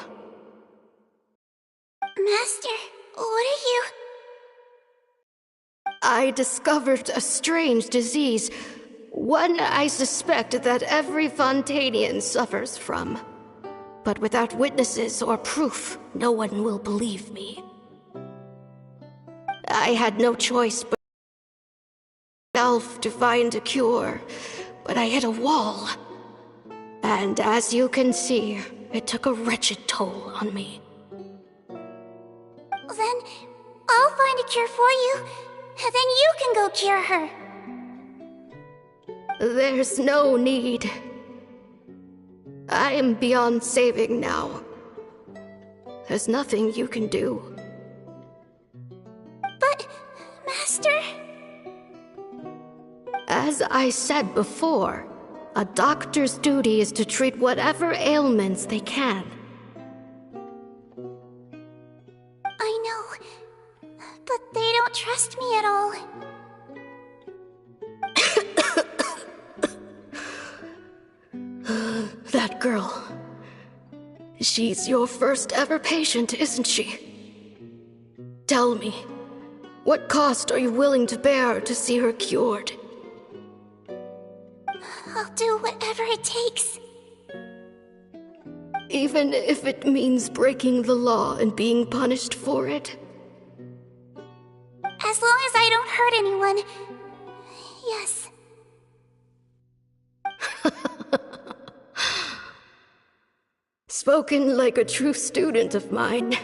Master, what are you...
I discovered a strange disease, one I suspect that every Fontainian suffers from. But without witnesses or proof, no one will believe me. I had no choice but myself to find a cure, but I hit a wall. And as you can see, it took a wretched toll on me.
Then I'll find a cure for you, and then you can go cure her.
There's no need. I am beyond saving now. There's nothing you can do.
But, Master...
As I said before, a doctor's duty is to treat whatever ailments they can.
I know, but they don't trust me at all.
That girl. She's your first ever patient, isn't she? Tell me, what cost are you willing to bear to see her cured?
I'll do whatever it takes.
Even if it means breaking the law and being punished for it?
As long as I don't hurt anyone. Yes.
Spoken like a true student of mine.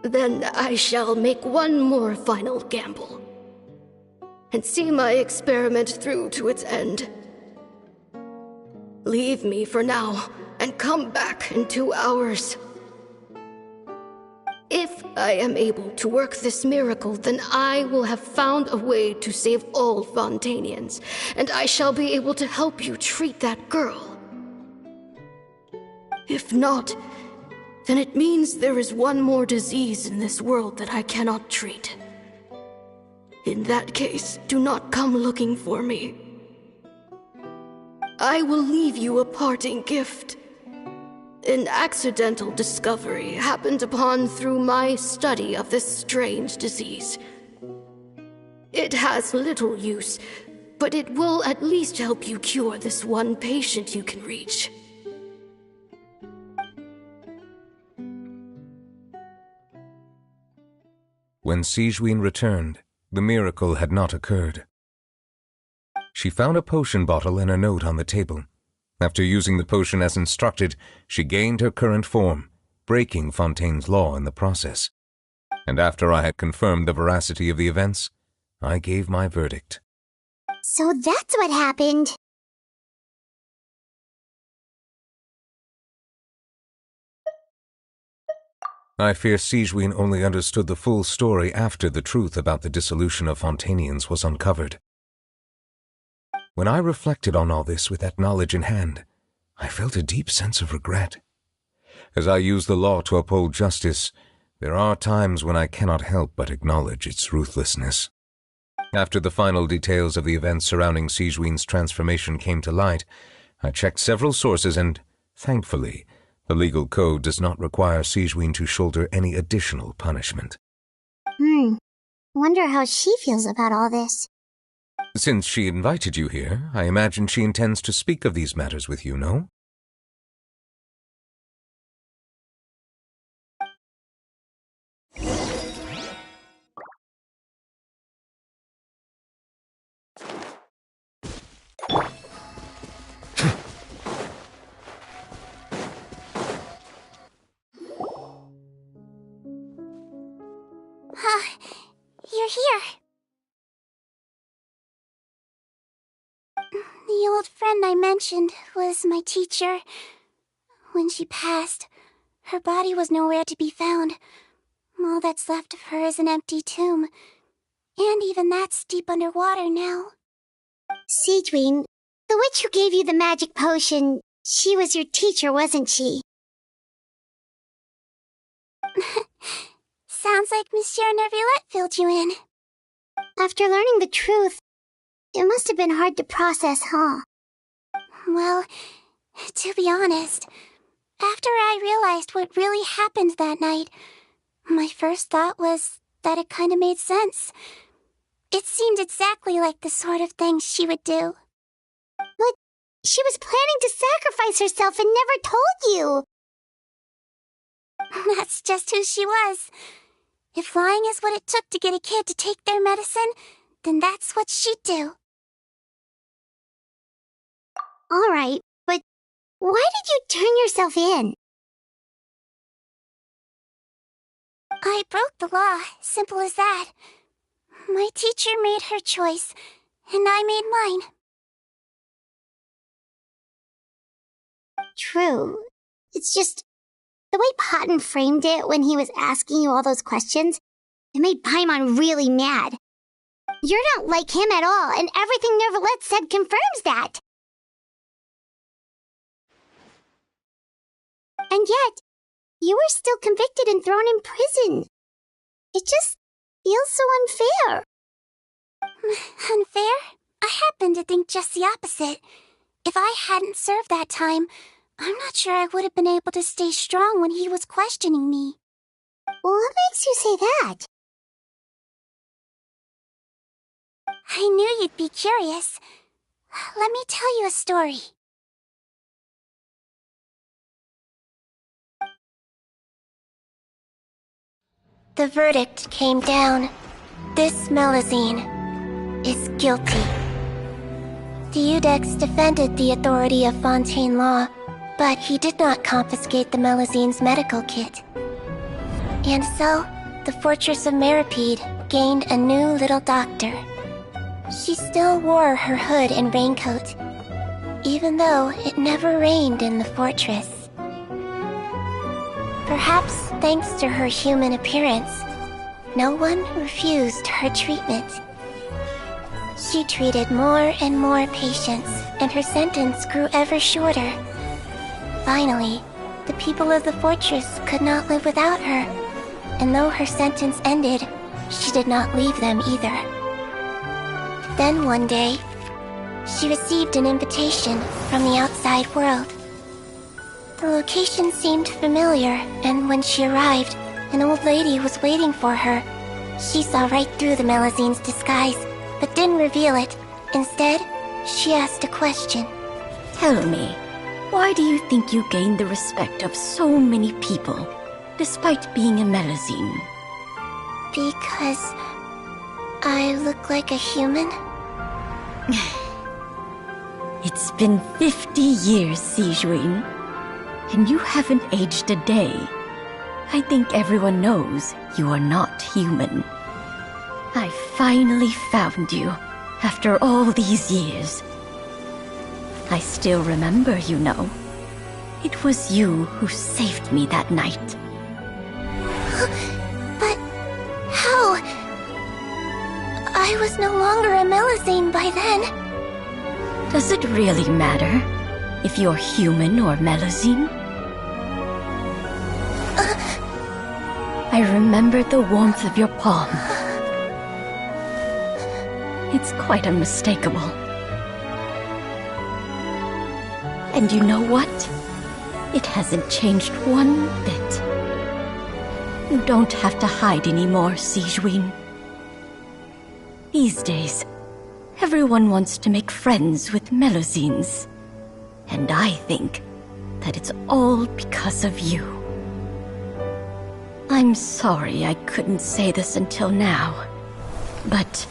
Then I shall make one more final gamble. And see my experiment through to its end. Leave me for now, and come back in 2 hours. If I am able to work this miracle, then I will have found a way to save all Fontainians, and I shall be able to help you treat that girl. If not, then it means there is one more disease in this world that I cannot treat. In that case, do not come looking for me. I will leave you a parting gift. An accidental discovery happened upon through my study of this strange disease. It has little use, but it will at least help you cure this one patient you can reach.
When Sigewinne returned, the miracle had not occurred. She found a potion bottle and a note on the table. After using the potion as instructed, she gained her current form, breaking Fontaine's law in the process. And after I had confirmed the veracity of the events, I gave my verdict.
So that's what happened.
I fear Sigewinne only understood the full story after the truth about the dissolution of Fontainians was uncovered. When I reflected on all this with that knowledge in hand, I felt a deep sense of regret. As I use the law to uphold justice, there are times when I cannot help but acknowledge its ruthlessness. After the final details of the events surrounding Sigewinne's transformation came to light, I checked several sources and, thankfully, the legal code does not require Sigewinne to shoulder any additional punishment.
Wonder how she feels about all this.
Since she invited you here, I imagine she intends to speak of these matters with you, no?
old friend I mentioned was my teacher. When she passed, her body was nowhere to be found. All that's left of her is an empty tomb. And even that's deep underwater now.
Sigewinne, the witch who gave you the magic potion, she was your teacher, wasn't she?
Sounds like Monsieur Neuvillette filled you in.
After learning the truth, it must have been hard to process, huh?
Well, to be honest, after I realized what really happened that night, my first thought was that it kinda made sense. It seemed exactly like the sort of thing she would do.
But she was planning to sacrifice herself and never told you.
That's just who she was. If lying is what it took to get a kid to take their medicine, then that's what she'd do.
All right, but why did you turn yourself in?
I broke the law, simple as that. My teacher made her choice, and I made mine.
True. It's just the way Potton framed it when he was asking you all those questions, it made Paimon really mad. You're not like him at all, and everything Neuvillette said confirms that. And yet, you were still convicted and thrown in prison. It just feels so unfair.
Unfair? I happen to think just the opposite. If I hadn't served that time, I'm not sure I would have been able to stay strong when he was questioning me.
What makes you say that?
I knew you'd be curious. Let me tell you a story. The verdict came down. This Melusine is guilty. The Iudex defended the authority of Fontaine Law, but he did not confiscate the Melusine's medical kit. And so, the Fortress of Meripede gained a new little doctor. She still wore her hood and raincoat, even though it never rained in the fortress. Perhaps thanks to her human appearance, no one refused her treatment. She treated more and more patients, and her sentence grew ever shorter. Finally, the people of the fortress could not live without her, and though her sentence ended, she did not leave them either. Then one day, she received an invitation from the outside world. The location seemed familiar, and when she arrived, an old lady was waiting for her. She saw right through the Melusine's disguise, but didn't reveal it. Instead, she asked a question.
Tell me, why do you think you gained the respect of so many people, despite being a Melusine?
Because I look like a human?
It's been 50 years, Sigewinne, and you haven't aged a day. I think everyone knows you are not human. I finally found you, after all these years. I still remember, you know. It was you who saved me that night.
But how? I was no longer a Melusine by then.
Does it really matter if you're human or Melusine? I remember the warmth of your palm. It's quite unmistakable. And you know what? It hasn't changed one bit. You don't have to hide anymore, Sigewinne. These days, everyone wants to make friends with Melusines. And I think that it's all because of you. I'm sorry I couldn't say this until now, but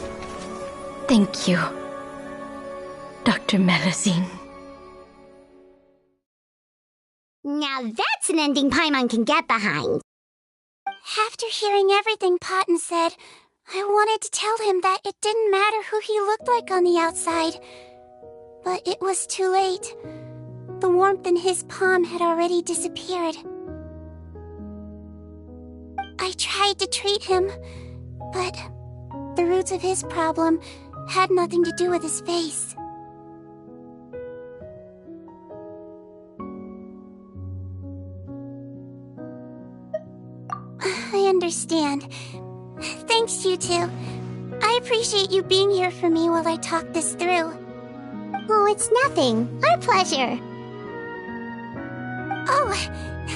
thank you, Dr. Melusine.
Now that's an ending Paimon can get behind.
After hearing everything Potton said, I wanted to tell him that it didn't matter who he looked like on the outside. But it was too late. The warmth in his palm had already disappeared. I tried to treat him, but the roots of his problem had nothing to do with his face. I understand. Thanks, you two. I appreciate you being here for me while I talk this through.
Oh, it's nothing. Our pleasure.
Oh,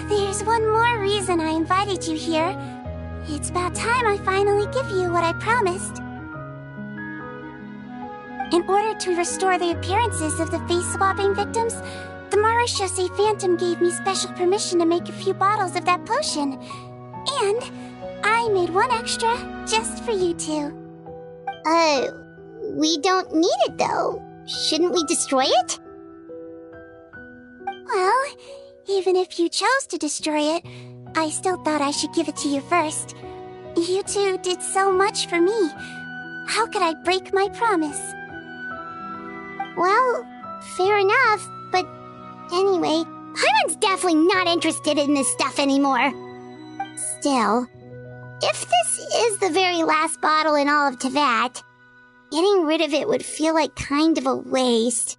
there's one more reason I invited you here. It's about time I finally give you what I promised. In order to restore the appearances of the face-swapping victims, the Marechaussee Phantom gave me special permission to make a few bottles of that potion. And I made one extra just for you two.
We don't need it though. Shouldn't we destroy it?
Well, even if you chose to destroy it, I still thought I should give it to you first. You two did so much for me. How could I break my promise?
Well, fair enough, but anyway, Paimon's definitely not interested in this stuff anymore. Still, if this is the very last bottle in all of Teyvat, getting rid of it would feel like kind of a waste.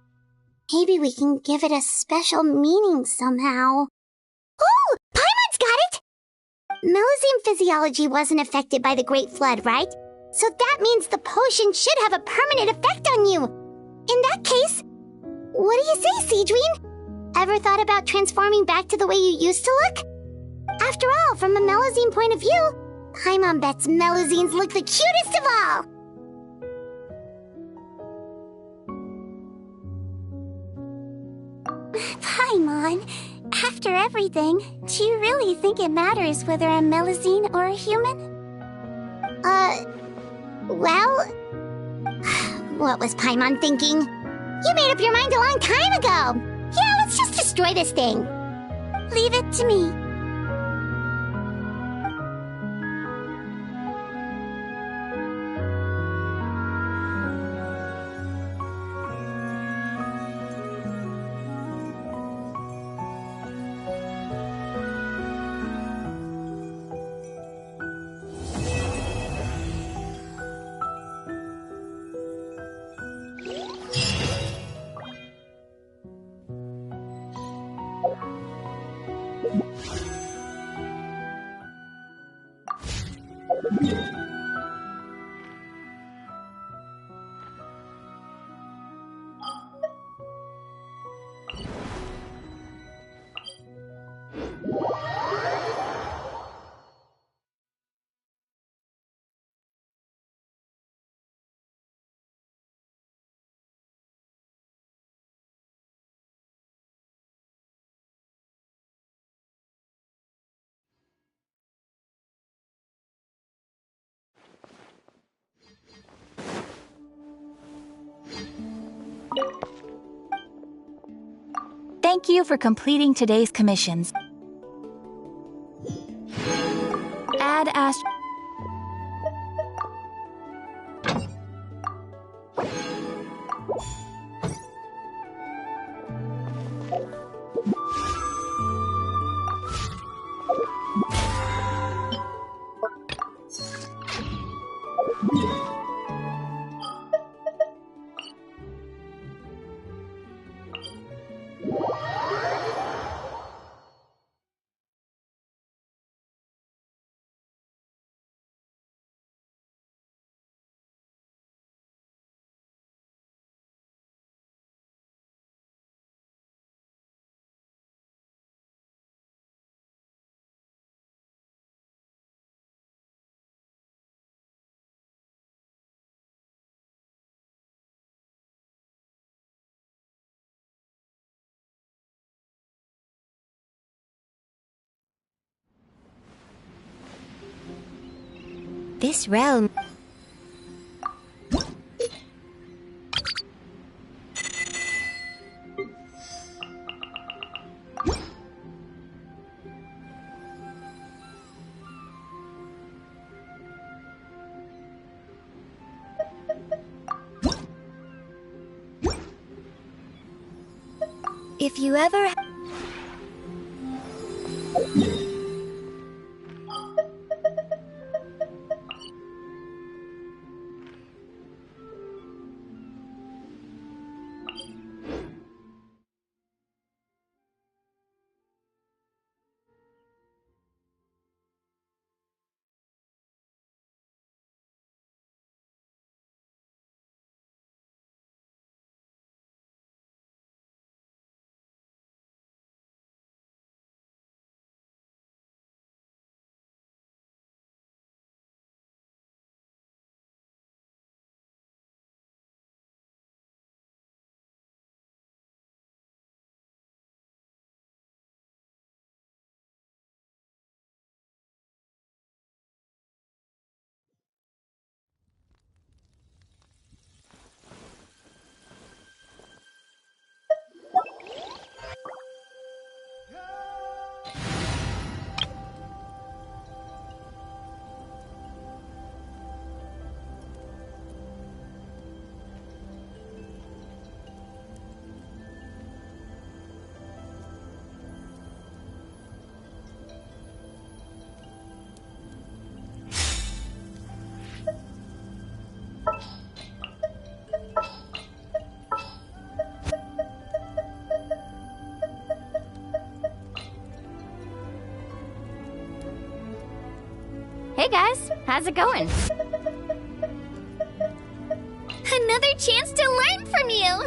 Maybe we can give it a special meaning somehow. Oh, Paimon's got it! Melusine physiology wasn't affected by the Great Flood, right? So that means the potion should have a permanent effect on you. In that case, what do you say, Cedrine? Ever thought about transforming back to the way you used to look? After all, from a Melusine point of view, Paimon bets Melusines look the cutest of all.
Paimon, after everything, do you really think it matters whether I'm Melusine or a human?
Well... What was Paimon thinking? You made up your mind a long time ago! Yeah, let's just destroy this thing.
Leave it to me.
Thank you for completing today's commissions. Add Ast...
This realm...
If you ever...
Hey guys, how's it going?
Another chance to learn from you!